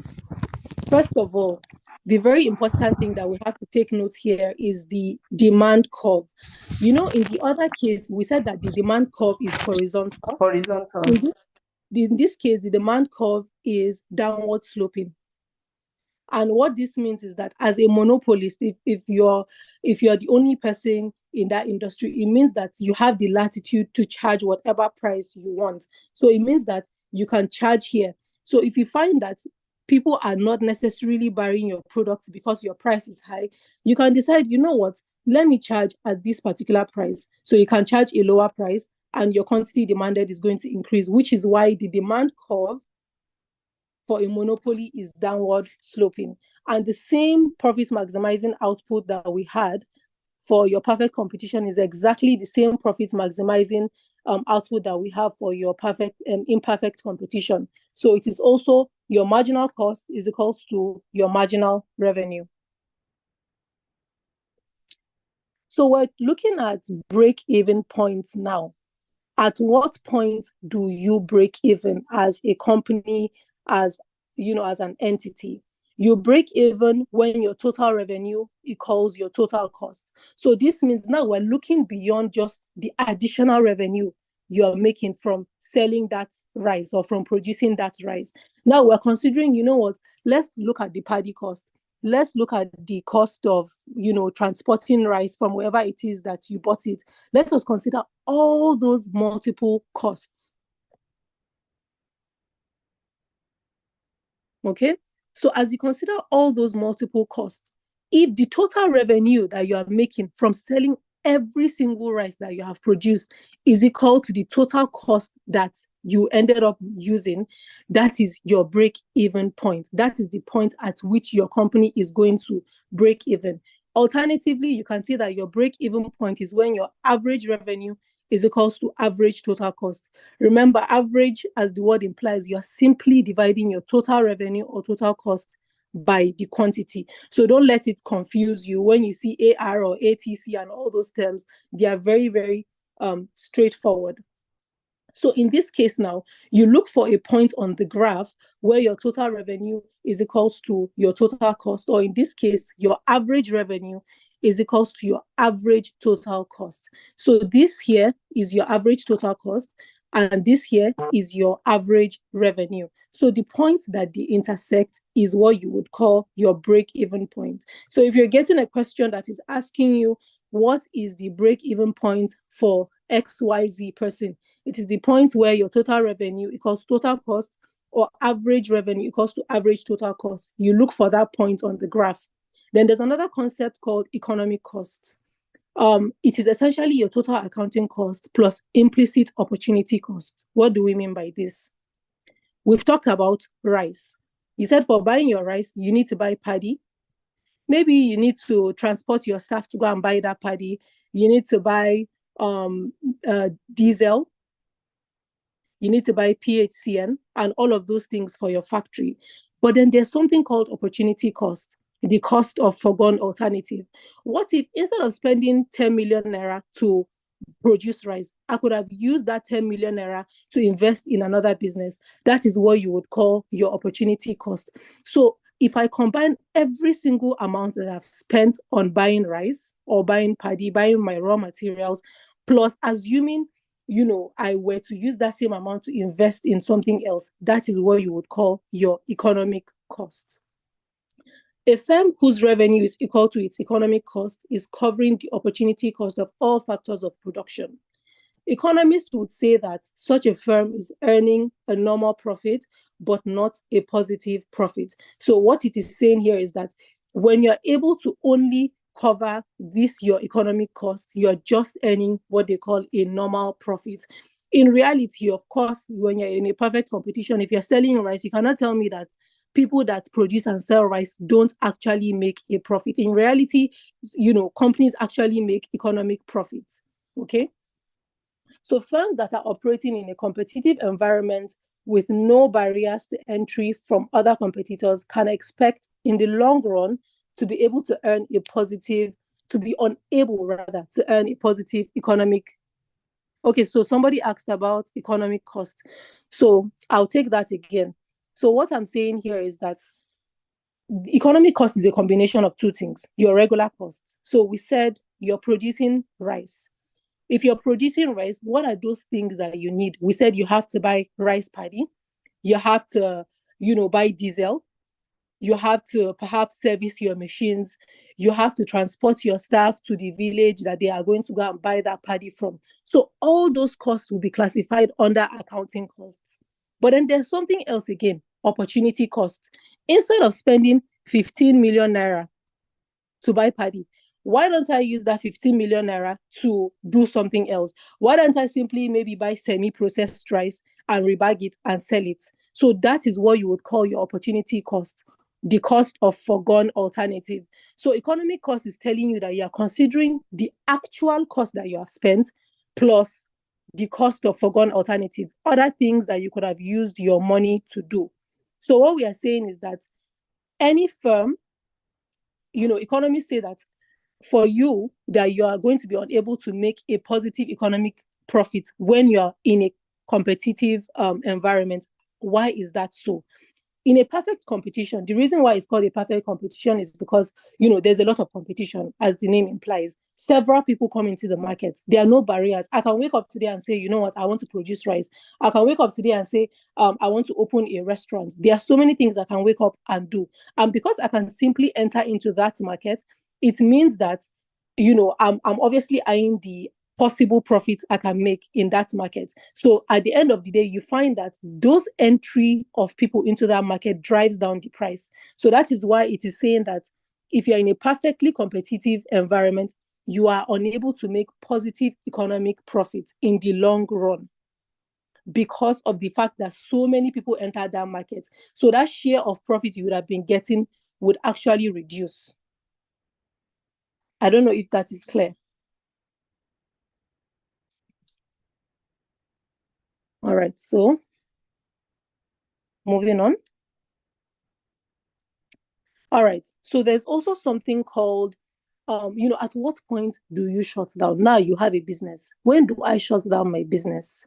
first of all, the very important thing that we have to take note here is the demand curve. You know, in the other case, we said that the demand curve is horizontal. In this case, the demand curve is downward sloping. And what this means is that as a monopolist, if you're the only person in that industry, it means that you have the latitude to charge whatever price you want. So it means that you can charge here. So if you find that people are not necessarily buying your product because your price is high, you can decide, you know what, let me charge at this particular price. So you can charge a lower price and your quantity demanded is going to increase, which is why the demand curve for a monopoly is downward sloping. And the same profit maximizing output that we had for your perfect competition is exactly the same profit maximizing output that we have for your perfect imperfect competition. So it is also your marginal cost is equals to your marginal revenue. So we're looking at break-even points now. At what point do you break even as a company, as an entity? You break even when your total revenue equals your total cost. So this means now we're looking beyond just the additional revenue you're making from selling that rice or from producing that rice. Now we're considering, you know what, let's look at the paddy cost. Let's look at the cost of, transporting rice from wherever it is that you bought it. Let us consider all those multiple costs. Okay, so as you consider all those multiple costs, if the total revenue that you are making from selling every single rice that you have produced is equal to the total cost that you ended up using, that is your break-even point. That is the point at which your company is going to break even. Alternatively, you can see that your break-even point is when your average revenue is equals to average total cost. Remember, average, as the word implies, you're simply dividing your total revenue or total cost by the quantity. So don't let it confuse you. When you see AR or ATC and all those terms, they are very, very straightforward. So in this case now, you look for a point on the graph where your total revenue is equals to your total cost, or in this case, your average revenue is equals to your average total cost. So this here is your average total cost, and this here is your average revenue. So the point that they intersect is what you would call your break-even point. So if you're getting a question that is asking you, what is the break-even point for XYZ person? It is the point where your total revenue equals total cost, or average revenue equals to average total cost. You look for that point on the graph. Then there's another concept called economic cost. It is essentially your total accounting cost plus implicit opportunity cost. What do we mean by this? We've talked about rice. You said for buying your rice, you need to buy paddy. Maybe you need to transport your staff to go and buy that paddy. You need to buy diesel. You need to buy PHCN and all of those things for your factory. But then there's something called opportunity cost, the cost of foregone alternative. What if instead of spending 10 million naira to produce rice. I could have used that 10 million naira to invest in another business. That is what you would call your opportunity cost. So if I combine every single amount that I've spent on buying rice or buying paddy, buying my raw materials, plus assuming, I were to use that same amount to invest in something else, that is what you would call your economic cost. A firm whose revenue is equal to its economic cost is covering the opportunity cost of all factors of production. Economists would say that such a firm is earning a normal profit, but not a positive profit. So what it is saying here is that when you're able to only cover this, your economic cost, you're just earning what they call a normal profit. In reality, of course, when you're in a perfect competition, if you're selling rice, you cannot tell me that people that produce and sell rice don't actually make a profit. In reality, companies actually make economic profits, okay? So firms that are operating in a competitive environment with no barriers to entry from other competitors can expect in the long run to be able to earn a positive, to be unable rather to earn a positive economic. Okay, so somebody asked about economic cost. So I'll take that again. So what I'm saying here is that economic cost is a combination of two things, your regular costs. So we said you're producing rice. If you're producing rice, what are those things that you need? We said you have to buy rice paddy, you have to, buy diesel, you have to perhaps service your machines, you have to transport your staff to the village that they are going to go and buy that paddy from. So all those costs will be classified under accounting costs. But then there's something else again, opportunity cost. Instead of spending 15 million naira to buy paddy, why don't I use that 15 million naira to do something else? Why don't I simply maybe buy semi-processed rice and rebag it and sell it? So that is what you would call your opportunity cost, the cost of foregone alternative. So economic cost is telling you that you are considering the actual cost that you have spent plus the cost of foregone alternative, other things that you could have used your money to do. So what we are saying is that any firm, economists say that for you, that you are going to be unable to make a positive economic profit when you're in a competitive environment. Why is that so? In a perfect competition, the reason why it's called a perfect competition is because, there's a lot of competition, as the name implies. Several people come into the market. There are no barriers. I can wake up today and say, you know what, I want to produce rice. I can wake up today and say, I want to open a restaurant. There are so many things I can wake up and do. And because I can simply enter into that market, it means that, I'm obviously eyeing the possible profits I can make in that market. So at the end of the day, you find that those entry of people into that market drives down the price. So that is why it is saying that if you're in a perfectly competitive environment, you are unable to make positive economic profit in the long run because of the fact that so many people enter that market. So that share of profit you would have been getting would actually reduce. I don't know if that is clear. All right, so moving on. All right, so there's also something called, at what point do you shut down? Now you have a business. When do I shut down my business?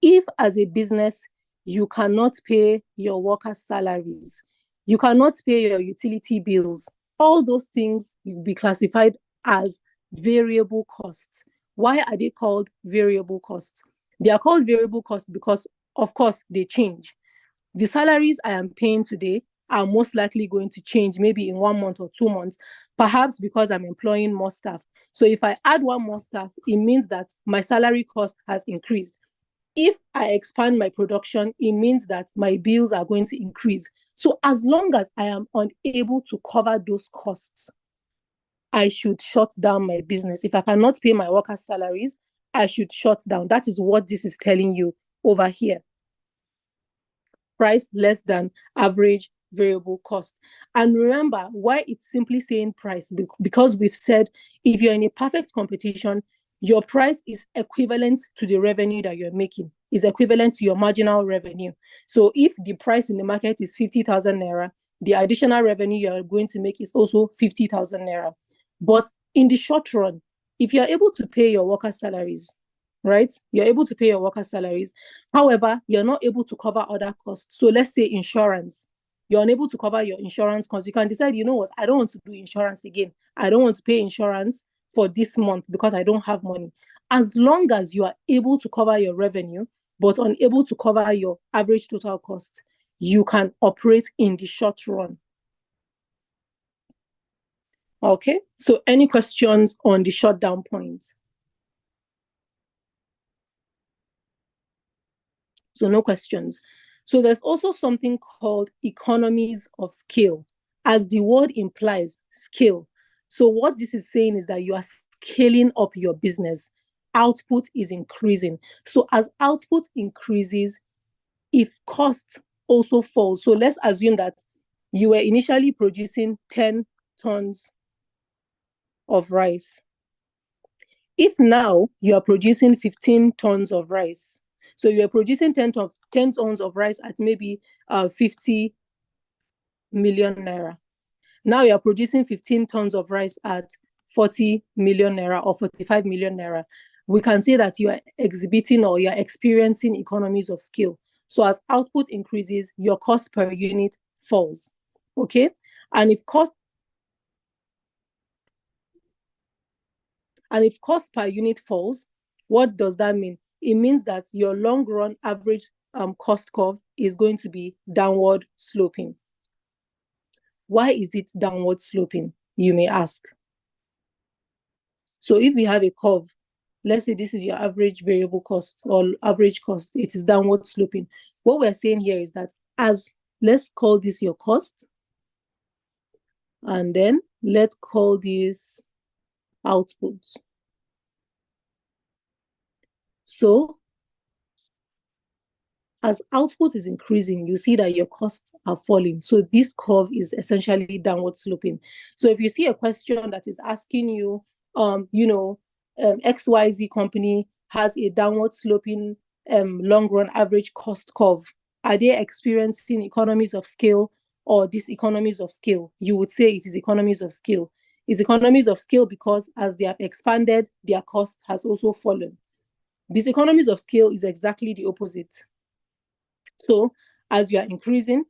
If as a business, you cannot pay your workers' salaries, you cannot pay your utility bills, all those things will be classified as variable costs. Why are they called variable costs? They are called variable costs because, of course, they change. The salaries I am paying today are most likely going to change maybe in 1 month or 2 months, perhaps because I'm employing more staff. So if I add one more staff, it means that my salary cost has increased. If I expand my production, it means that my bills are going to increase. So as long as I am unable to cover those costs, I should shut down my business. If I cannot pay my workers' salaries, I should shut down. That is what this is telling you over here. Price less than average variable cost. And remember why it's simply saying price, because we've said if you're in a perfect competition, your price is equivalent to the revenue that you're making, is equivalent to your marginal revenue. So if the price in the market is 50,000 naira, the additional revenue you're going to make is also 50,000 naira. But in the short run, if you're able to pay your workers' salaries, right? You're able to pay your workers' salaries. However, you're not able to cover other costs. So let's say insurance. You're unable to cover your insurance costs. You can decide, you know what, I don't want to do insurance again. I don't want to pay insurance for this month because I don't have money. As long as you are able to cover your revenue, but unable to cover your average total cost, you can operate in the short run. Okay, so any questions on the shutdown point? So no questions. So there's also something called economies of scale, as the word implies, scale. So what this is saying is that you are scaling up your business. Output is increasing. So as output increases, if cost also falls, so let's assume that you were initially producing 10 tons of rice. If now you are producing 15 tons of rice, so you are producing 10 tons of rice at maybe 50 million naira. Now you are producing 15 tons of rice at 40 million naira or 45 million naira. We can say that you are exhibiting or you are experiencing economies of scale. So as output increases, your cost per unit falls. Okay? And if cost per unit falls, what does that mean? It means that your long run average cost curve is going to be downward sloping. Why is it downward sloping, you may ask? So if we have a curve, let's say this is your average variable cost or average cost, it is downward sloping. What we're saying here is that let's call this your cost, and then let's call this output. So as output is increasing, you see that your costs are falling. So this curve is essentially downward sloping. So if you see a question that is asking you, XYZ company has a downward sloping long run average cost curve, are they experiencing economies of scale or diseconomies of scale? You would say it is economies of scale. It's economies of scale because as they have expanded, their cost has also fallen. Diseconomies of scale is exactly the opposite. So as you are increasing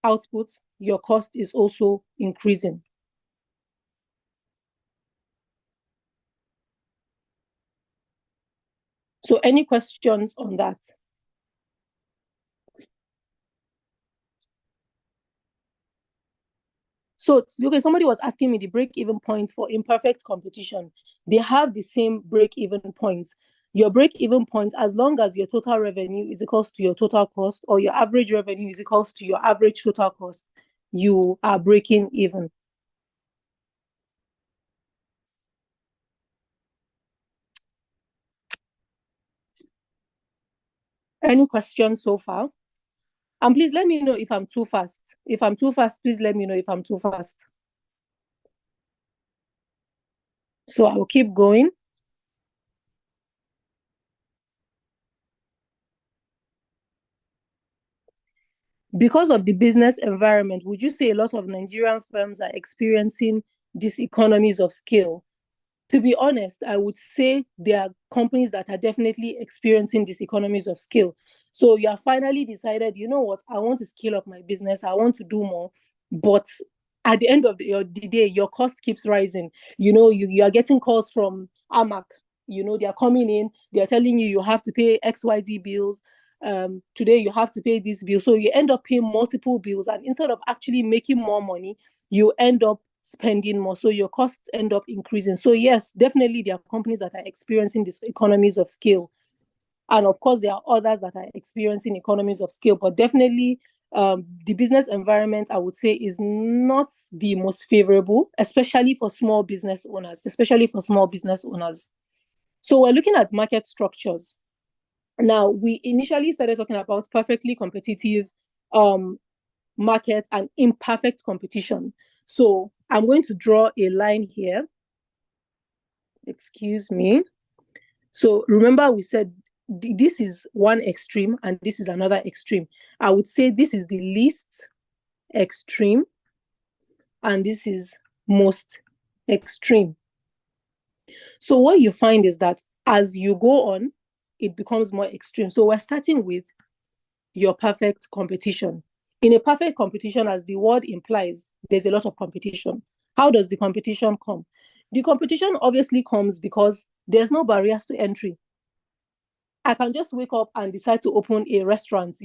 output, your cost is also increasing. So any questions on that? So, okay, somebody was asking me the break-even point for imperfect competition. They have the same break-even points. Your break-even point, as long as your total revenue is equals to your total cost, or your average revenue is equals to your average total cost, you are breaking even. Any questions so far? And please let me know if I'm too fast. If I'm too fast, please let me know if I'm too fast. So I'll keep going. Because of the business environment, would you say a lot of Nigerian firms are experiencing these economies of scale? To be honest, I would say there are companies that are definitely experiencing these economies of scale. So you have finally decided, you know what, I want to scale up my business, I want to do more, but at the end of the day, your cost keeps rising. You are getting calls from AMAC, they are coming in, they are telling you have to pay XYZ bills. Today you have to pay this bill. So you end up paying multiple bills, and instead of actually making more money, you end up spending more. So your costs end up increasing. So yes, definitely there are companies that are experiencing these economies of scale. And of course, there are others that are experiencing economies of scale, but definitely the business environment, I would say, is not the most favorable, especially for small business owners. So we're looking at market structures. Now, we initially started talking about perfectly competitive markets and imperfect competition. So I'm going to draw a line here. Excuse me. So remember we said this is one extreme and this is another extreme. I would say this is the least extreme and this is most extreme. So what you find is that as you go on, it becomes more extreme. So we're starting with your perfect competition. In a perfect competition, as the word implies, there's a lot of competition. How does the competition come? The competition obviously comes because there's no barriers to entry. I can just wake up and decide to open a restaurant,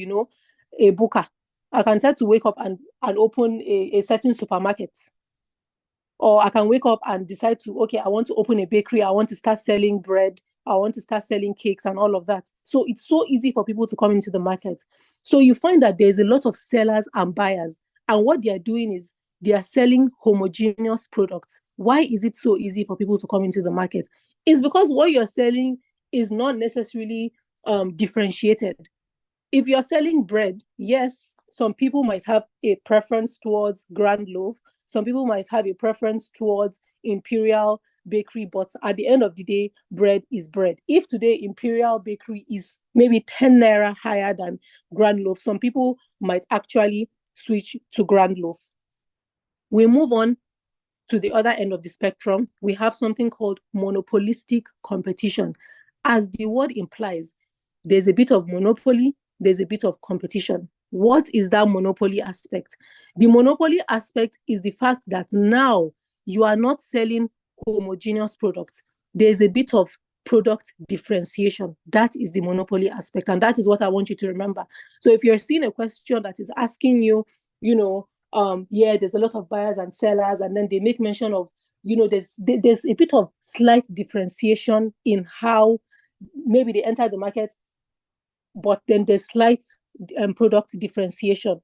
a booker. I can decide to wake up and open a certain supermarket. Or I can wake up and decide to, okay, I want to open a bakery. I want to start selling bread. I want to start selling cakes and all of that. So it's so easy for people to come into the market. So you find that there's a lot of sellers and buyers. And what they are doing is they are selling homogeneous products. Why is it so easy for people to come into the market? It's because what you're selling is not necessarily differentiated. If you're selling bread, yes, some people might have a preference towards grand loaf. Some people might have a preference towards imperial bakery, but at the end of the day, bread is bread. If today imperial bakery is maybe 10 naira higher than grand loaf, some people might actually switch to grand loaf. We move on to the other end of the spectrum. We have something called monopolistic competition. As the word implies, there's a bit of monopoly, there's a bit of competition. What is that monopoly aspect? The monopoly aspect is the fact that now you are not selling homogeneous products. There's a bit of product differentiation. That is the monopoly aspect. And that is what I want you to remember. So if you're seeing a question that is asking you, there's a lot of buyers and sellers, and then they make mention of, there's a bit of slight differentiation in how maybe they enter the market, but then there's slight product differentiation.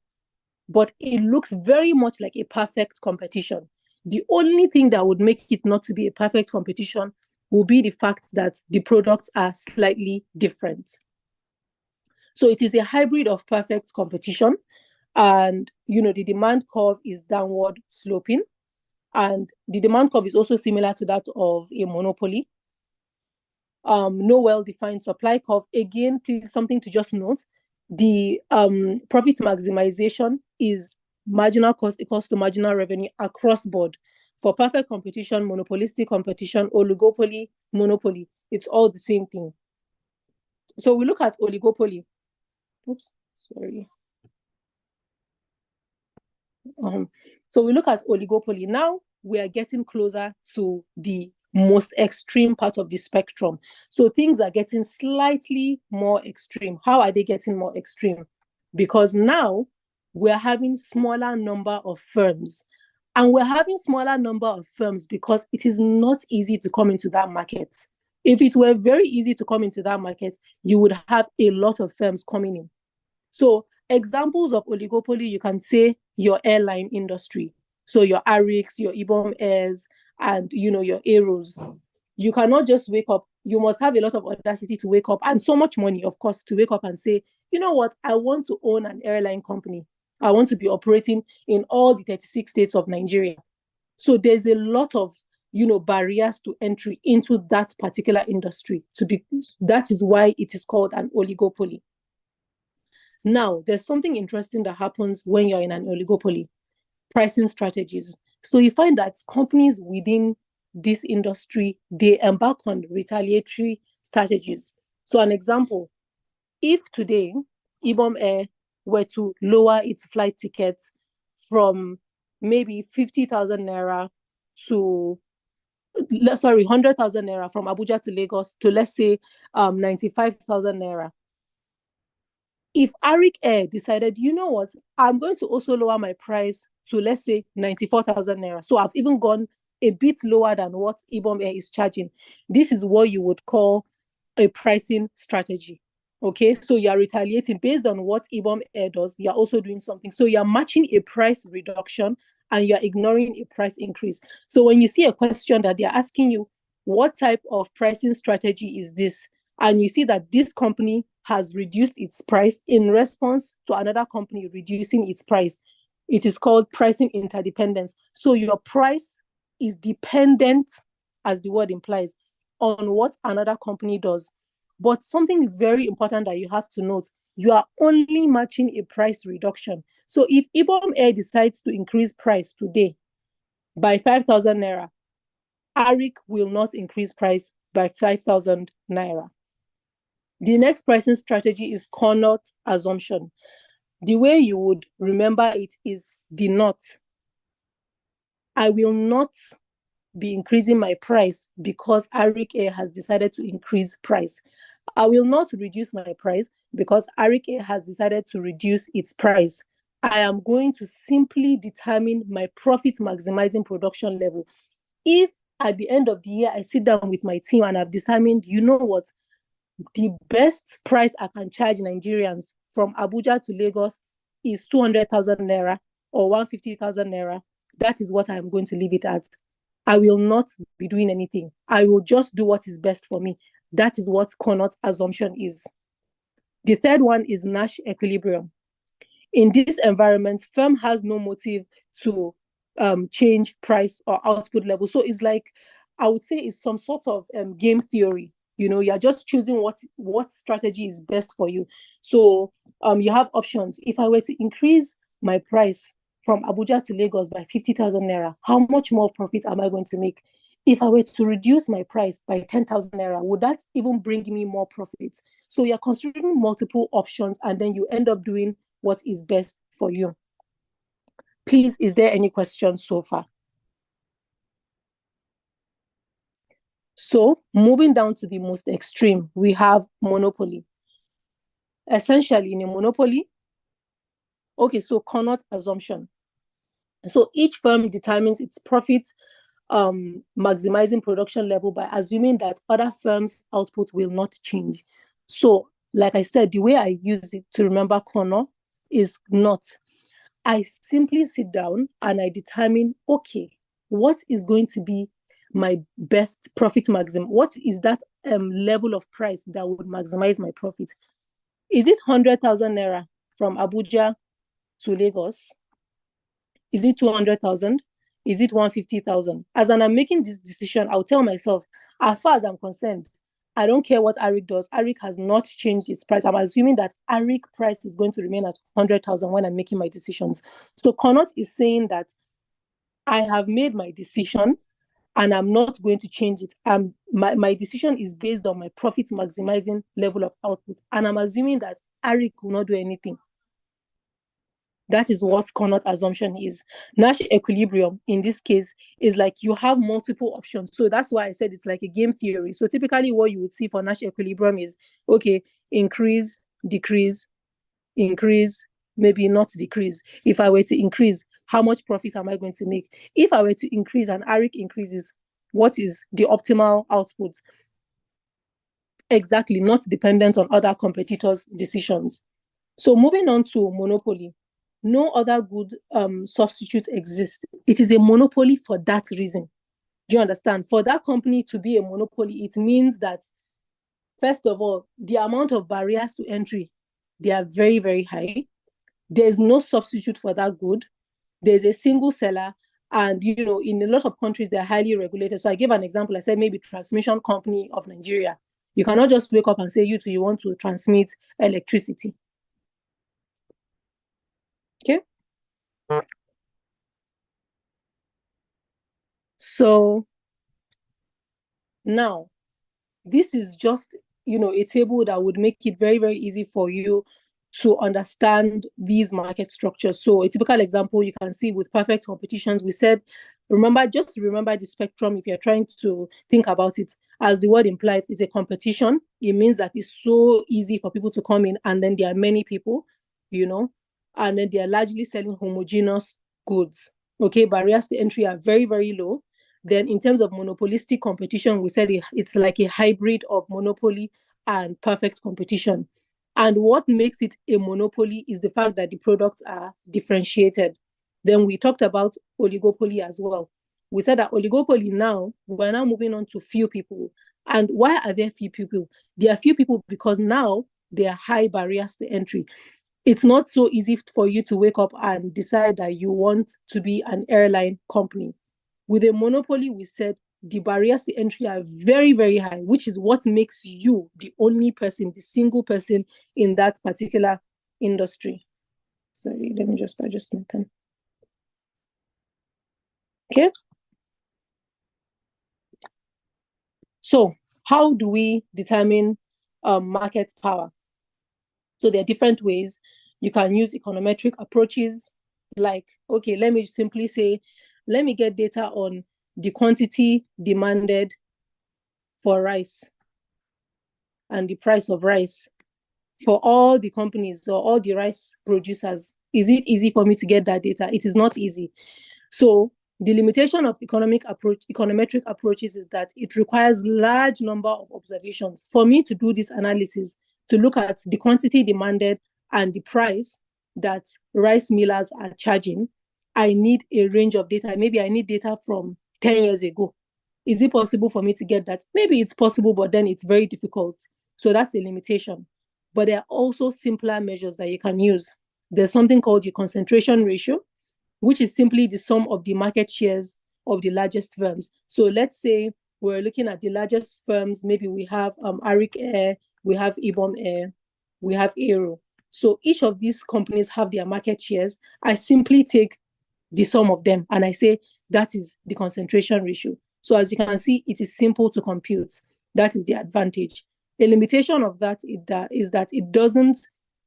But it looks very much like a perfect competition. The only thing that would make it not to be a perfect competition will be the fact that the products are slightly different. So it is a hybrid of perfect competition. And, the demand curve is downward sloping. And the demand curve is also similar to that of a monopoly. No well-defined supply curve. Again, please, something to just note. The profit maximization is marginal cost equals to marginal revenue across board. For perfect competition, monopolistic competition, oligopoly, monopoly, it's all the same thing. So we look at oligopoly. Oops, sorry. So we look at oligopoly. Now we are getting closer to the most extreme part of the spectrum. So things are getting slightly more extreme. How are they getting more extreme? Because now we're having smaller number of firms. And we're having smaller number of firms because it is not easy to come into that market. If it were very easy to come into that market, you would have a lot of firms coming in. So examples of oligopoly, you can say your airline industry. So your Arix, your Ibom Airs, and your Aeros. You cannot just wake up. You must have a lot of audacity to wake up, and so much money, of course, to wake up and say, you know what, I want to own an airline company. I want to be operating in all the 36 states of Nigeria. So there's a lot of barriers to entry into that particular industry. That is why it is called an oligopoly. Now, there's something interesting that happens when you're in an oligopoly: pricing strategies. So you find that companies within this industry, they embark on retaliatory strategies. So an example, if today Ibom Air were to lower its flight tickets from maybe 50,000 naira to 100,000 naira from Abuja to Lagos to, let's say, 95,000 naira. If Arik Air decided, you know what, I'm going to also lower my price to, let's say, 94,000 naira. So I've even gone a bit lower than what Ibom Air is charging. This is what you would call a pricing strategy. Okay, so you're retaliating based on what Ibom Air does. You're also doing something. So you're matching a price reduction and you're ignoring a price increase. So when you see a question that they're asking you, what type of pricing strategy is this? And you see that this company has reduced its price in response to another company reducing its price. It is called pricing interdependence. So your price is dependent, as the word implies, on what another company does. But something very important that you have to note, you are only matching a price reduction. So if Ibom Air decides to increase price today by 5,000 naira, Arik will not increase price by 5,000 naira. The next pricing strategy is CONOT assumption. The way you would remember it is the not. I will not be increasing my price because Arik A has decided to increase price. I will not reduce my price because Arik A has decided to reduce its price. I am going to simply determine my profit maximizing production level. If at the end of the year, I sit down with my team and I've determined, you know what, the best price I can charge Nigerians from Abuja to Lagos is 200,000 naira or 150,000 naira. That is what I'm going to leave it at. I will not be doing anything. I will just do what is best for me. That is what CONOT assumption is. The third one is Nash equilibrium. In this environment, firm has no motive to change price or output level. So it's like, I would say it's some sort of game theory. You know, you're just choosing what strategy is best for you. So you have options. If I were to increase my price from Abuja to Lagos by 50,000 naira, how much more profit am I going to make? If I were to reduce my price by 10,000 naira, would that even bring me more profit? So you're considering multiple options and then you end up doing what is best for you. Please, is there any questions so far? So moving down to the most extreme, we have monopoly. Essentially, in a monopoly, okay, so CONOT assumption. So each firm determines its profit maximizing production level by assuming that other firms' output will not change. So, like I said, the way I use it to remember CONOT is not. I simply sit down and I determine, okay, what is going to be my best profit maximum? What is that level of price that would maximize my profit? Is it 100,000 naira from Abuja to Lagos? Is it 200,000? Is it 150,000? As I'm making this decision, I'll tell myself, as far as I'm concerned, I don't care what Arik does. Arik has not changed its price. I'm assuming that Arik price is going to remain at 100,000 when I'm making my decisions. So CONOT is saying that I have made my decision and I'm not going to change it. My decision is based on my profit maximizing level of output. And I'm assuming that Arik will not do anything. That is what CONOT assumption is. Nash equilibrium, in this case, is like you have multiple options. So that's why I said it's like a game theory. So typically what you would see for Nash equilibrium is, okay, increase, decrease, increase, maybe not decrease. If I were to increase, how much profit am I going to make? If I were to increase and Arik increases, what is the optimal output? Exactly, not dependent on other competitors' decisions. So moving on to monopoly. No other good substitute exists. It is a monopoly for that reason. Do you understand? For that company to be a monopoly, it means that, first of all, the amount of barriers to entry, they are very, very high. There's no substitute for that good. There's a single seller. And, you know, in a lot of countries, they're highly regulated. So I gave an example. I said maybe Transmission Company of Nigeria. You cannot just wake up and say, you want to transmit electricity. Okay. So now, this is just, a table that would make it very, very easy for you to understand these market structures. So a typical example you can see with perfect competitions, we said, remember the spectrum if you're trying to think about it. As the word implies, it's a competition. It means that it's so easy for people to come in, and then there are many people, and then they are largely selling homogeneous goods. Okay, barriers to entry are very, very low. Then in terms of monopolistic competition, we said it's like a hybrid of monopoly and perfect competition. And what makes it a monopoly is the fact that the products are differentiated. Then we talked about oligopoly as well. We said that oligopoly now, we're now moving on to few people. And why are there few people? There are few people because now there are high barriers to entry. It's not so easy for you to wake up and decide that you want to be an airline company. With a monopoly, we said the barriers to entry are very, very high, which is what makes you the only person, the single person in that particular industry. Sorry, let me just adjust my pen. Okay. So how do we determine market power? So there are different ways. You can use econometric approaches, like, okay, let me simply say, let me get data on the quantity demanded for rice and the price of rice for all the companies or all the rice producers. Is it easy for me to get that data? It is not easy. So the limitation of econometric approaches is that it requires large number of observations. For me to do this analysis, to look at the quantity demanded and the price that rice millers are charging, I need a range of data. Maybe I need data from 10 years ago. Is it possible for me to get that? Maybe it's possible, but then it's very difficult. So that's a limitation. But there are also simpler measures that you can use. There's something called the concentration ratio, which is simply the sum of the market shares of the largest firms. So let's say we're looking at the largest firms. Maybe we have Arik Air, we have Ibom Air, we have Aero. So each of these companies have their market shares. I simply take the sum of them and I say that is the concentration ratio. So as you can see, it is simple to compute. That is the advantage. A limitation of that is that it doesn't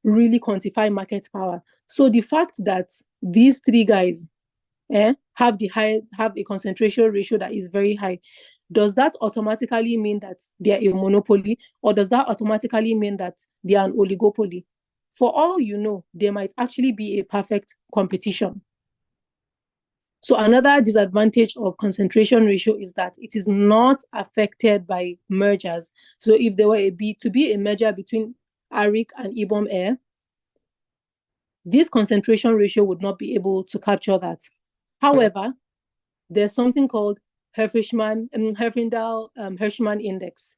really quantify market power. So the fact that these three guys have a concentration ratio that is very high, does that automatically mean that they are a monopoly, or does that automatically mean that they are an oligopoly? For all you know, there might actually be a perfect competition. So another disadvantage of concentration ratio is that it is not affected by mergers. So if there were to be a merger between Arik and Ibom Air, this concentration ratio would not be able to capture that. However, there's something called Herfindahl-Hirschman index.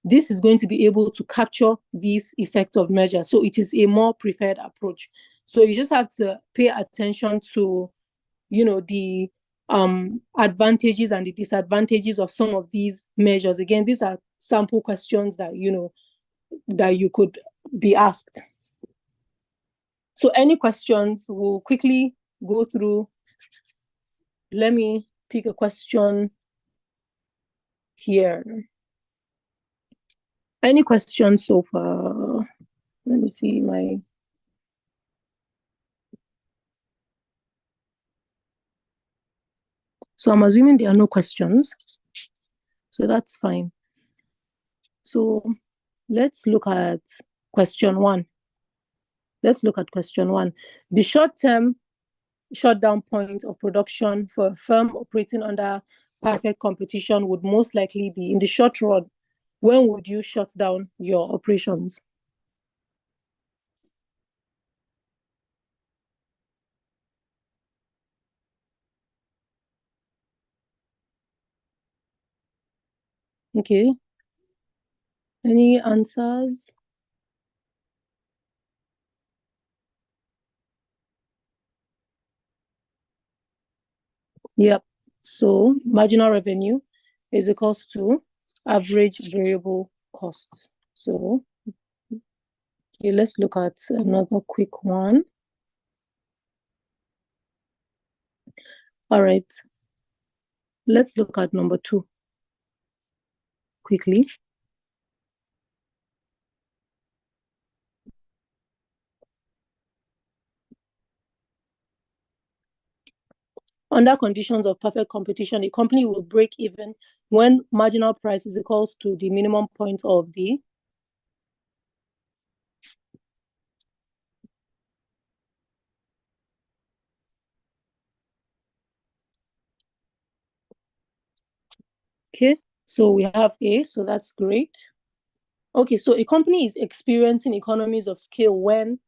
This is going to be able to capture this effect of merger. So it is a more preferred approach. So you just have to pay attention to, the advantages and the disadvantages of some of these measures. Again, these are sample questions that, that you could be asked. So any questions, we'll quickly go through. Let me pick a question here. Any questions so far? Let me see So I'm assuming there are no questions. So that's fine. So let's look at question 1. The short-term shutdown point of production for a firm operating under perfect competition would most likely be in the short run. When would you shut down your operations? Okay. Any answers? Yep. So marginal revenue is equals to average variable costs. So okay, let's look at another quick one. All right. Let's look at number 2 quickly. Under conditions of perfect competition, a company will break even when marginal price is equals to the minimum point of the Okay, so we have A, so that's great. Okay, so a company is experiencing economies of scale when,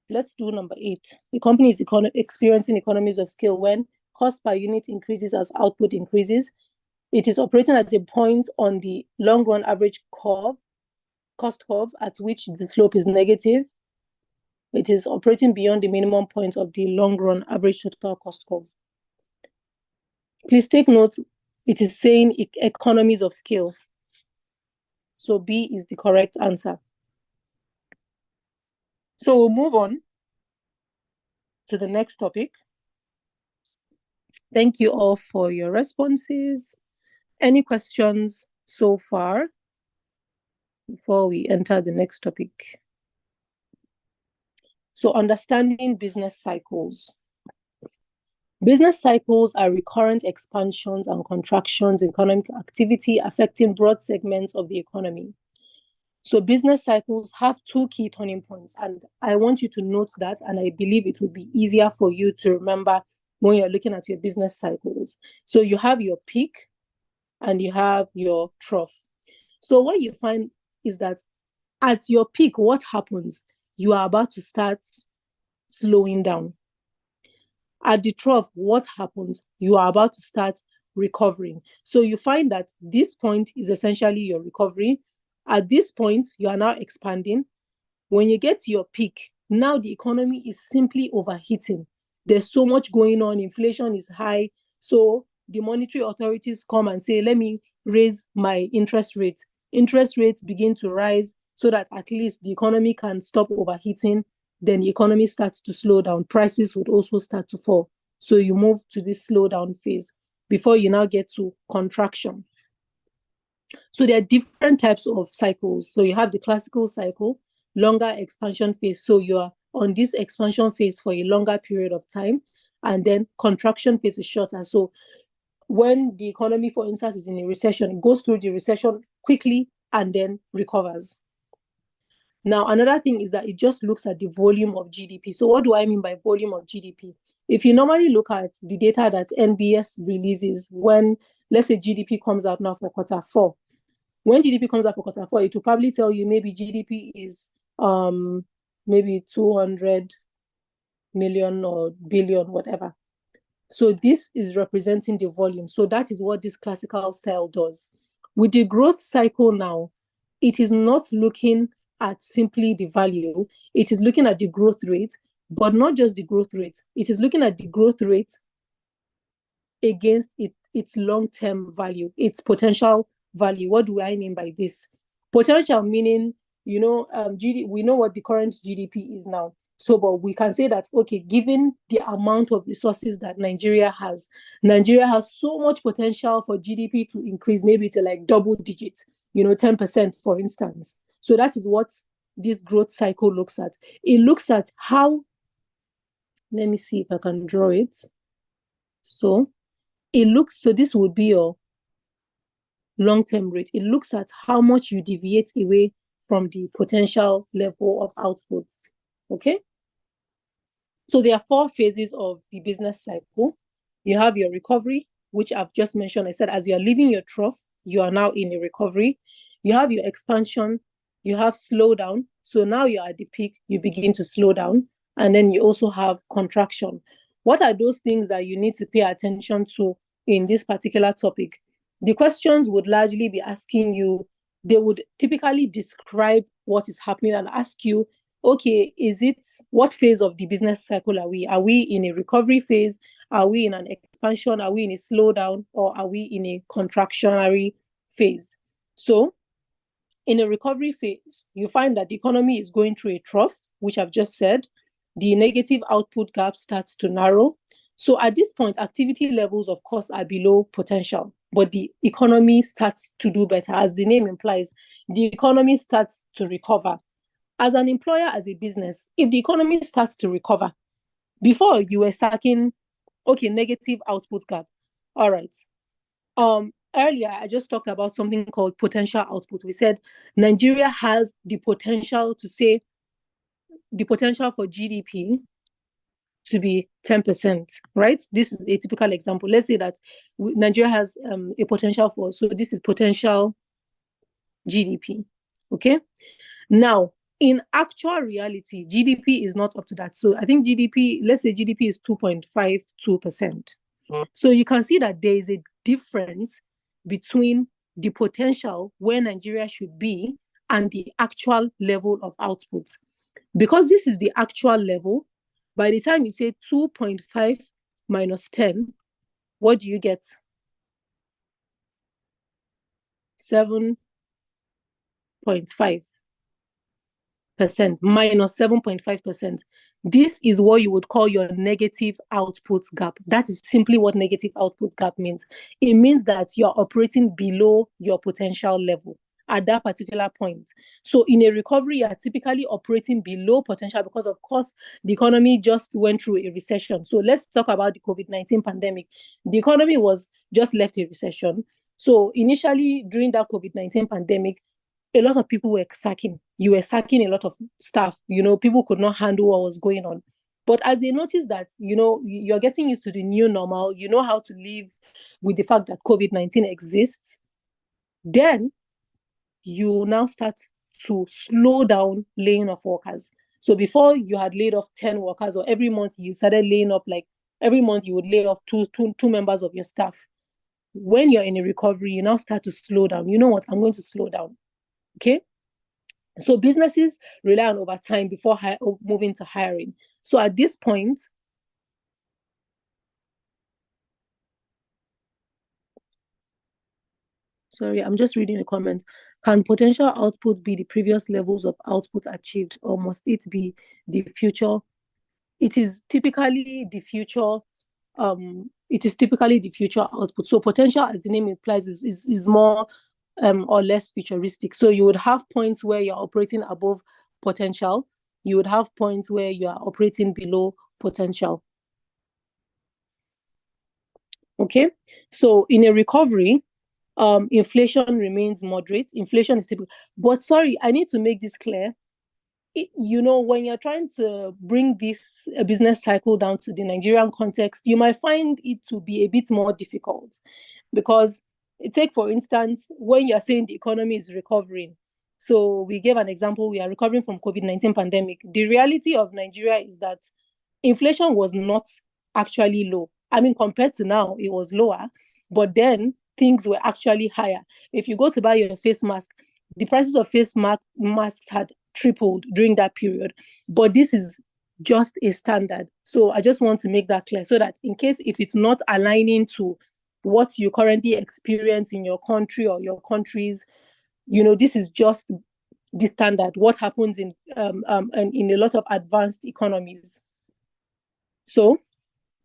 let's do number 8. The company is experiencing economies of scale when cost per unit increases as output increases. It is operating at a point on the long run average cost curve at which the slope is negative. It is operating beyond the minimum point of the long run average total cost curve. Please take note, it is saying economies of scale. So B is the correct answer. So we'll move on to the next topic. Thank you all for your responses. Any questions so far before we enter the next topic. So understanding business cycles. Business cycles are recurrent expansions and contractions in economic activity affecting broad segments of the economy. So business cycles have two key turning points, and I want you to note that, and I believe it will be easier for you to remember when you're looking at your business cycles. So you have your peak and you have your trough. So what you find is that at your peak, what happens? You are about to start slowing down. At the trough, what happens? You are about to start recovering. So you find that this point is essentially your recovery. At this point, you are now expanding. When you get to your peak, now the economy is simply overheating. There's so much going on. Inflation is high. So the monetary authorities come and say, let me raise my interest rates. Interest rates begin to rise so that at least the economy can stop overheating. Then the economy starts to slow down. Prices would also start to fall. So you move to this slowdown phase before you now get to contraction. So there are different types of cycles. So you have the classical cycle, longer expansion phase. So you are on this expansion phase for a longer period of time. And then contraction phase is shorter. So when the economy, for instance, is in a recession, it goes through the recession quickly and then recovers. Now, another thing is that it just looks at the volume of GDP. So what do I mean by volume of GDP? If you normally look at the data that NBS releases when, let's say, GDP comes out now for Q4, when GDP comes out for Q4, it will probably tell you maybe GDP is maybe 200 million or billion, whatever. So this is representing the volume. So that is what this classical style does. With the growth cycle now, it is not looking at simply the value. It is looking at the growth rate, but not just the growth rate. It is looking at the growth rate against its long-term value, its potential value. What do I mean by this? Potential meaning, we know what the current GDP is now. So, but we can say that, okay, given the amount of resources that Nigeria has so much potential for GDP to increase, maybe to like double digits, 10%, for instance. So that is what this growth cycle looks at. It looks at how, let me see if I can draw it. So this would be your long-term rate. It looks at how much you deviate away from the potential level of output. Okay? So there are 4 phases of the business cycle. You have your recovery, which I've just mentioned. I said, as you're leaving your trough, you are now in a recovery. You have your expansion, you have slowdown. So now you're at the peak, you begin to slow down. And then you also have contraction. What are those things that you need to pay attention to in this particular topic? The questions would largely be asking you, they would typically describe what is happening and ask you, okay, what phase of the business cycle are we? Are we in a recovery phase? Are we in an expansion? Are we in a slowdown? Or are we in a contractionary phase? So in a recovery phase, you find that the economy is going through a trough, which I've just said. The negative output gap starts to narrow. So at this point, activity levels, of course, are below potential, but the economy starts to do better. As the name implies, the economy starts to recover. As an employer, as a business, if the economy starts to recover, before you were stacking, okay, negative output gap. All right. Earlier, I just talked about something called potential output. We said Nigeria has the potential for GDP to be 10%, right? This is a typical example. Let's say that Nigeria has a potential so this is potential GDP, okay? Now, in actual reality, GDP is not up to that. So I think let's say GDP is 2.52%. So you can see that there is a difference between the potential where Nigeria should be and the actual level of output. Because this is the actual level, by the time you say 2.5 minus 10, what do you get? 7.5%. minus 7.5%. This is what you would call your negative output gap. That is simply what negative output gap means. It means that you're operating below your potential level at that particular point. So in a recovery, you are typically operating below potential because, of course, the economy just went through a recession. So let's talk about the COVID-19 pandemic. The economy was just left a recession. So initially, during that COVID-19 pandemic, a lot of people were sacking. You were sacking a lot of staff. People could not handle what was going on. But as they noticed that, you're getting used to the new normal, you know how to live with the fact that COVID-19 exists, then you now start to slow down laying off workers. So before you had laid off 10 workers, or every month you started laying off, like every month you would lay off two members of your staff. When you're in a recovery, you now start to slow down. You know what? I'm going to slow down. Okay? So businesses rely on overtime before moving to hiring. So at this point, sorry, I'm just reading the comment. Can potential output be the previous levels of output achieved, or must it be the future? It is typically the future. It is typically the future output. So potential, as the name implies, is more or less futuristic. So you would have points where you're operating above potential. You would have points where you are operating below potential. Okay, so in a recovery, inflation remains moderate. Inflation is typical. But sorry, I need to make this clear. When you're trying to bring this business cycle down to the Nigerian context, you might find it to be a bit more difficult, because take, for instance, when you're saying the economy is recovering. So we gave an example, we are recovering from COVID-19 pandemic. The reality of Nigeria is that inflation was not actually low. I mean, compared to now, it was lower, but then things were actually higher. If you go to buy your face mask, the prices of face masks had tripled during that period. But this is just a standard. So I just want to make that clear, so that in case if it's not aligning to what you currently experience in your country or your countries, this is just the standard, what happens in a lot of advanced economies. So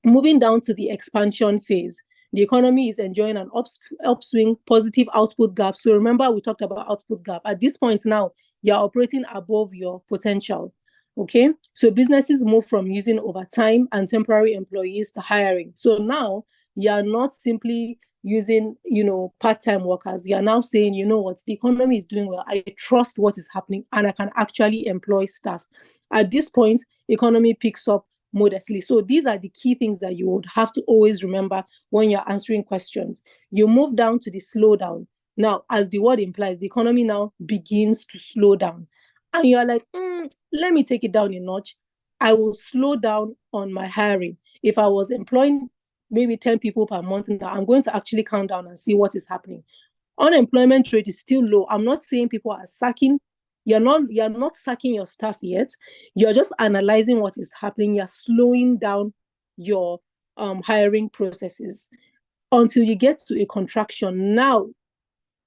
moving down to the expansion phase, the economy is enjoying an upswing, positive output gap. So remember, we talked about output gap. At this point now, you're operating above your potential. Okay, so businesses move from using overtime and temporary employees to hiring. So now you're not simply using, part-time workers. You're now saying, what, the economy is doing well. I trust what is happening, and I can actually employ staff. At this point, economy picks up modestly. So these are the key things that you would have to always remember when you're answering questions. You move down to the slowdown. Now, as the word implies, the economy now begins to slow down. And you're like, let me take it down a notch. I will slow down on my hiring. If I was employing maybe 10 people per month, now I'm going to actually count down and see what is happening. Unemployment rate is still low. I'm not saying people are sacking. You're not sacking your staff yet. You're just analyzing what is happening. You're slowing down your hiring processes until you get to a contraction. Now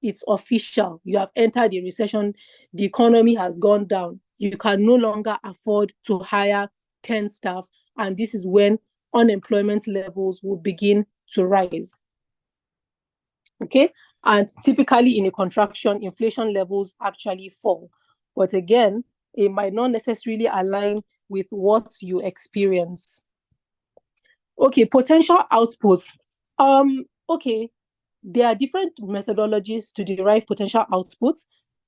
it's official. You have entered a recession. The economy has gone down. You can no longer afford to hire 10 staff. And this is when unemployment levels will begin to rise. Okay, and typically in a contraction, inflation levels actually fall. But again, it might not necessarily align with what you experience. Okay, potential output. Okay, there are different methodologies to derive potential output.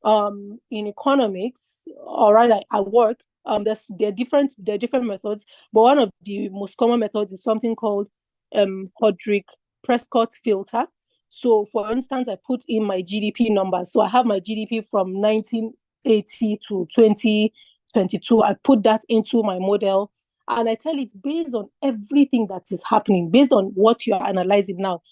In economics, or rather at work, there are different methods, but one of the most common methods is something called Hodrick-Prescott filter. So, for instance, I put in my GDP numbers. So I have my GDP from 1980 to 2022. I put that into my model, and I tell it based on everything that is happening, based on what you are analyzing now,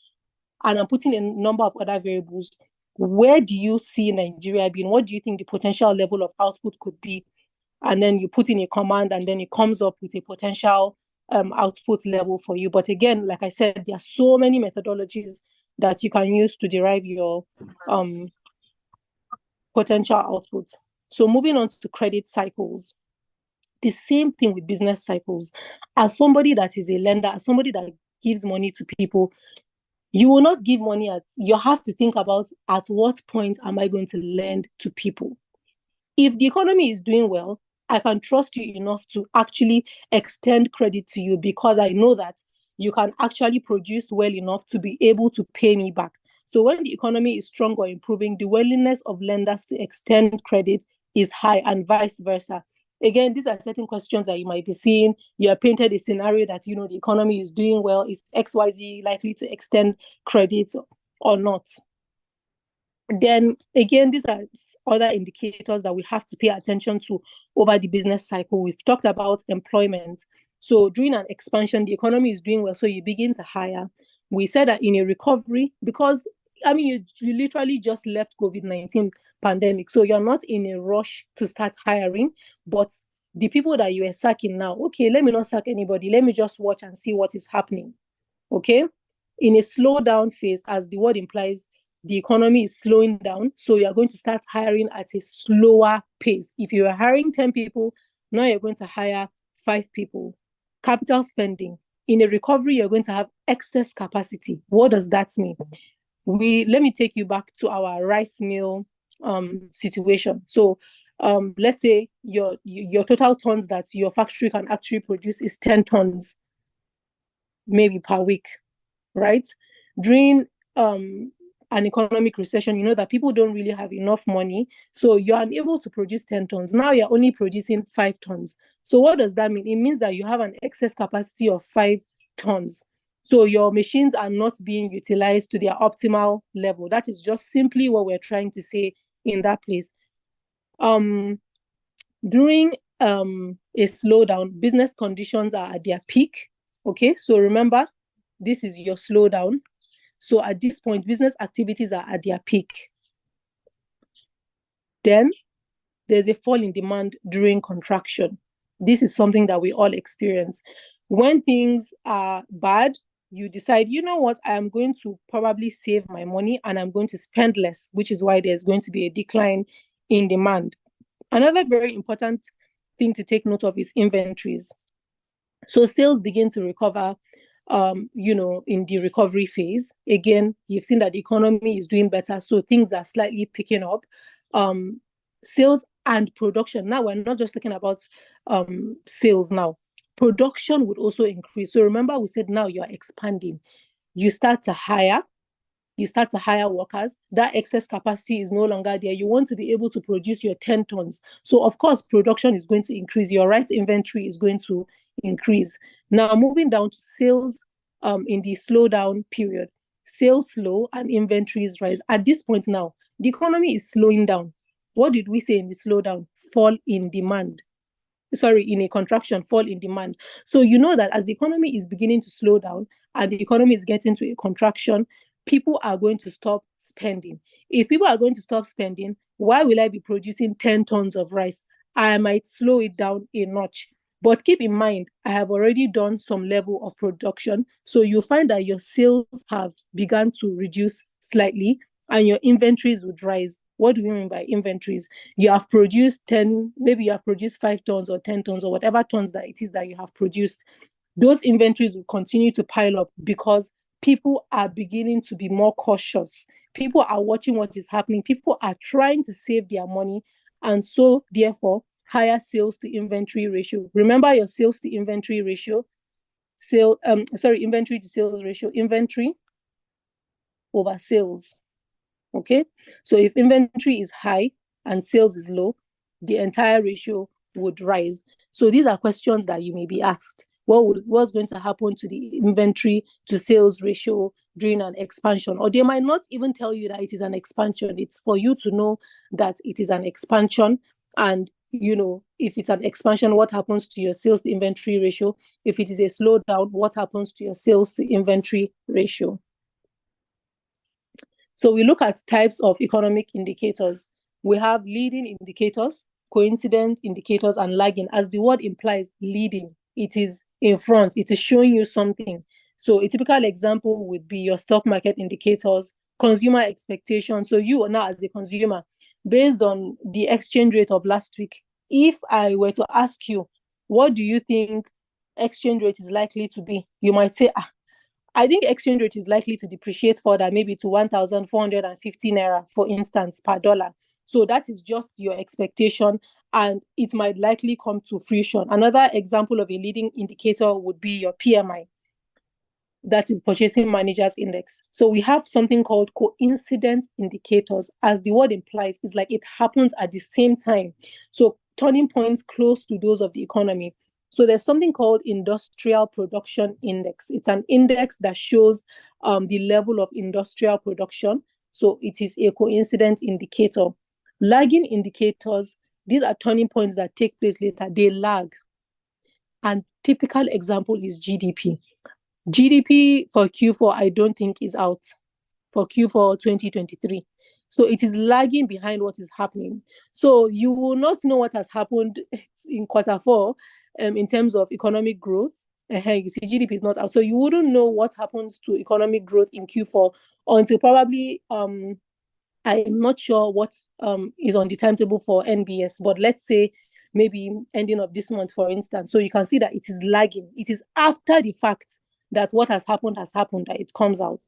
and I'm putting a number of other variables. Where do you see Nigeria being? What do you think the potential level of output could be? And then you put in a command, and then it comes up with a potential output level for you. But again, like I said, there are so many methodologies that you can use to derive your potential output. So moving on to credit cycles. The same thing with business cycles. As somebody that is a lender, as somebody that gives money to people, you will not give money you have to think about at what point am I going to lend to people. If the economy is doing well, I can trust you enough to actually extend credit to you because I know that you can actually produce well enough to be able to pay me back. So when the economy is strong or improving, the willingness of lenders to extend credit is high and vice versa. Again, these are certain questions that you might be seeing. You are painted a scenario that, the economy is doing well. Is XYZ likely to extend credit or not? Then again, these are other indicators that we have to pay attention to over the business cycle. We've talked about employment. So during an expansion, the economy is doing well, so you begin to hire. We said that in a recovery, because you literally just left COVID-19 pandemic, so you're not in a rush to start hiring, but the people that you are sacking now, okay, let me not sack anybody, let me just watch and see what is happening. Okay, in a slowdown phase, as the word implies, the economy is slowing down, so you're going to start hiring at a slower pace. If you are hiring 10 people, now you're going to hire 5 people. Capital spending. In a recovery, you're going to have excess capacity. What does that mean? Let me take you back to our rice mill situation. So let's say your total tons that your factory can actually produce is 10 tons, maybe per week, right? During an economic recession, you know that people don't really have enough money, so you're unable to produce 10 tons. Now you're only producing 5 tons. So what does that mean? It means that you have an excess capacity of 5 tons. So your machines are not being utilized to their optimal level. That is just simply what we're trying to say in that place. During a slowdown, business conditions are at their peak. Okay, so remember, this is your slowdown. So at this point, business activities are at their peak. Then there's a fall in demand during contraction. This is something that we all experience. When things are bad, you decide, you know what, I am going to probably save my money and I'm going to spend less, which is why there's going to be a decline in demand. Another very important thing to take note of is inventories. So sales begin to recover in the recovery phase. Again, you've seen that the economy is doing better, so things are slightly picking up. Sales and production. Now, we're not just talking about sales now. Production would also increase. So remember, we said now you're expanding. You start to hire workers. That excess capacity is no longer there. You want to be able to produce your 10 tons. So, of course, production is going to increase. Your rice inventory is going to increase. Now, moving down to sales in the slowdown period. Sales slow and inventories rise. At this point now, the economy is slowing down. What did we say in the slowdown? Fall in demand. In a contraction, fall in demand. So you know that as the economy is beginning to slow down and the economy is getting to a contraction, people are going to stop spending. If people are going to stop spending, why will I be producing 10 tons of rice? I might slow it down a notch. But keep in mind, I have already done some level of production. So you'll find that your sales have begun to reduce slightly and your inventories would rise. What do we mean by inventories? You have produced 10, maybe you have produced 5 tons or 10 tons or whatever tons that it is that you have produced. Those inventories will continue to pile up because people are beginning to be more cautious. People are watching what is happening. People are trying to save their money. And so, therefore, higher sales to inventory ratio. Remember your sales to inventory ratio. Inventory to sales ratio. Inventory over sales. Okay, so if inventory is high and sales is low, the entire ratio would rise. So these are questions that you may be asked. What's going to happen to the inventory to sales ratio during an expansion? Or they might not even tell you that it is an expansion. It's for you to know that it is an expansion. And, if it's an expansion, what happens to your sales to inventory ratio? If it is a slowdown, what happens to your sales to inventory ratio? So we look at types of economic indicators. We have leading indicators, coincident indicators, and lagging. As the word implies, leading, it is in front, it is showing you something. So a typical example would be your stock market indicators, consumer expectations. So you now as a consumer, based on the exchange rate of last week, if I were to ask you, what do you think exchange rate is likely to be? You might say, I think exchange rate is likely to depreciate further, maybe to 1,450 naira, for instance, per dollar. So that is just your expectation, and it might likely come to fruition. Another example of a leading indicator would be your PMI, that is Purchasing Managers Index. So we have something called coincident indicators. As the word implies, it's like it happens at the same time. So turning points close to those of the economy. So there's something called Industrial Production Index. It's an index that shows the level of industrial production. So it is a coincident indicator. Lagging indicators, these are turning points that take place later. They lag. And typical example is GDP. GDP for Q4, I don't think is out for Q4 2023. So it is lagging behind what is happening. So you will not know what has happened in Q4 in terms of economic growth. You see, GDP is not out. So you wouldn't know what happens to economic growth in Q4 until probably, I'm not sure what is on the timetable for NBS, but let's say maybe ending of this month, for instance. So you can see that it is lagging. It is after the fact that what has happened, that it comes out.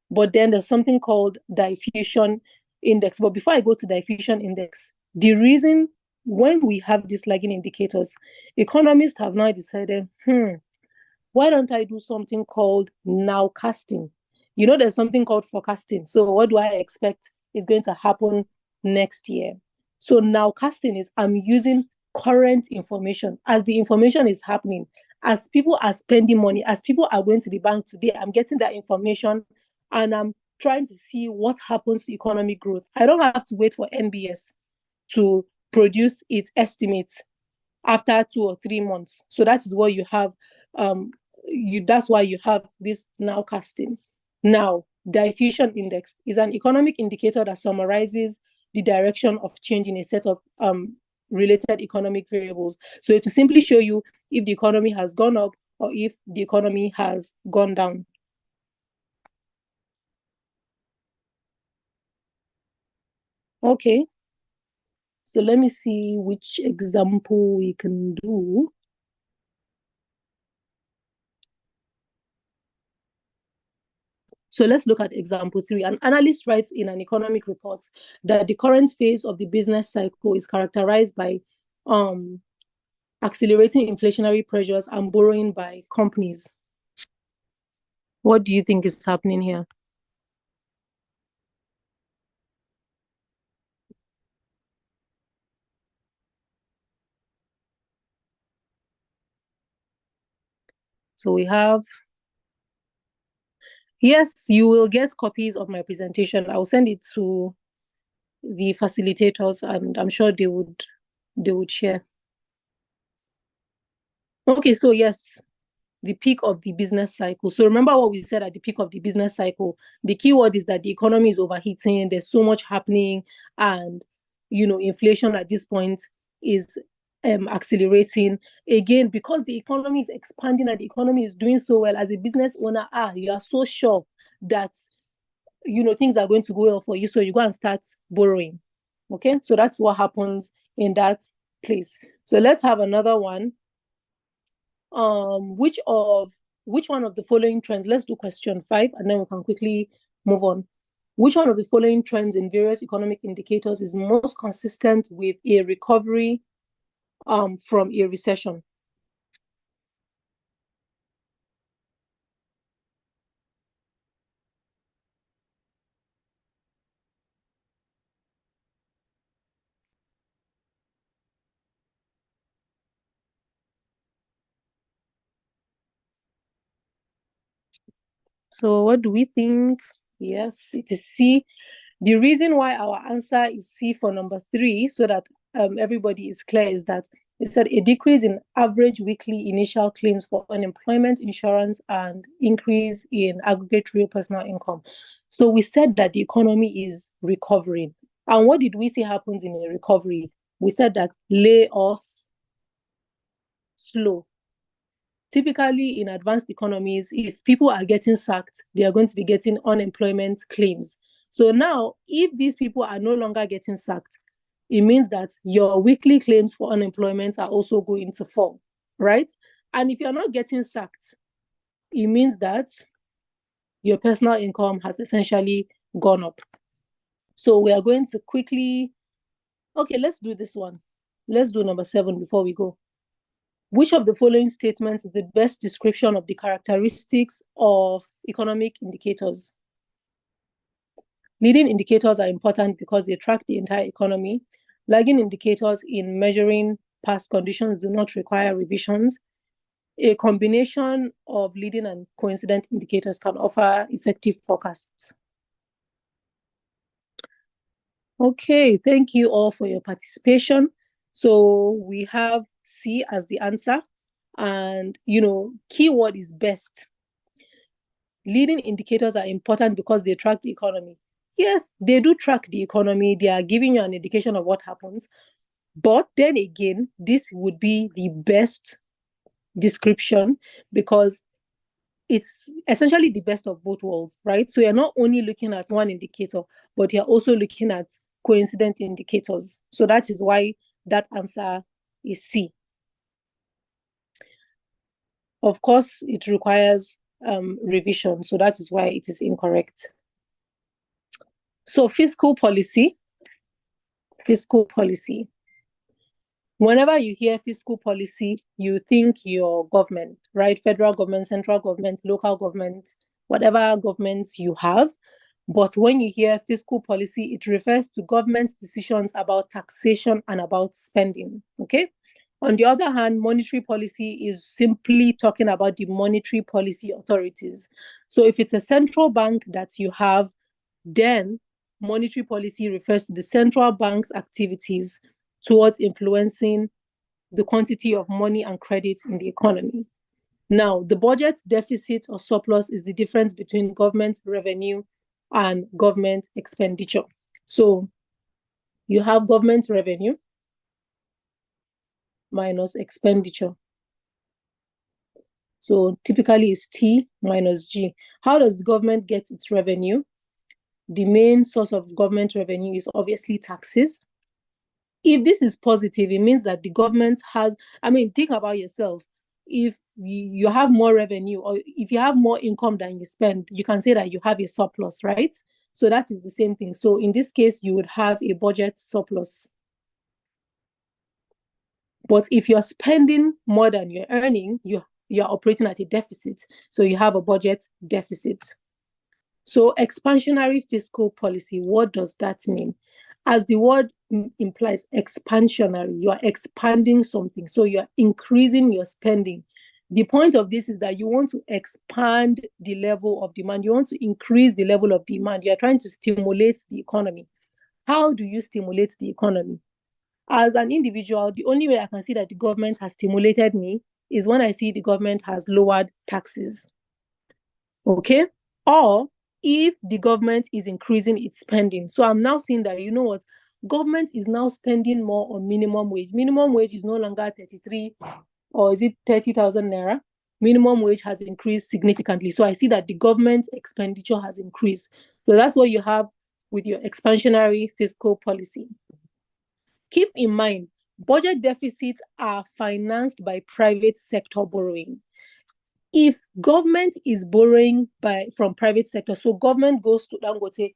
But then there's something called diffusion index. But before I go to diffusion index, the reason when we have these lagging indicators, economists have now decided, why don't I do something called nowcasting? You know, there's something called forecasting. So what do I expect is going to happen next year? So nowcasting is I'm using current information as the information is happening. As people are spending money, as people are going to the bank today, I'm getting that information and I'm trying to see what happens to economic growth. I don't have to wait for NBS to produce its estimates after 2 or 3 months. So that is what you have. That's why you have this nowcasting. Now, diffusion index is an economic indicator that summarizes the direction of change in a set of related economic variables. So to simply show you if the economy has gone up or if the economy has gone down. Okay. So let me see which example we can do. So let's look at example 3. An analyst writes in an economic report that the current phase of the business cycle is characterized by accelerating inflationary pressures and borrowing by companies. What do you think is happening here? So we have, yes, you will get copies of my presentation. I'll send it to the facilitators and I'm sure they would share. Okay, so yes, the peak of the business cycle. So remember what we said at the peak of the business cycle. The keyword is that the economy is overheating. There's so much happening, and inflation at this point is accelerating again because the economy is expanding and the economy is doing so well. As a business owner, you are so sure that things are going to go well for you, so you go and start borrowing. Okay, so that's what happens in that place. So let's have another one. Which one of the following trends? Let's do question 5 and then we can quickly move on. Which one of the following trends in various economic indicators is most consistent with a recovery from a recession? So what do we think? Yes, it is C. The reason why our answer is C for number 3, so that everybody is clear, is that it said a decrease in average weekly initial claims for unemployment insurance and increase in aggregate real personal income. So we said that the economy is recovering. And what did we say happens in a recovery? We said that layoffs slow. Typically, in advanced economies, if people are getting sacked, they are going to be getting unemployment claims. So now, if these people are no longer getting sacked, it means that your weekly claims for unemployment are also going to fall, right? And if you're not getting sacked, it means that your personal income has essentially gone up. So we are going to quickly, okay, let's do this one. Let's do number 7 before we go. Which of the following statements is the best description of the characteristics of economic indicators? Leading indicators are important because they track the entire economy. Lagging indicators in measuring past conditions do not require revisions. A combination of leading and coincident indicators can offer effective forecasts. Okay, thank you all for your participation. So we have C as the answer, and keyword is best. Leading indicators are important because they track the economy. Yes, they do track the economy. They are giving you an indication of what happens. But then again, this would be the best description because it's essentially the best of both worlds, right? So you're not only looking at one indicator, but you're also looking at coincident indicators. So that is why that answer is C. Of course, it requires revision. So that is why it is incorrect. So fiscal policy. Whenever you hear fiscal policy, you think your government, right? Federal government, central government, local government, whatever governments you have. But when you hear fiscal policy, it refers to government's decisions about taxation and about spending, okay? On the other hand, monetary policy is simply talking about the monetary policy authorities. So if it's a central bank that you have, then monetary policy refers to the central bank's activities towards influencing the quantity of money and credit in the economy. Now, the budget deficit or surplus is the difference between government revenue and government expenditure. So you have government revenue minus expenditure. So typically it's T minus G. How does the government get its revenue? The main source of government revenue is obviously taxes. If this is positive, it means that the government has, think about yourself. If you have more revenue or if you have more income than you spend, you can say that you have a surplus, right? So that is the same thing. So in this case, you would have a budget surplus. But if you're spending more than you're earning, you're operating at a deficit. So you have a budget deficit. So expansionary fiscal policy, what does that mean? As the word implies, expansionary, you are expanding something. So you're increasing your spending. The point of this is that you want to expand the level of demand. You want to increase the level of demand. You're trying to stimulate the economy. How do you stimulate the economy? As an individual, the only way I can see that the government has stimulated me is when I see the government has lowered taxes. Okay? Or if the government is increasing its spending. So I'm now seeing that, government is now spending more on minimum wage. Minimum wage is no longer 33 or is it 30,000 naira? Minimum wage has increased significantly. So I see that the government expenditure has increased. So that's what you have with your expansionary fiscal policy. Keep in mind, budget deficits are financed by private sector borrowing. If government is borrowing from private sector, so government goes to Dangote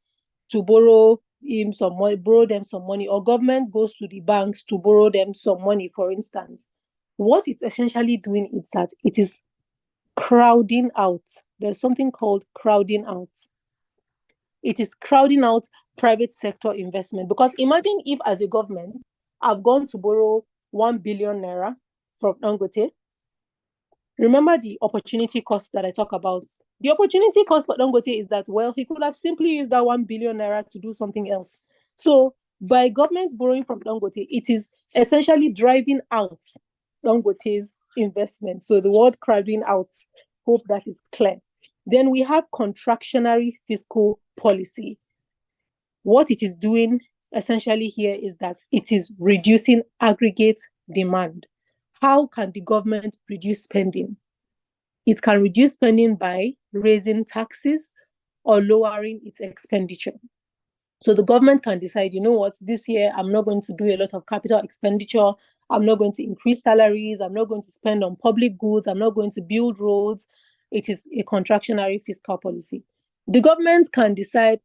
to borrow them some money, or government goes to the banks to borrow them some money, for instance, what it's essentially doing is that it is crowding out. There's something called crowding out. It is crowding out private sector investment. Because imagine if, as a government, I've gone to borrow 1 billion naira from Dangote. Remember the opportunity cost that I talk about. The opportunity cost for Dangote is that, well, he could have simply used that 1 billion naira to do something else. So by government borrowing from Dangote, it is essentially driving out Dangote's investment. So the word crowding out, hope that is clear. Then we have contractionary fiscal policy. What it is doing essentially here is that it is reducing aggregate demand. How can the government reduce spending? It can reduce spending by raising taxes or lowering its expenditure. So the government can decide, you know what, this year I'm not going to do a lot of capital expenditure. I'm not going to increase salaries. I'm not going to spend on public goods. I'm not going to build roads. It is a contractionary fiscal policy. The government can decide,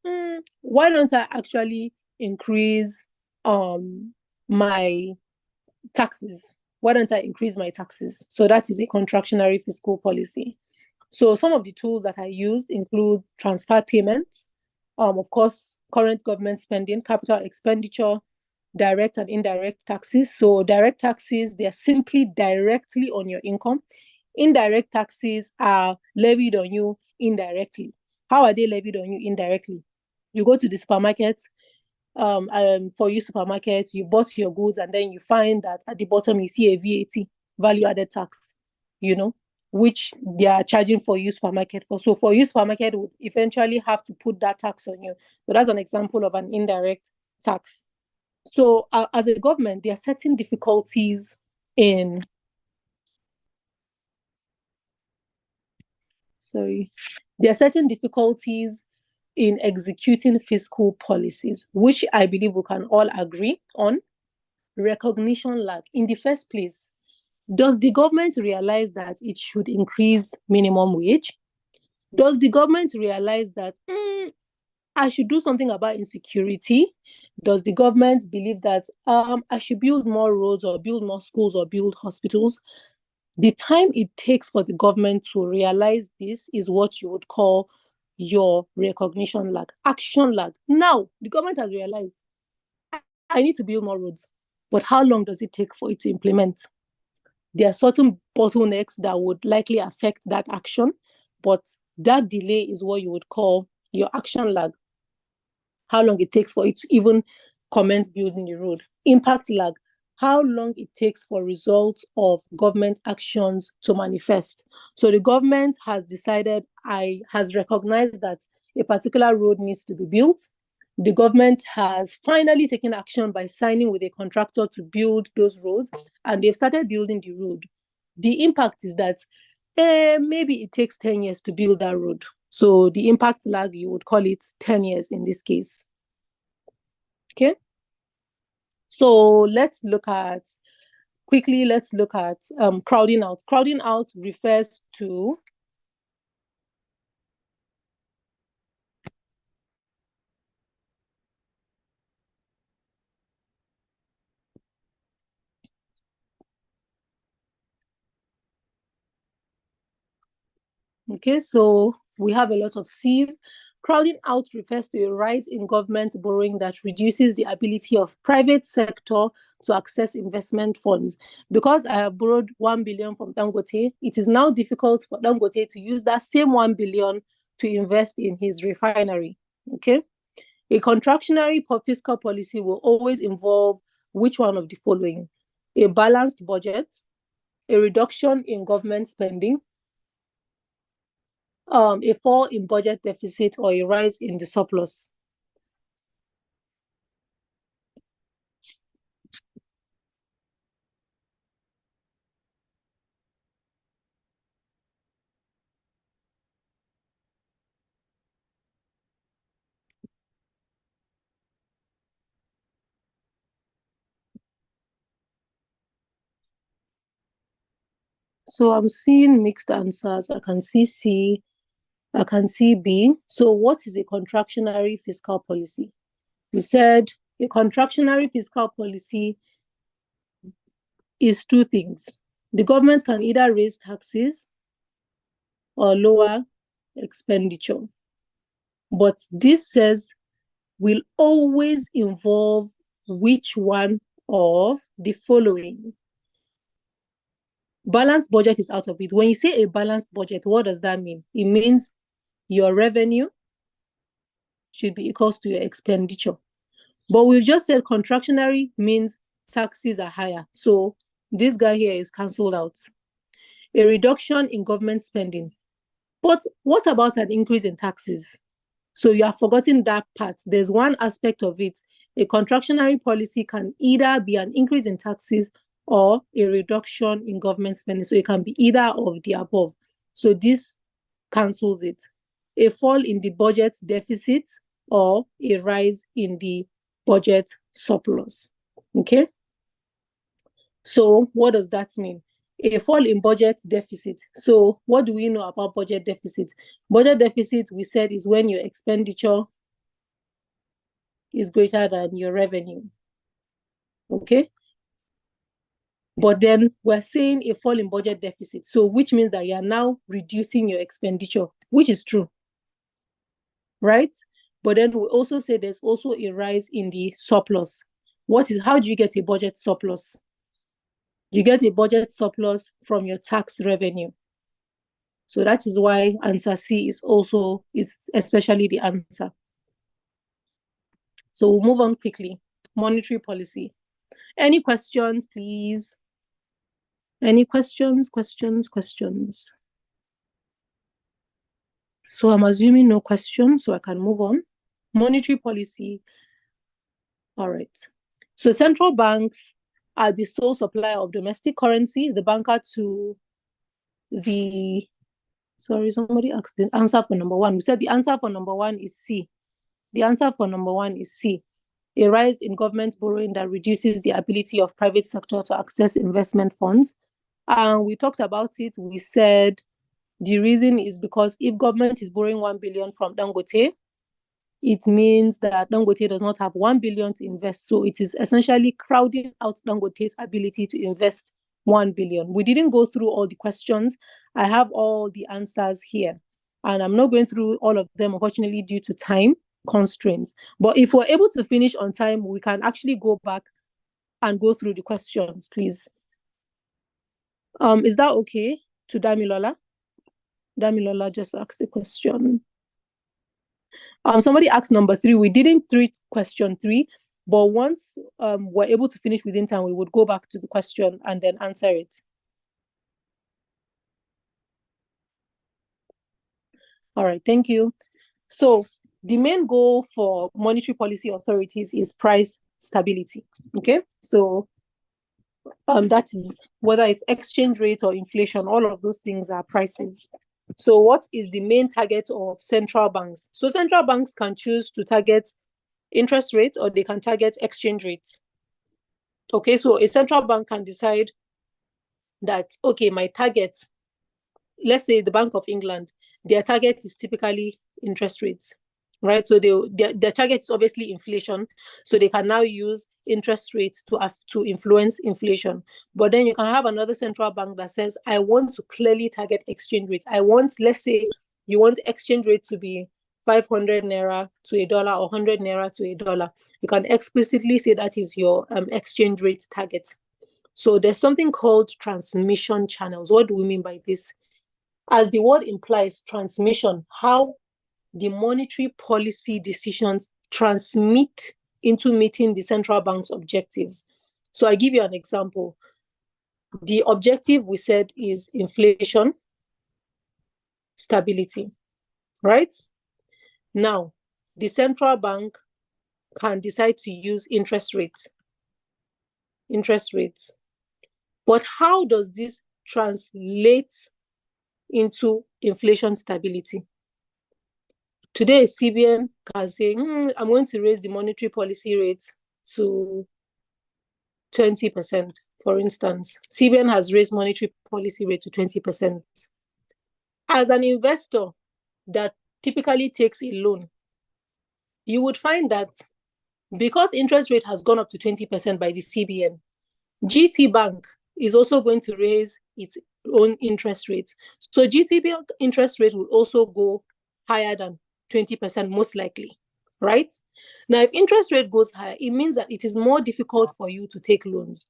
why don't I actually increase my taxes? Why don't I increase my taxes? So that is a contractionary fiscal policy. So some of the tools that I used include transfer payments, of course, current government spending, capital expenditure, direct and indirect taxes. So direct taxes, they are simply directly on your income. Indirect taxes are levied on you indirectly. How are they levied on you indirectly? You go to the supermarket, for you supermarket, you bought your goods, and then you find that at the bottom you see a VAT, value added tax, which they are charging for you supermarket for. So for you supermarket would eventually have to put that tax on you. So that's an example of an indirect tax. So as a government, there are certain difficulties in executing fiscal policies, which I believe we can all agree on. Recognition lag. In the first place, does the government realize that it should increase minimum wage? Does the government realize that I should do something about insecurity? Does the government believe that I should build more roads or build more schools or build hospitals? The time it takes for the government to realize this is what you would call your recognition lag, action lag. Now, the government has realized, I need to build more roads, but how long does it take for it to implement? There are certain bottlenecks that would likely affect that action, but that delay is what you would call your action lag. How long it takes for it to even commence building the road. Impact lag. How long it takes for results of government actions to manifest. So the government has decided, has recognized that a particular road needs to be built. The government has finally taken action by signing with a contractor to build those roads, and they've started building the road. The impact is that maybe it takes 10 years to build that road. So the impact lag, you would call it 10 years in this case. Okay. So let's look at crowding out. Crowding out refers to okay, so we have a lot of C's. Crowding out refers to a rise in government borrowing that reduces the ability of private sector to access investment funds. Because I have borrowed 1 billion from Dangote, it is now difficult for Dangote to use that same 1 billion to invest in his refinery. Okay. A contractionary fiscal policy will always involve which one of the following? A balanced budget, a reduction in government spending, a fall in budget deficit, or a rise in the surplus. So I'm seeing mixed answers. I can see C, I can see B. So what is a contractionary fiscal policy? We said a contractionary fiscal policy is two things. The government can either raise taxes or lower expenditure. But this says will always involve which one of the following. Balanced budget is out of it. When you say a balanced budget, what does that mean? It means your revenue should be equal to your expenditure. But we've just said contractionary means taxes are higher. So this guy here is cancelled out. A reduction in government spending. But what about an increase in taxes? So you have forgotten that part. There's one aspect of it. A contractionary policy can either be an increase in taxes or a reduction in government spending. So it can be either of the above. So this cancels it. A fall in the budget deficit or a rise in the budget surplus. Okay? So what does that mean? A fall in budget deficit. So what do we know about budget deficit? Budget deficit, we said, is when your expenditure is greater than your revenue. Okay? But then we're saying a fall in budget deficit. So which means that you are now reducing your expenditure, which is true. Right? But then we also say there's also a rise in the surplus. How do you get a budget surplus? You get a budget surplus from your tax revenue. So that is why answer C is especially the answer. So we'll move on quickly. Monetary policy. Any questions, please? Any questions? So I'm assuming no questions, so I can move on. Monetary policy. All right. So central banks are the sole supplier of domestic currency, the banker to the... Sorry, somebody asked the answer for number one. We said the answer for number one is C. The answer for number one is C. A rise in government borrowing that reduces the ability of private sector to access investment funds. And we talked about it. We said the reason is because if government is borrowing 1 billion from Dangote, it means that Dangote does not have 1 billion to invest. So it is essentially crowding out Dangote's ability to invest 1 billion. We didn't go through all the questions. I have all the answers here. And I'm not going through all of them, unfortunately, due to time constraints. But if we're able to finish on time, we can actually go back and go through the questions, please. Is that okay to Damilola? Damilola just asked the question. Somebody asked number 3. We didn't treat question 3, but once we're able to finish within time, we would go back to the question and then answer it. All right, thank you. So the main goal for monetary policy authorities is price stability. Okay, so that is whether it's exchange rate or inflation, all of those things are prices. So what is the main target of central banks? So central banks can choose to target interest rates or they can target exchange rates. Okay, so a central bank can decide that, okay, my target, let's say the Bank of England, their target is typically interest rates, right? So their target is obviously inflation. So they can now use interest rates to influence inflation. But then you can have another central bank that says, I want to clearly target exchange rates. I want, let's say you want exchange rate to be 500 naira to $1 or 100 naira to $1. You can explicitly say that is your exchange rate target. So there's something called transmission channels. What do we mean by this? As the word implies, transmission, how the monetary policy decisions transmit into meeting the central bank's objectives. So I give you an example. The objective we said is inflation, stability, right? Now, the central bank can decide to use interest rates. But how does this translate into inflation stability? Today, CBN can say, I'm going to raise the monetary policy rate to 20%, for instance. CBN has raised monetary policy rate to 20%. As an investor that typically takes a loan, you would find that because interest rate has gone up to 20% by the CBN, GT Bank is also going to raise its own interest rates. So GT Bank interest rate will also go higher than 20% most likely, right? Now, if interest rate goes higher, it means that it is more difficult for you to take loans.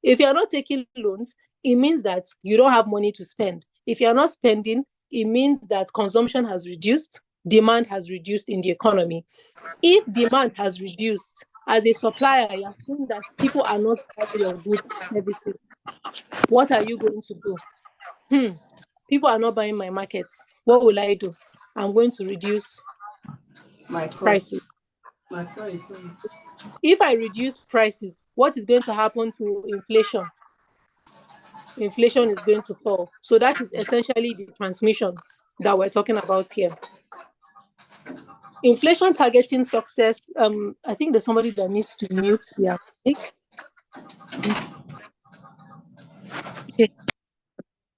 If you are not taking loans, it means that you don't have money to spend. If you are not spending, it means that consumption has reduced, demand has reduced in the economy. If demand has reduced, as a supplier, you are seeing that people are not buying your goods and services. What are you going to do? People are not buying my market. What will I do? I'm going to reduce my prices. If I reduce prices, what is going to happen to inflation? Inflation is going to fall. So that is essentially the transmission that we're talking about here. Inflation targeting success. I think there's somebody that needs to mute their mic. Okay,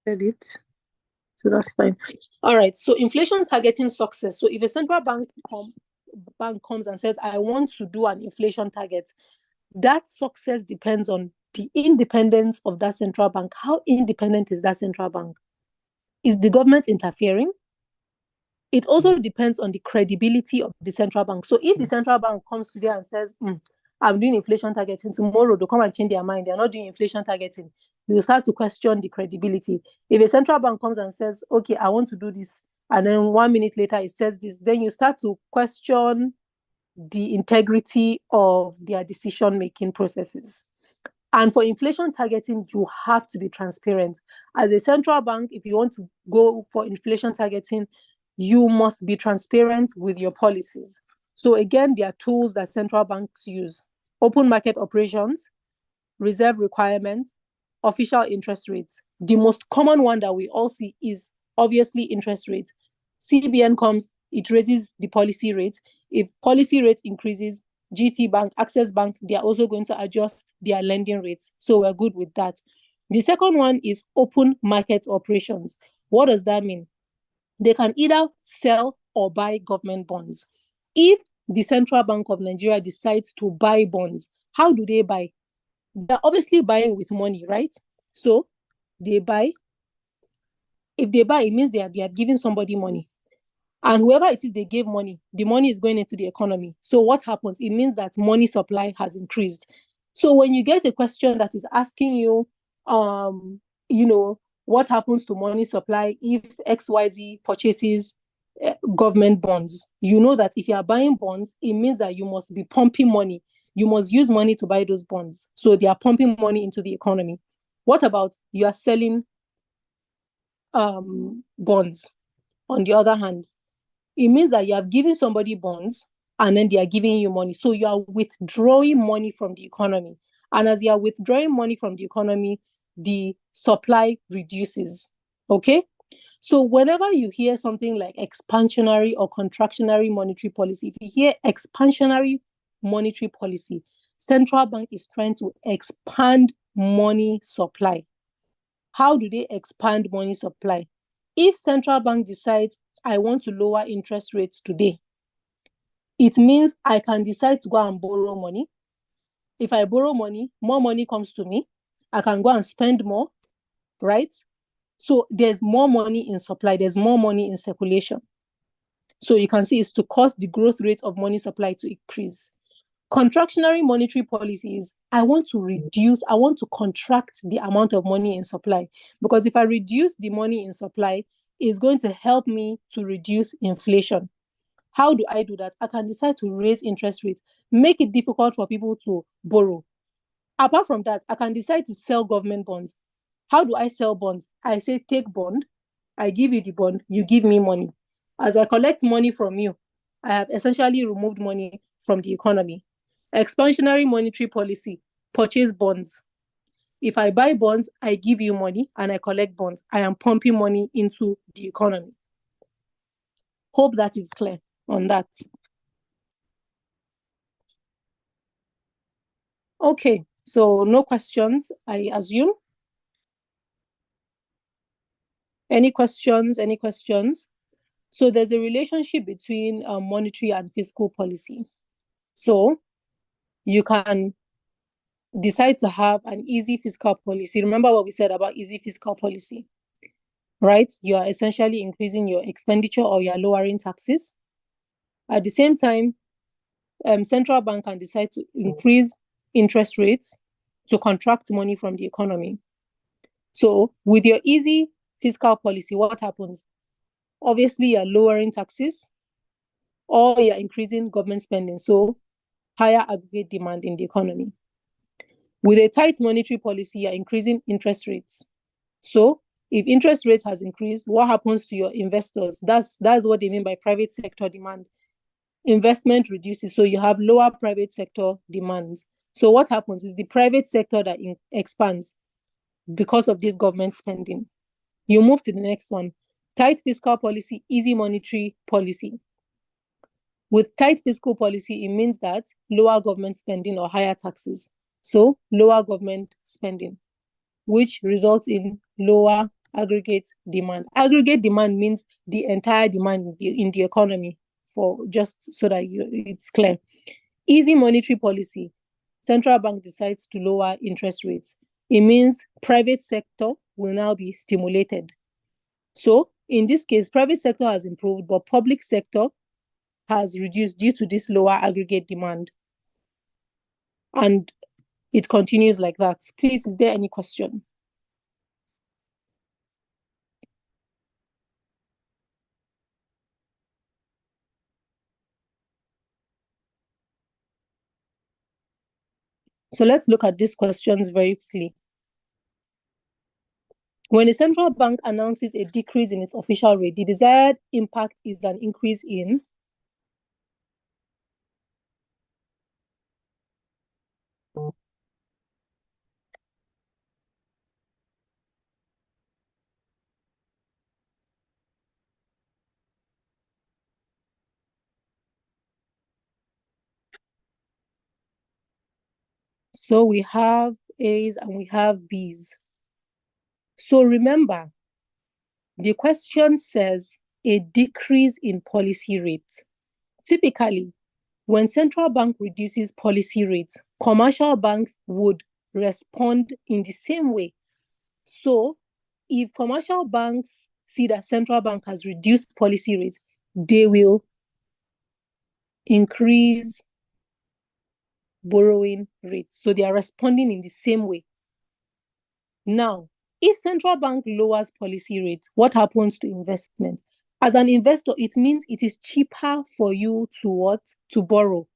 said it. So that's fine. All right. So inflation targeting success. So if a central bank comes and says, I want to do an inflation target, that success depends on the independence of that central bank. How independent is that central bank? Is the government interfering? It also depends on the credibility of the central bank. So if the central bank comes today and says, I'm doing inflation targeting, tomorrow they'll come and change their mind, they're not doing inflation targeting, you start to question the credibility. If a central bank comes and says, okay, I want to do this, and then 1 minute later it says this, then you start to question the integrity of their decision-making processes. And for inflation targeting, you have to be transparent. As a central bank, if you want to go for inflation targeting, you must be transparent with your policies. So again, there are tools that central banks use: open market operations, reserve requirements, official interest rates. The most common one that we all see is obviously interest rates. CBN comes, it raises the policy rate. If policy rate increases, GT Bank, Access Bank, they are also going to adjust their lending rates. So we're good with that. The second one is open market operations. What does that mean? They can either sell or buy government bonds. If the Central Bank of Nigeria decides to buy bonds, how do they buy? They're obviously buying with money, right? So they buy. If they buy, it means they are giving somebody money. And whoever it is they gave money, the money is going into the economy. So what happens? It means that money supply has increased. So when you get a question that is asking you, what happens to money supply if XYZ purchases government bonds? You know that if you are buying bonds, it means that you must be pumping money. You must use money to buy those bonds. So they are pumping money into the economy. What about you are selling bonds? On the other hand, it means that you have given somebody bonds and then they are giving you money. So you are withdrawing money from the economy. And as you are withdrawing money from the economy, the supply reduces. Okay? So whenever you hear something like expansionary or contractionary monetary policy, if you hear expansionary monetary policy, central bank is trying to expand money supply. How do they expand money supply? If central bank decides, I want to lower interest rates today, it means I can decide to go and borrow money. If I borrow money, more money comes to me. I can go and spend more, right? So there's more money in supply. There's more money in circulation. So you can see it's to cause the growth rate of money supply to increase. Contractionary monetary policies, I want to contract the amount of money in supply, because if I reduce the money in supply, it's going to help me to reduce inflation. How do I do that? I can decide to raise interest rates, make it difficult for people to borrow. Apart from that, I can decide to sell government bonds. How do I sell bonds? I say, take bond, I give you the bond, you give me money. As I collect money from you, I have essentially removed money from the economy. Expansionary monetary policy, purchase bonds. If I buy bonds, I give you money and I collect bonds. I am pumping money into the economy. Hope that is clear on that. Okay, so no questions, I assume. Any questions? Any questions? So there's a relationship between monetary and fiscal policy. So you can decide to have an easy fiscal policy. Remember what we said about easy fiscal policy, right? You are essentially increasing your expenditure or you are lowering taxes. At the same time, central bank can decide to increase interest rates to contract money from the economy. So with your easy fiscal policy, what happens? Obviously, you're lowering taxes or you're increasing government spending. So higher aggregate demand in the economy. With a tight monetary policy, you're increasing interest rates. So if interest rates has increased, what happens to your investors? That's what they mean by private sector demand. Investment reduces, so you have lower private sector demands. So what happens is the private sector that expands because of this government spending. You move to the next one. Tight fiscal policy, easy monetary policy. With tight fiscal policy, it means that lower government spending or higher taxes. So lower government spending, which results in lower aggregate demand. Aggregate demand means the entire demand in the economy, for just so that it's clear. Easy monetary policy. Central bank decides to lower interest rates. It means private sector will now be stimulated. So in this case, private sector has improved, but public sector has reduced due to this lower aggregate demand. And it continues like that. Please, is there any question? So let's look at these questions very quickly. When a central bank announces a decrease in its official rate, the desired impact is an increase in so we have A's and we have B's. So remember, the question says a decrease in policy rates. Typically, when central bank reduces policy rates, commercial banks would respond in the same way. So if commercial banks see that central bank has reduced policy rates, they will increase borrowing rates. So they are responding in the same way. Now, if central bank lowers policy rates, what happens to investment? As an investor, it means it is cheaper for you to borrow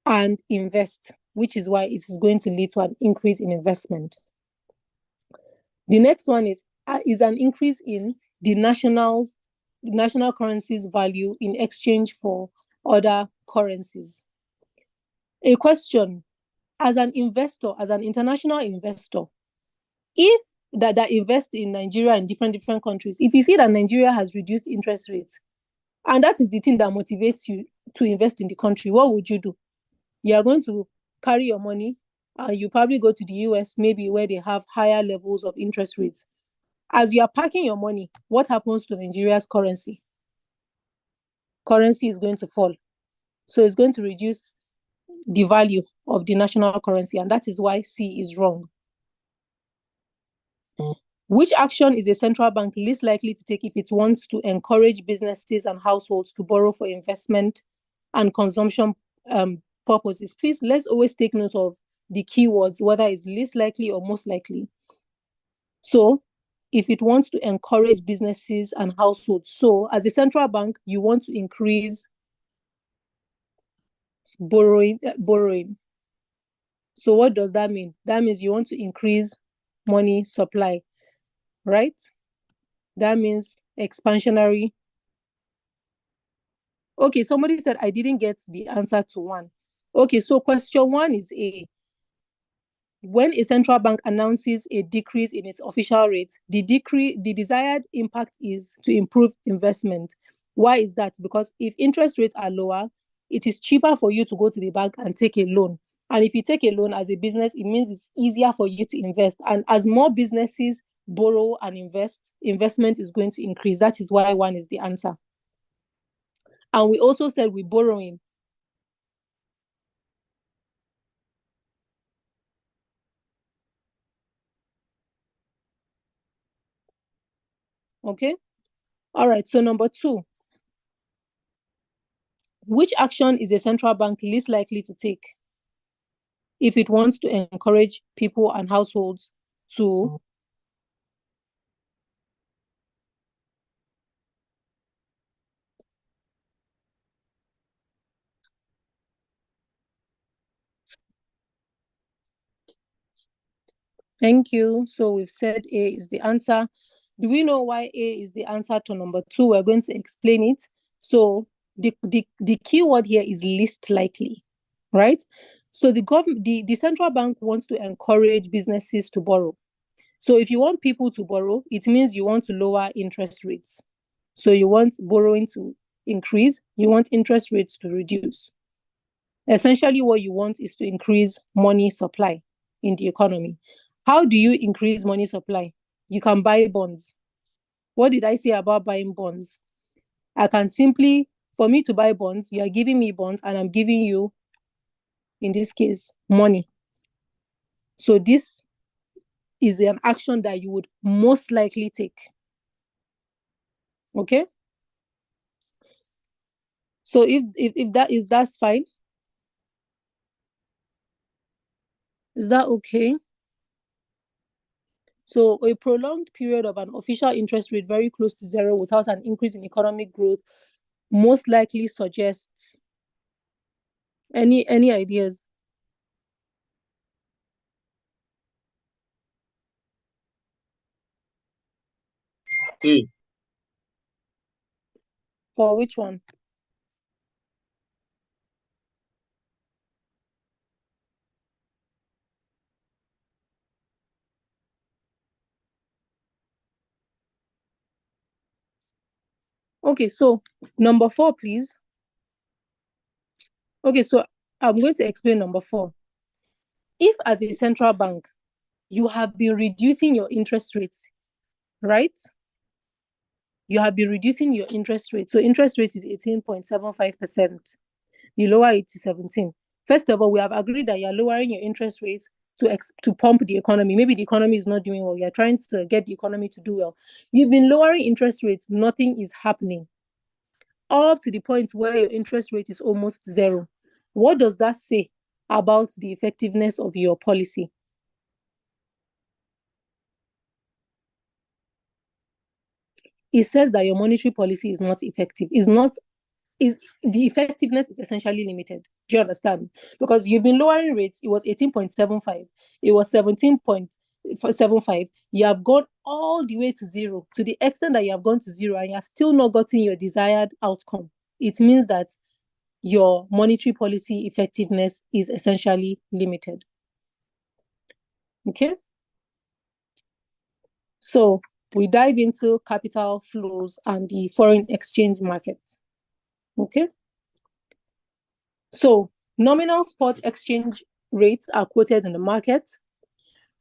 and invest, which is why it is going to lead to an increase in investment. The next one is an increase in the national currency's value in exchange for other currencies. A question: as an investor, as an international investor, if that invest in Nigeria and different countries, if you see that Nigeria has reduced interest rates, and that is the thing that motivates you to invest in the country, what would you do? You are going to carry your money and you probably go to the US, maybe where they have higher levels of interest rates. As you are parking your money, what happens to Nigeria's currency? Currency is going to fall. So it's going to reduce the value of the national currency, and that is why C is wrong. Which action is a central bank least likely to take if it wants to encourage businesses and households to borrow for investment and consumption purposes? Please, let's always take note of the keywords, whether it's least likely or most likely. So if it wants to encourage businesses and households, so as a central bank, you want to increase borrowing. So what does that mean? That means you want to increase money supply, right? That means expansionary. Okay, somebody said I didn't get the answer to one. Okay, so question one is A. When a central bank announces a decrease in its official rate, the desired impact is to improve investment. Why is that? Because if interest rates are lower, it is cheaper for you to go to the bank and take a loan. And if you take a loan as a business, it means it's easier for you to invest. And as more businesses borrow and invest, investment is going to increase. That is why one is the answer. And we also said we're borrowing. Okay. All right. So number two, which action is a central bank least likely to take if it wants to encourage people and households to Thank you. So we've said A is the answer. Do we know why A is the answer to number two? We're going to explain it. So the keyword here is least likely, right? So the central bank wants to encourage businesses to borrow. So if you want people to borrow, it means you want to lower interest rates. So you want borrowing to increase, you want interest rates to reduce. Essentially, what you want is to increase money supply in the economy. How do you increase money supply? You can buy bonds. What did I say about buying bonds? I can simply, for me to buy bonds, you are giving me bonds and I'm giving you, in this case, money. So this is an action that you would most likely take. Okay? So if that's fine. Is that okay? So a prolonged period of an official interest rate very close to zero without an increase in economic growth most likely suggests any ideas? A. For which one? Okay, so number 4, please. Okay, so I'm going to explain number 4. If as a central bank, you have been reducing your interest rates, right? You have been reducing your interest rate. So interest rate is 18.75%. You lower it to 17. First of all, we have agreed that you're lowering your interest rates to pump the economy. Maybe the economy is not doing well. You're trying to get the economy to do well. You've been lowering interest rates. Nothing is happening. Up to the point where your interest rate is almost zero. What does that say about the effectiveness of your policy? It says that your monetary policy is not effective. The effectiveness is essentially limited. Do you understand? Because you've been lowering rates. It was 18.75. It was 17.75. You have gone all the way to zero, to the extent that you have gone to zero and you have still not gotten your desired outcome. It means that your monetary policy effectiveness is essentially limited. Okay? So we dive into capital flows and the foreign exchange market. Okay? So nominal spot exchange rates are quoted in the market.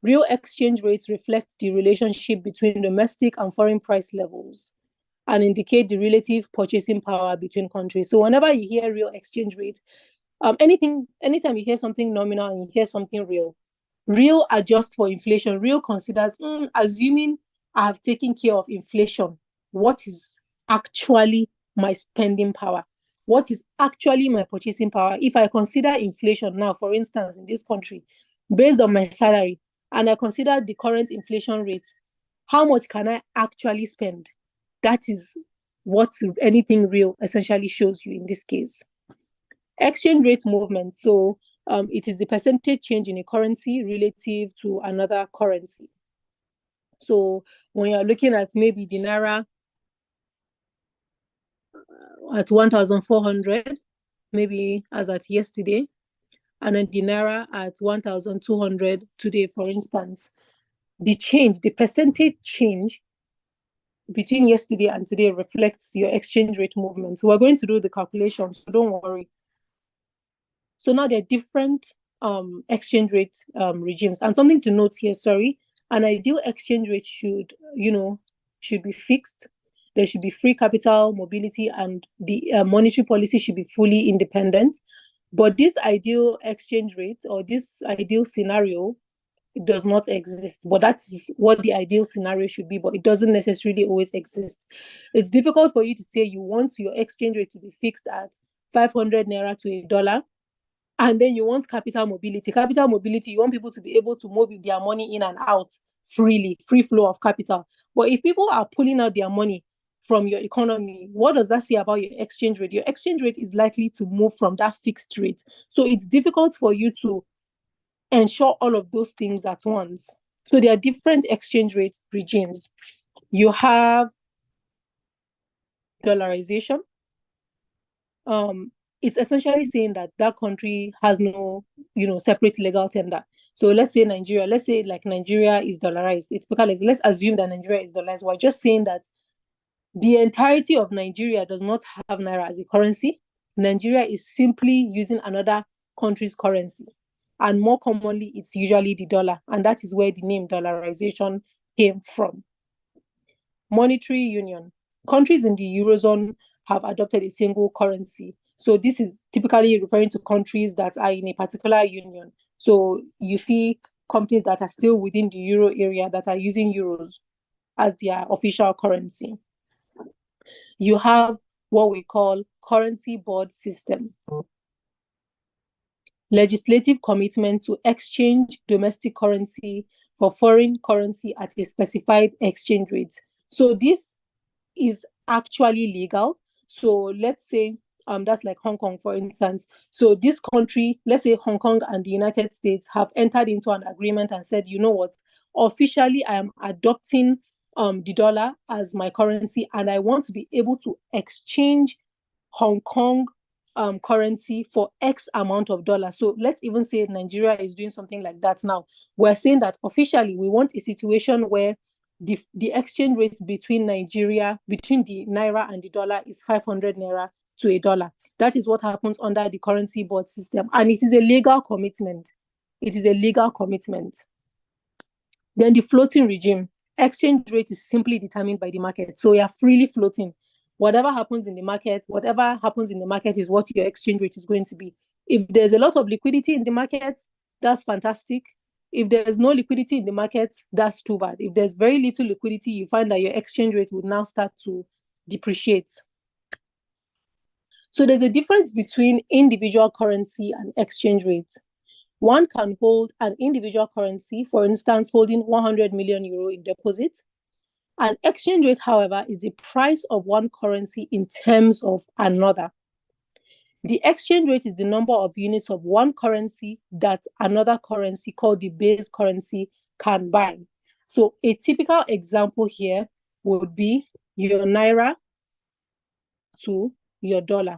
Real exchange rates reflect the relationship between domestic and foreign price levels and indicate the relative purchasing power between countries. So whenever you hear real exchange rate, anytime you hear something nominal and you hear something real adjusts for inflation. Real considers, assuming I have taken care of inflation, what is actually my spending power? What is actually my purchasing power? If I consider inflation now, for instance, in this country, based on my salary, and I consider the current inflation rate, how much can I actually spend? That is what anything real essentially shows you in this case. Exchange rate movement. So it is the percentage change in a currency relative to another currency. So when you're looking at maybe the Naira at 1,400, maybe as at yesterday, and then the Naira at 1,200 today, for instance, the percentage change between yesterday and today reflects your exchange rate movement. So we're going to do the calculations, so don't worry. So now there are different exchange rate regimes. And something to note here, an ideal exchange rate should be fixed. There should be free capital mobility, and the monetary policy should be fully independent. But this ideal exchange rate or this ideal scenario, it does not exist. But that's what the ideal scenario should be, but it doesn't necessarily always exist. It's difficult for you to say you want your exchange rate to be fixed at 500 Naira to $1, and then you want capital mobility. Capital mobility, you want people to be able to move their money in and out freely, free flow of capital. But if people are pulling out their money from your economy, what does that say about your exchange rate? Your exchange rate is likely to move from that fixed rate. So it's difficult for you to ensure all of those things at once. So there are different exchange rate regimes. You have dollarization. It's essentially saying that that country has no, separate legal tender. So let's say Nigeria, Nigeria is dollarized. It's because let's assume that Nigeria is dollarized. We're just saying that the entirety of Nigeria does not have naira as a currency. Nigeria is simply using another country's currency. And more commonly, it's usually the dollar. And that is where the name dollarization came from. Monetary union. Countries in the Eurozone have adopted a single currency. So this is typically referring to countries that are in a particular union. So you see companies that are still within the Euro area that are using euros as their official currency. You have what we call currency board system. Legislative commitment to exchange domestic currency for foreign currency at a specified exchange rate. So this is actually legal. So let's say that's like Hong Kong, for instance. So this country, let's say Hong Kong and the United States have entered into an agreement and said, you know what, officially I am adopting the dollar as my currency, and I want to be able to exchange Hong Kong currency for X amount of dollars. So let's even say Nigeria is doing something like that now. We're saying that officially we want a situation where the exchange rate between Nigeria, between the naira and the dollar is 500 naira to a dollar. That is what happens under the currency board system. And it is a legal commitment. It is a legal commitment. Then the floating regime. Exchange rate is simply determined by the market. So you are freely floating. Whatever happens in the market is what your exchange rate is going to be. If there's a lot of liquidity in the market, that's fantastic. If there's no liquidity in the market, that's too bad. If there's very little liquidity, you find that your exchange rate would now start to depreciate. So there's a difference between individual currency and exchange rates. One can hold an individual currency, for instance, holding 100 million euro in deposit. An exchange rate, however, is the price of one currency in terms of another. The exchange rate is the number of units of one currency that another currency called the base currency can buy. So a typical example here would be your naira to your dollar.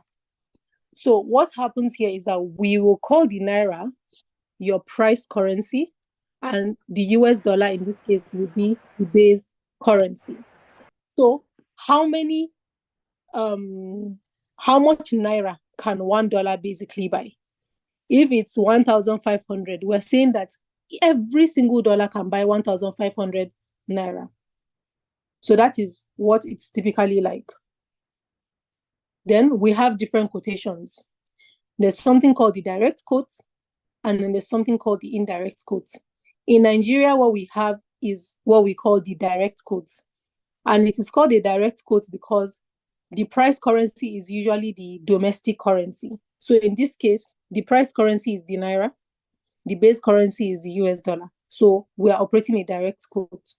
So what happens here is that we will call the naira your price currency, and the US dollar in this case will be the base currency. So how much naira can $1 basically buy? If it's 1,500, we're saying that every single dollar can buy 1,500 naira. So that is what it's typically like. Then we have different quotations. There's something called the direct quote, and then there's something called the indirect quote. In Nigeria, what we have is what we call the direct quote. And it is called a direct quote because the price currency is usually the domestic currency. So in this case, the price currency is the naira, the base currency is the US dollar. So we are operating a direct quote.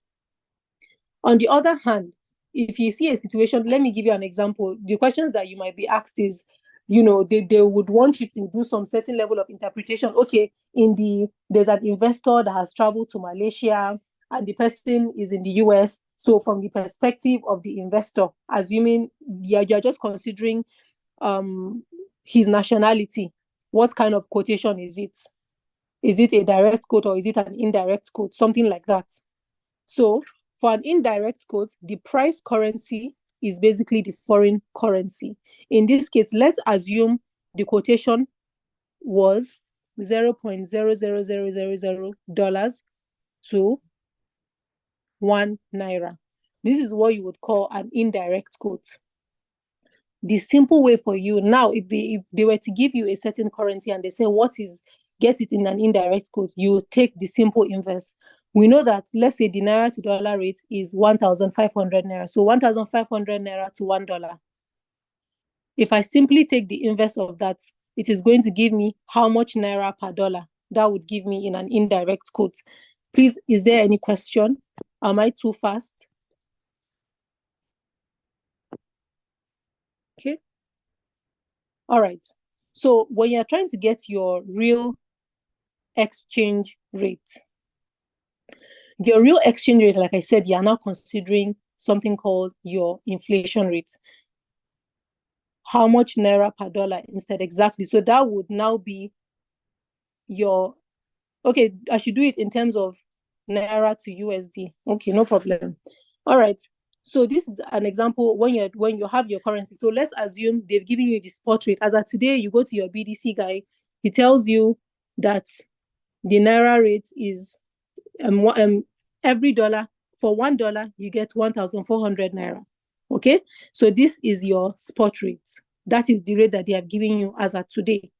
On the other hand, if you see a situation, let me give you an example. The questions that you might be asked is, you know, they would want you to do some certain level of interpretation. Okay, there's an investor that has traveled to Malaysia and the person is in the US. So from the perspective of the investor, assuming you're just considering his nationality, what kind of quotation is it? Is it a direct quote or is it an indirect quote? Something like that. So for an indirect quote, the price currency is basically the foreign currency. In this case, let's assume the quotation was $0.00000 to 1 naira. This is what you would call an indirect quote. The simple way for you now, if they were to give you a certain currency and they say, get it in an indirect quote, you take the simple inverse. We know that, let's say the naira to dollar rate is 1,500 naira. So 1,500 naira to $1. If I simply take the inverse of that, it is going to give me how much naira per dollar. That would give me in an indirect quote. Please, is there any question? Am I too fast? Okay. All right. So when you're trying to get your real exchange rate, like I said, you're now considering something called your inflation rate. How much naira per dollar instead, exactly. So that would now be okay, I should do it in terms of naira to USD. Okay, no problem. All right. So this is an example when you have your currency. So let's assume they've given you the spot rate. As of today, you go to your BDC guy, he tells you that the Naira rate is every dollar, for $1, you get 1,400 Naira. Okay, so this is your spot rate. That is the rate that they have given you as of today.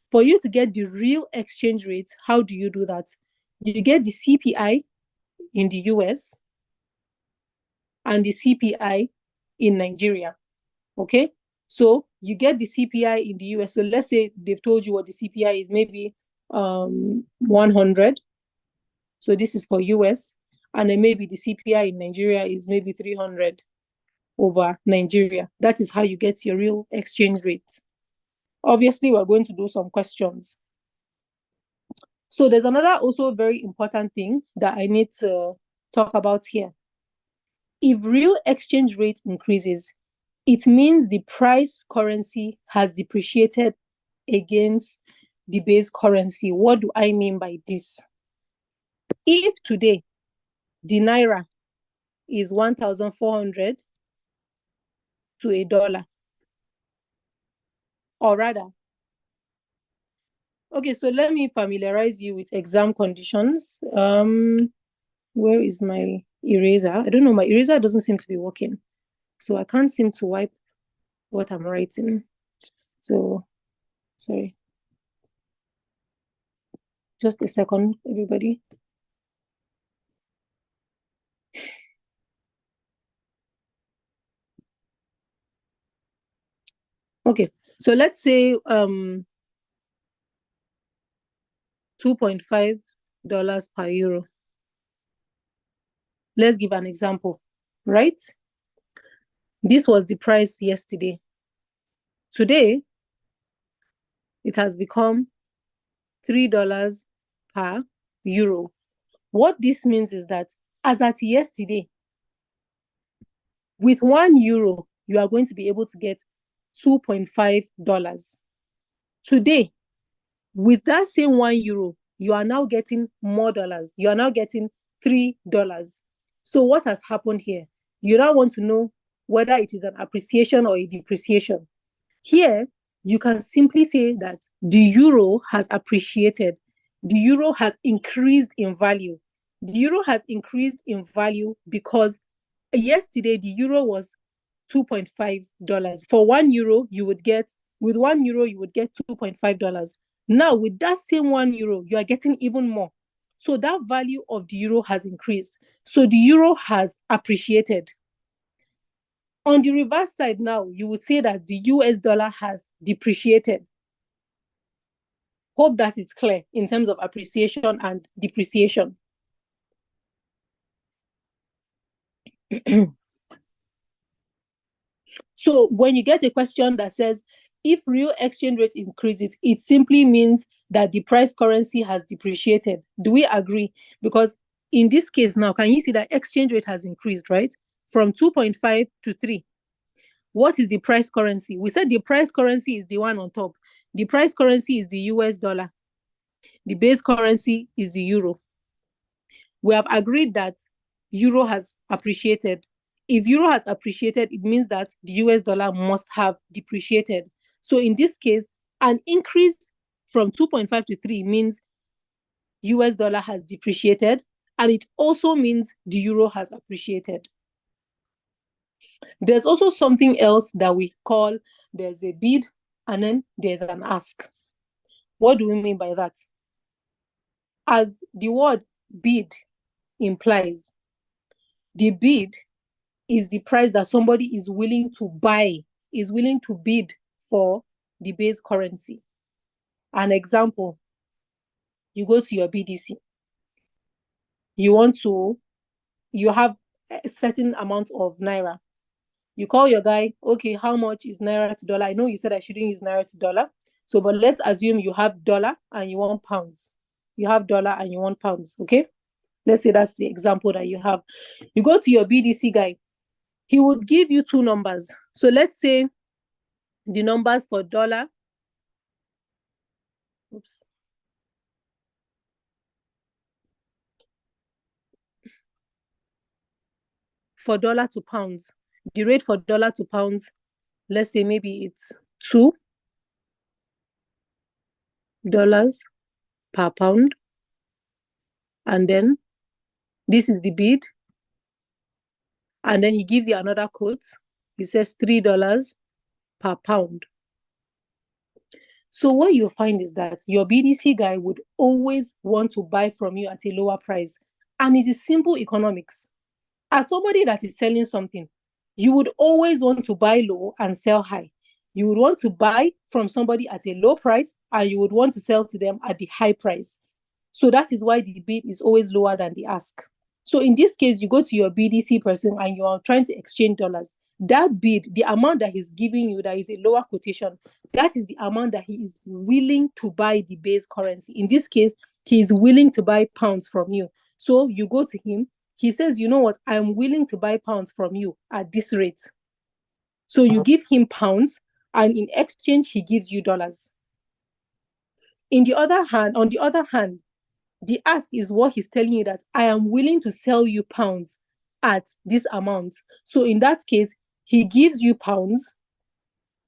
For you to get the real exchange rate, how do you do that? You get the CPI in the US and the CPI in Nigeria. Okay, so you get the CPI in the US. So let's say they've told you what the CPI is, maybe 100. So this is for US, and then maybe the CPI in Nigeria is maybe 300 over Nigeria. That is how you get your real exchange rate. Obviously, we're going to do some questions. So there's another also very important thing that I need to talk about here. If real exchange rate increases, it means the price currency has depreciated against the base currency. What do I mean by this? If today the Naira is 1,400 to a dollar, or rather, okay, so let me familiarize you with exam conditions. Where is my eraser? I don't know, my eraser doesn't seem to be working. So I can't seem to wipe what I'm writing. So, sorry. Just a second, everybody. Okay, so let's say $2.5 per euro. Let's give an example, right? This was the price yesterday. Today, it has become $3 per euro. What this means is that as at yesterday, with €1, you are going to be able to get $2.5. Today, with that same €1, you are now getting more dollars. You are now getting $3. So what has happened here? You now want to know whether it is an appreciation or a depreciation. Here, you can simply say that the euro has appreciated. The euro has increased in value. The euro has increased in value because yesterday the euro was $2.5. For €1, you would get, with €1, you would get $2.5. Now, with that same €1, you are getting even more. So that value of the euro has increased. So the euro has appreciated. On the reverse side now, you would say that the US dollar has depreciated. Hope that is clear in terms of appreciation and depreciation. So when you get a question that says, if real exchange rate increases, it simply means that the price currency has depreciated. Do we agree? Because in this case now, can you see that exchange rate has increased, right? From 2.5 to 3. What is the price currency? We said the price currency is the one on top. The price currency is the US dollar. The base currency is the euro. We have agreed that euro has appreciated. If euro has appreciated, it means that the US dollar must have depreciated. So in this case, an increase from 2.5 to 3 means US dollar has depreciated, and it also means the euro has appreciated. There's also something else that we call, there's a bid and then there's an ask. What do we mean by that? As the word bid implies, the bid is the price that somebody is willing to buy, is willing to bid for the base currency. An example, you go to your BDC. You have a certain amount of Naira. You call your guy, okay, how much is Naira to dollar? I know you said I shouldn't use Naira to dollar. So, but let's assume you have dollar and you want pounds. You have dollar and you want pounds, okay? Let's say that's the example that you have. You go to your BDC guy. He would give you two numbers. So let's say the numbers for dollar. Oops. for dollar to pounds. The rate for dollar to pounds, let's say maybe it's $2 per pound. And then this is the bid. And then he gives you another quote. He says $3 per pound. So what you'll find is that your BDC guy would always want to buy from you at a lower price. And it is simple economics. As somebody that is selling something, you would always want to buy low and sell high. You would want to buy from somebody at a low price, and you would want to sell to them at the high price. So that is why the bid is always lower than the ask. So in this case, you go to your BDC person and you are trying to exchange dollars. That bid, the amount that he's giving you, that is a lower quotation, that is the amount that he is willing to buy the base currency. In this case, he is willing to buy pounds from you. So you go to him, he says, you know what, I'm willing to buy pounds from you at this rate. So you give him pounds, and in exchange, he gives you dollars. On the other hand, the ask is what he's telling you, that I am willing to sell you pounds at this amount. So in that case, he gives you pounds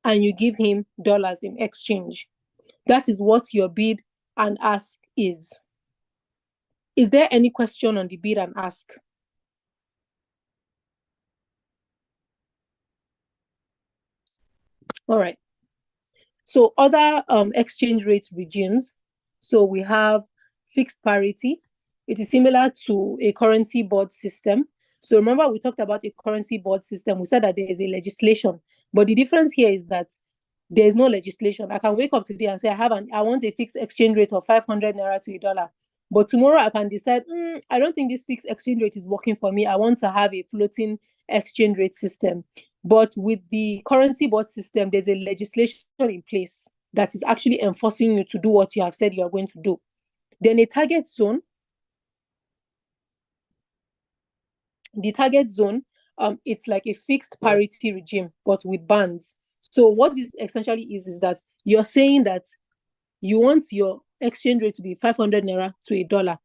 and you give him dollars in exchange. That is what your bid and ask is. Is there any question on the bid and ask? All right. So other exchange rate regimes. So we have fixed parity. It is similar to a currency board system. So remember, we talked about a currency board system. We said that there is a legislation, but the difference here is that there is no legislation. I can wake up today and say I want a fixed exchange rate of 500 naira to $1. But tomorrow I can decide, I don't think this fixed exchange rate is working for me. I want to have a floating exchange rate system. But with the currency board system, there's a legislation in place that is actually enforcing you to do what you have said you are going to do. Then a target zone. The target zone, it's like a fixed parity regime, but with bands. So what this essentially is that you're saying that you want your exchange rate to be 500 naira to $1.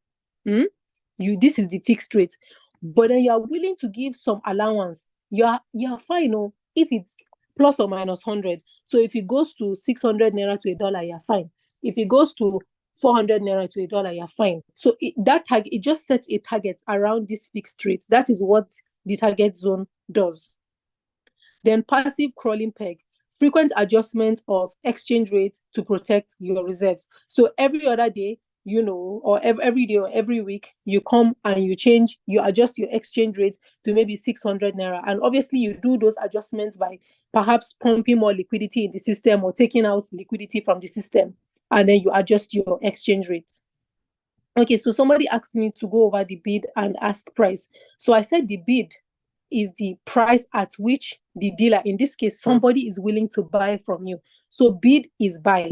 This is the fixed rate, but then you are willing to give some allowance. You're fine, if it's plus or minus 100. So if it goes to 600 naira to $1, you're fine. If it goes to 400 naira to $1, you're fine. So it just sets a target around this fixed rate. That is what the target zone does. Then passive crawling peg, frequent adjustment of exchange rate to protect your reserves. So every other day, or every day or every week, you come and you adjust your exchange rate to maybe 600 naira. And obviously you do those adjustments by perhaps pumping more liquidity in the system or taking out liquidity from the system. And then you adjust your exchange rate. Okay, so somebody asked me to go over the bid and ask price. So I said the bid is the price at which the dealer, in this case, somebody is willing to buy from you. So bid is buy.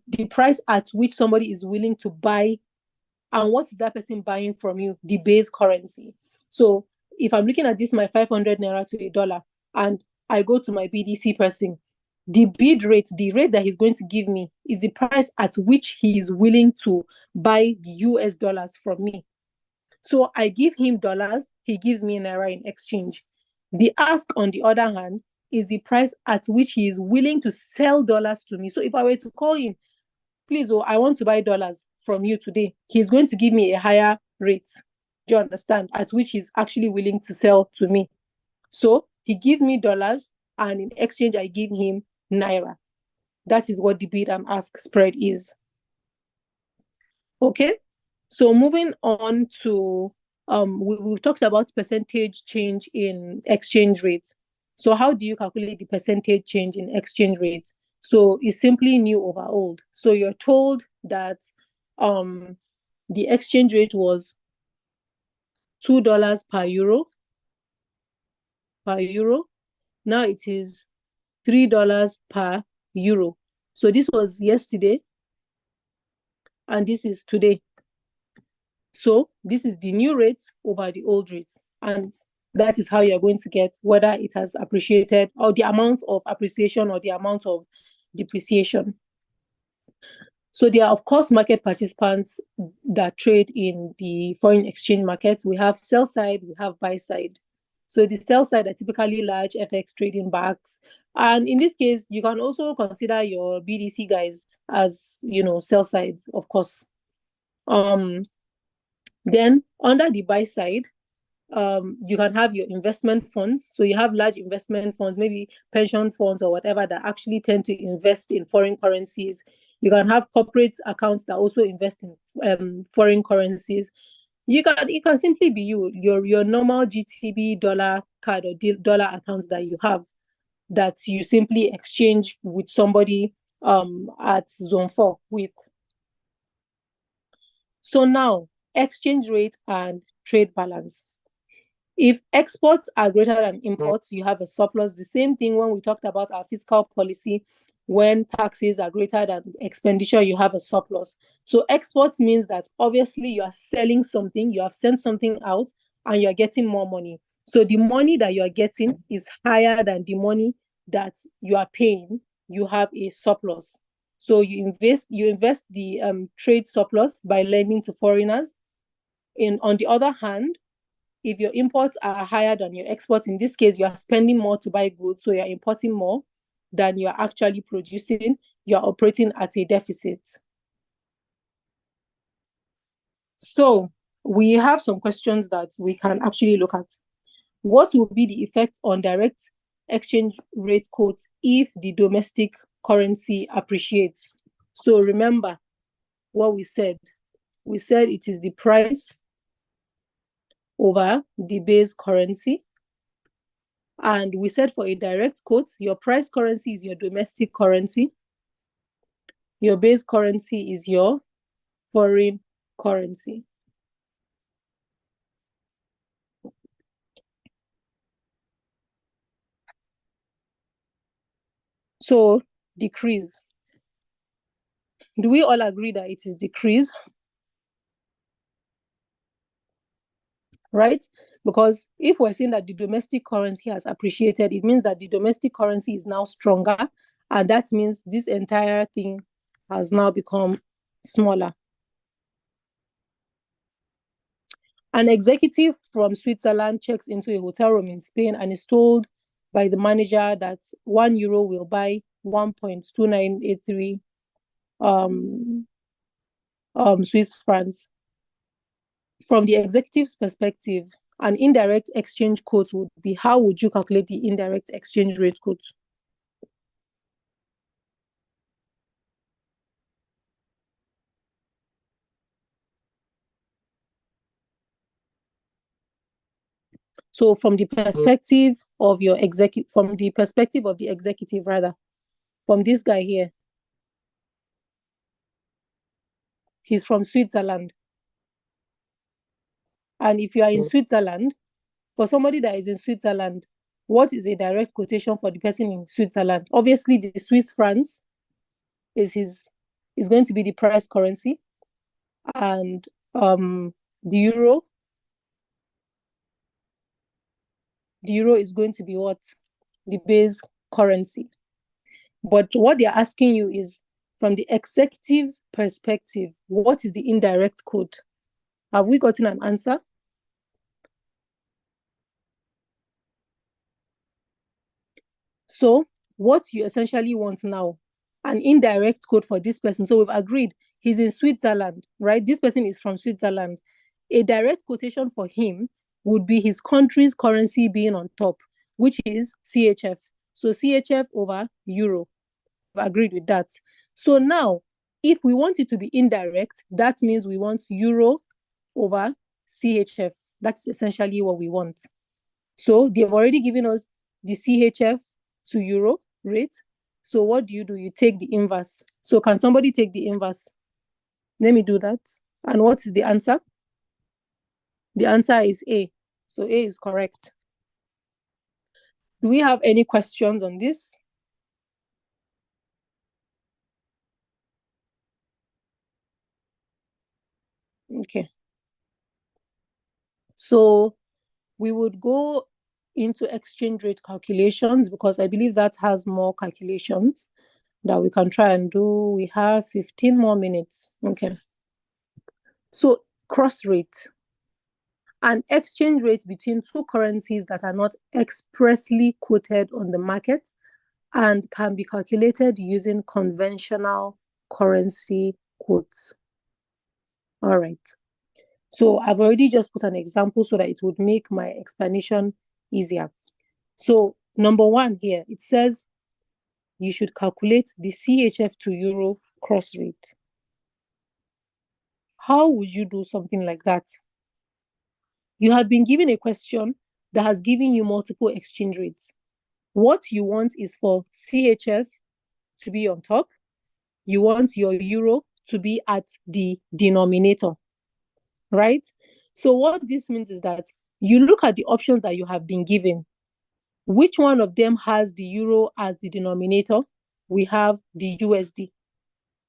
The price at which somebody is willing to buy, and what is that person buying from you? The base currency. So if I'm looking at this, my 500 naira to $1, and I go to my BDC person, the bid rate, the rate that he's going to give me, is the price at which he is willing to buy US dollars from me. So I give him dollars, he gives me naira in exchange. The ask, on the other hand, is the price at which he is willing to sell dollars to me. So if I were to call him, please, I want to buy dollars from you today, he's going to give me a higher rate, do you understand, at which he's actually willing to sell to me. So he gives me dollars, and in exchange, I give him naira. That is what the bid and ask spread is. Okay, so moving on to, we've talked about percentage change in exchange rates. So how do you calculate the percentage change in exchange rates? So it's simply new over old. So you're told that the exchange rate was $2 per euro. Now it is $3 per euro. So this was yesterday, and this is today. So this is the new rate over the old rate, and that is how you're going to get whether it has appreciated, or the amount of appreciation or the amount of depreciation. So there are, of course, market participants that trade in the foreign exchange markets. We have sell side, we have buy side. So the sell side are typically large FX trading banks. And in this case, you can also consider your BDC guys as, sell sides, of course. Then under the buy side, you can have your investment funds. So you have large investment funds, maybe pension funds or whatever, that actually tend to invest in foreign currencies. You can have corporate accounts that also invest in foreign currencies. It can simply be your normal GTB dollar card or dollar accounts that you have, that you simply exchange with somebody at zone 4 with. So now, exchange rate and trade balance. If exports are greater than imports, you have a surplus. The same thing when we talked about our fiscal policy, when taxes are greater than expenditure, you have a surplus. So exports means that obviously you are selling something, you have sent something out, and you're getting more money. So the money that you are getting is higher than the money that you are paying. You have a surplus. So you invest the trade surplus by lending to foreigners. On the other hand, if your imports are higher than your exports, in this case, you are spending more to buy goods, so you're importing more than you're actually producing, you're operating at a deficit. So we have some questions that we can actually look at. What will be the effect on direct exchange rate quotes if the domestic currency appreciates? So remember what we said. We said it is the price over the base currency. And we said for a direct quote, your price currency is your domestic currency. Your base currency is your foreign currency. So decrease. Do we all agree that it is decrease? Right? Because if we're saying that the domestic currency has appreciated, it means that the domestic currency is now stronger, and that means this entire thing has now become smaller. An executive from Switzerland checks into a hotel room in Spain and is told by the manager that €1 will buy 1.2983 Swiss francs. From the executive's perspective, an indirect exchange quote would be, how would you calculate the indirect exchange rate quote? So from the perspective of your executive, from the this guy here, he's from Switzerland. And if you are in Switzerland, for somebody that is in Switzerland, what is a direct quotation for the person in Switzerland? Obviously, the Swiss francs is going to be the price currency, and the euro is going to be what? The base currency. But what they're asking you is, from the executive's perspective, what is the indirect quote? Have we gotten an answer? So what you essentially want now, an indirect quote for this person. So we've agreed he's in Switzerland, right? This person is from Switzerland. A direct quotation for him would be his country's currency being on top, which is CHF. So CHF over euro. We've agreed with that. So now, if we want it to be indirect, that means we want euro over CHF. That's essentially what we want. So they've already given us the CHF to euro rate. So what do? You take the inverse. So can somebody take the inverse? Let me do that. And what is the answer? The answer is A. So A is correct. Do we have any questions on this? Okay. So we would go into exchange rate calculations, because I believe that has more calculations that we can try and do. We have 15 more minutes. Okay. So cross rate. an exchange rate between two currencies that are not expressly quoted on the market and can be calculated using conventional currency quotes. All right. So I've already just put an example so that it would make my explanation easier. So number one here, it says you should calculate the CHF to euro cross rate. How would you do something like that? You have been given a question that has given you multiple exchange rates. What you want is for CHF to be on top. You want your euro to be at the denominator, right? So what this means is that you look at the options that you have been given. Which one of them has the euro as the denominator? We have the USD.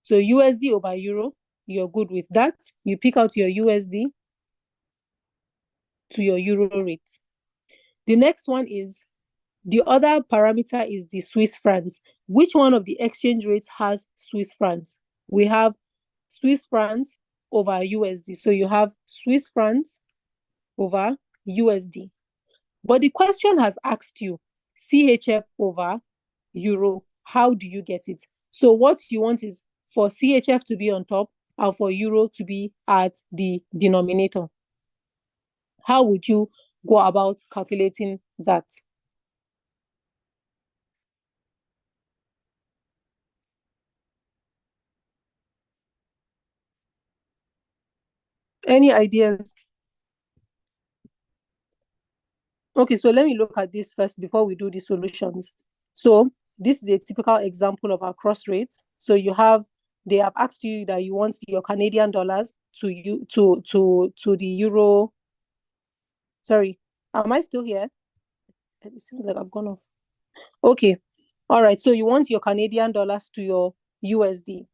So USD over euro, you're good with that. You pick out your USD to your euro rate. The next one is, the other parameter is the Swiss francs. Which one of the exchange rates has Swiss francs? We have Swiss francs over USD. So you have Swiss francs over USD. But the question has asked you CHF over euro. How do you get it? So what you want is for CHF to be on top and for euro to be at the denominator. How would you go about calculating that? Any ideas? Okay, so let me look at this first before we do the solutions. So this is a typical example of our cross rates. So they have asked you that you want your Canadian dollars to the euro. Sorry, am I still here? It seems like I've gone off. Okay, all right. So you want your Canadian dollars to your USD,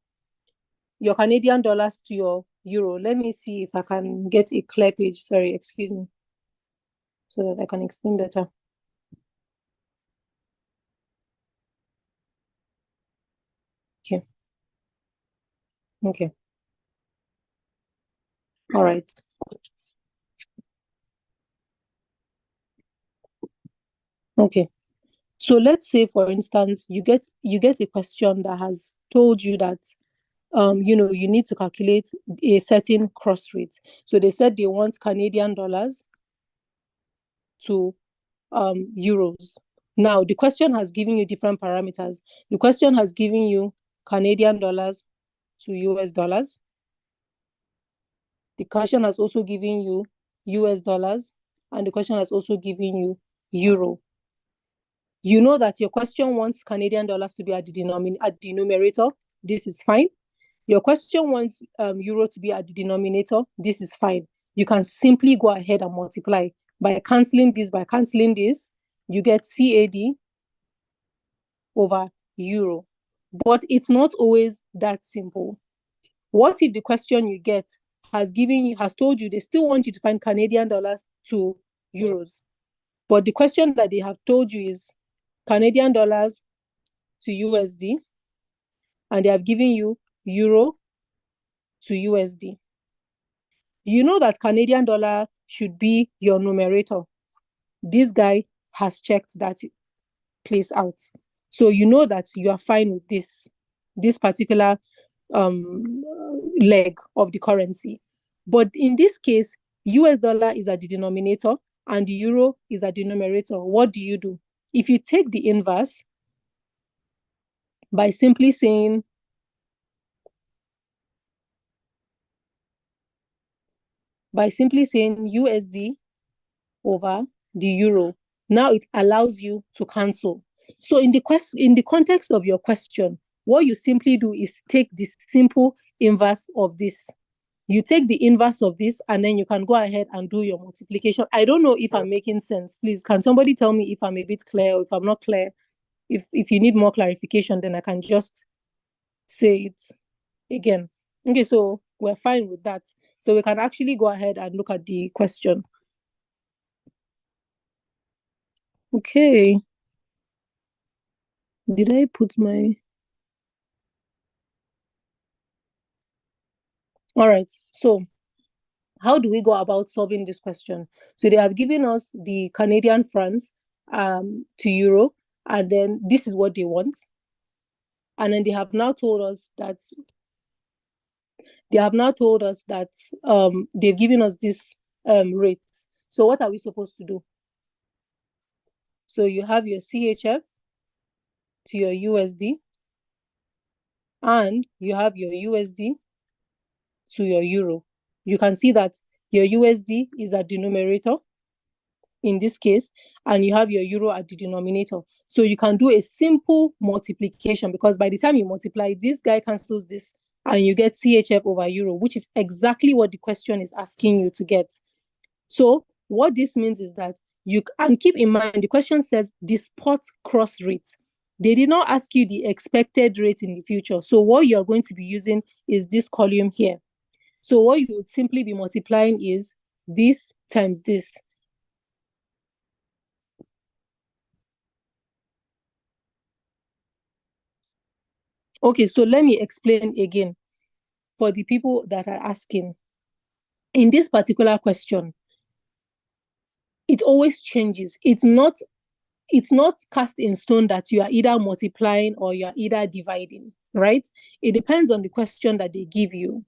your Canadian dollars to your euro. Let me see if I can get a clear page. Sorry, excuse me, so that I can explain better. Okay. Okay. All right. Okay. So let's say, for instance, you get a question that has told you that you need to calculate a certain cross rate. So they said they want Canadian dollars to euros. Now the question has given you different parameters. The question has given you Canadian dollars to US dollars. The question has also given you US dollars, and the question has also given you euro. You know that your question wants Canadian dollars to be at the numerator. This is fine. Your question wants euro to be at the denominator. This is fine. You can simply go ahead and multiply. By canceling this, you get CAD over euro. But it's not always that simple. What if the question you get has told you they still want you to find Canadian dollars to euros, but the question that they have told you is Canadian dollars to USD, and they have given you euro to USD. You know that Canadian dollar should be your numerator. This guy has checked that place out. So you know that you are fine with this particular leg of the currency. But in this case, US dollar is at the denominator and the euro is at the numerator. What do you do? If you take the inverse by simply saying USD over the euro, now it allows you to cancel. So in the context of your question, what you simply do is take the simple inverse of this. You take the inverse of this, and then you can go ahead and do your multiplication. I don't know if I'm making sense. Please, can somebody tell me if I'm a bit clear or if I'm not clear? If you need more clarification, then I can just say it again. Okay, so we're fine with that. So we can actually go ahead and look at the question. Okay. Did I put my... All right. So how do we go about solving this question? So they have given us the Canadian francs to euro, and then this is what they want. And then they have now told us that they've given us this rates. So what are we supposed to do? So you have your CHF to your USD, and you have your USD to your euro. You can see that your USD is at the numerator in this case, and you have your euro at the denominator. So you can do a simple multiplication, because by the time you multiply, this guy cancels this, and you get CHF over euro, which is exactly what the question is asking you to get. So what this means is that and keep in mind, the question says the spot cross rate. They did not ask you the expected rate in the future. So what you're going to be using is this column here. So what you would simply be multiplying is this times this. Okay, so let me explain again for the people that are asking. In this particular question, it always changes. It's not cast in stone that you are either multiplying or you are either dividing, right? It depends on the question that they give you.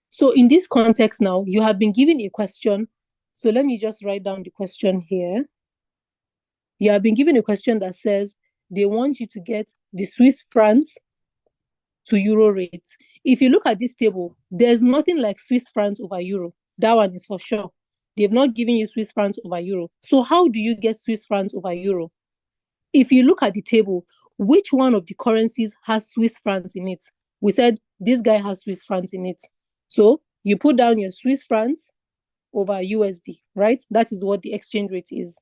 So in this context now, you have been given a question. So let me just write down the question here. You have been given a question that says they want you to get the Swiss francs to euro rate. If you look at this table, there's nothing like Swiss francs over euro. That one is for sure. They've not given you Swiss francs over euro. So how do you get Swiss francs over euro? If you look at the table, which one of the currencies has Swiss francs in it? We said this guy has Swiss francs in it. So you put down your Swiss francs over USD, right? That is what the exchange rate is.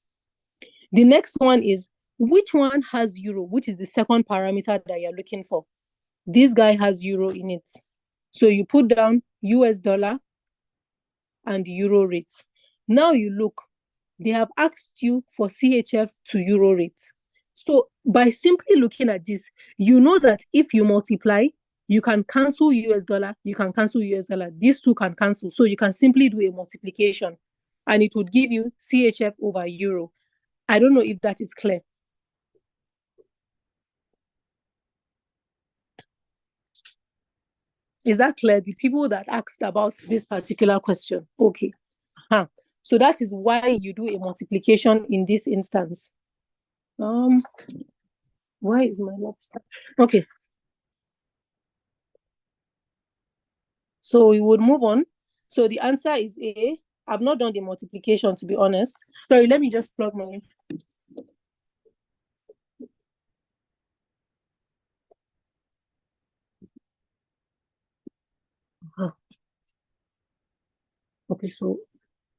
The next one is which one has euro, which is the second parameter that you're looking for. This guy has euro in it. So you put down US dollar and the euro rate. Now you look, they have asked you for CHF to euro rate. So by simply looking at this, you know that if you multiply, you can cancel US dollar, you can cancel US dollar. These two can cancel. So you can simply do a multiplication and it would give you CHF over euro. I don't know if that is clear. Is that clear? The people that asked about this particular question. Okay. So that is why you do a multiplication in this instance. Why is my laptop? Okay. So we would move on. So the answer is A. I've not done the multiplication, to be honest. Sorry, let me just plug my... Okay, so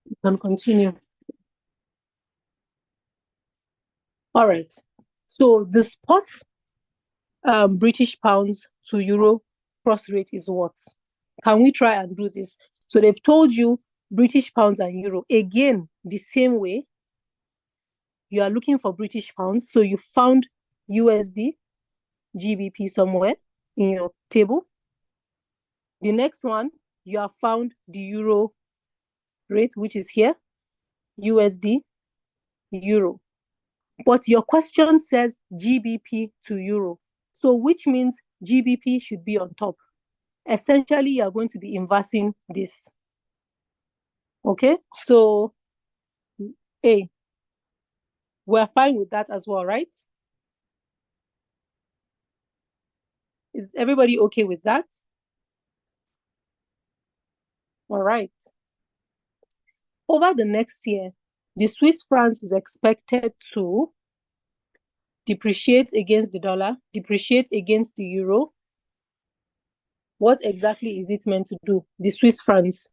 we can continue. All right. So the spot British pounds to euro cross rate is what? Can we try and do this? So they've told you British pounds and euro. Again, the same way. You are looking for British pounds. So you found USD, GBP somewhere in your table. The next one, you have found the euro rate, which is here, USD, euro. But your question says GBP to euro. So which means GBP should be on top. Essentially, you are going to be inversing this. Okay, so A. We're fine with that as well, right? Is everybody okay with that? All right. Over the next year, the Swiss francs is expected to depreciate against the dollar, depreciate against the euro. What exactly is it meant to do? The Swiss francs.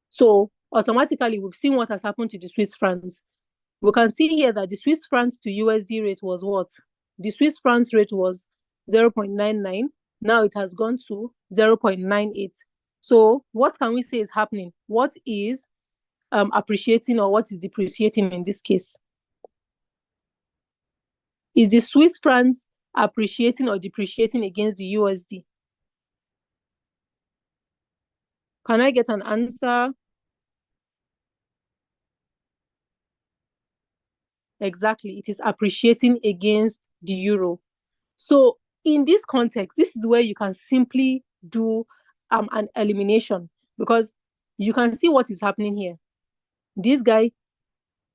So automatically, we've seen what has happened to the Swiss francs. We can see here that the Swiss francs to USD rate was what? The Swiss francs rate was 0.99. Now it has gone to 0.98. So what can we say is happening? What is appreciating or what is depreciating in this case? Is the Swiss francs appreciating or depreciating against the USD? Can I get an answer? Exactly. It is appreciating against the euro. So in this context, this is where you can simply do an elimination, because you can see what is happening here. This guy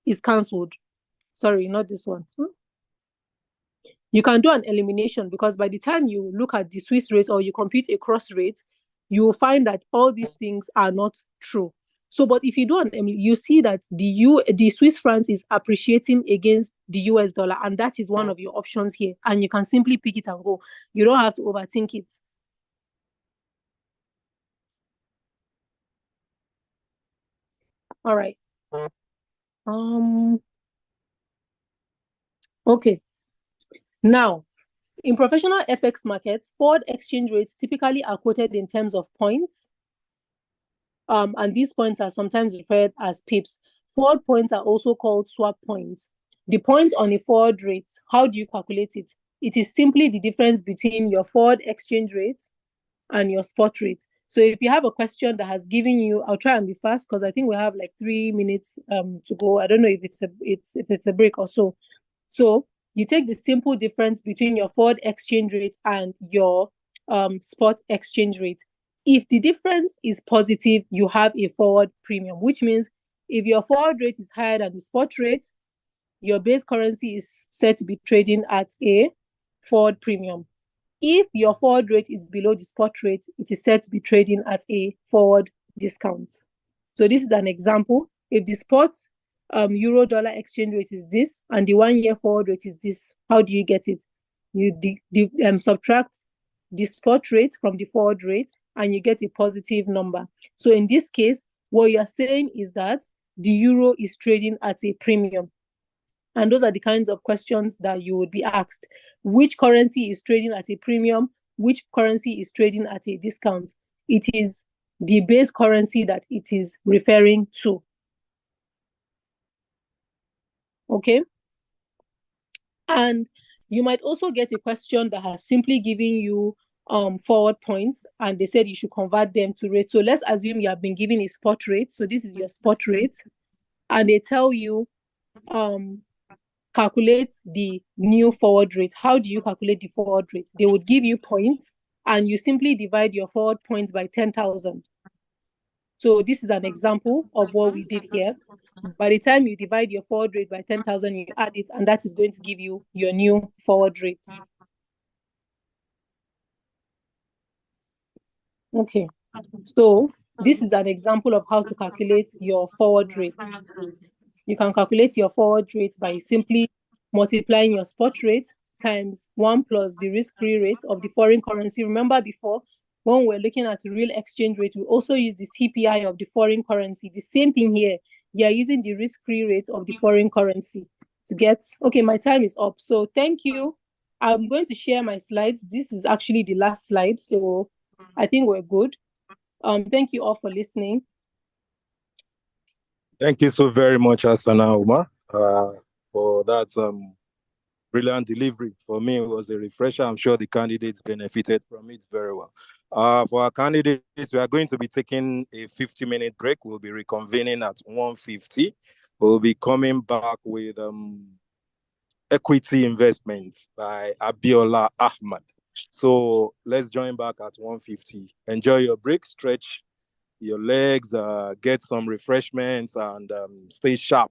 is cancelled. Sorry, not this one. You can do an elimination, because by the time you look at the Swiss rate or you compute a cross rate, you will find that all these things are not true. So, but if you do you see that the Swiss franc is appreciating against the US dollar, and that is one of your options here. And you can simply pick it and go. You don't have to overthink it. All right. Okay. Now, in professional FX markets, forward exchange rates typically are quoted in terms of points. And these points are sometimes referred as pips. Forward points are also called swap points. The point on a forward rate, how do you calculate it? It is simply the difference between your forward exchange rate and your spot rate. So if you have a question that has given you, I'll try and be fast because I think we have like 3 minutes to go. I don't know if it's a break or so. So you take the simple difference between your forward exchange rate and your spot exchange rate. If the difference is positive, you have a forward premium, which means if your forward rate is higher than the spot rate, your base currency is said to be trading at a forward premium. If your forward rate is below the spot rate, it is said to be trading at a forward discount. So this is an example. If the spot euro dollar exchange rate is this and the 1 year forward rate is this, how do you get it? You subtract the spot rate from the forward rate and you get a positive number. So in this case, what you're saying is that the euro is trading at a premium. And those are the kinds of questions that you would be asked. Which currency is trading at a premium? Which currency is trading at a discount? It is the base currency that it is referring to. Okay? And you might also get a question that has simply given you forward points, and they said you should convert them to rate. So let's assume you have been given a spot rate. So this is your spot rate. And they tell you calculate the new forward rate. How do you calculate the forward rate? They would give you points, and you simply divide your forward points by 10,000. So this is an example of what we did here. By the time you divide your forward rate by 10,000, you add it, and that is going to give you your new forward rate. Okay, so this is an example of how to calculate your forward rate. You can calculate your forward rate by simply multiplying your spot rate times 1 plus the risk-free rate of the foreign currency. Remember before, when we're looking at the real exchange rate, we also use the CPI of the foreign currency. The same thing here. You're using the risk-free rate of the foreign currency to get... Okay, my time is up. So thank you. I'm going to share my slides. This is actually the last slide, so I think we're good. Thank you all for listening. Thank you so very much, Asana Umar, for that brilliant delivery. For me, it was a refresher. I'm sure the candidates benefited from it very well. For our candidates, we are going to be taking a 50-minute break. We'll be reconvening at 1:50. We'll be coming back with Equity Investments by Abiola Ahmad. So let's join back at 1:50. Enjoy your break, stretch your legs, get some refreshments, and stay sharp.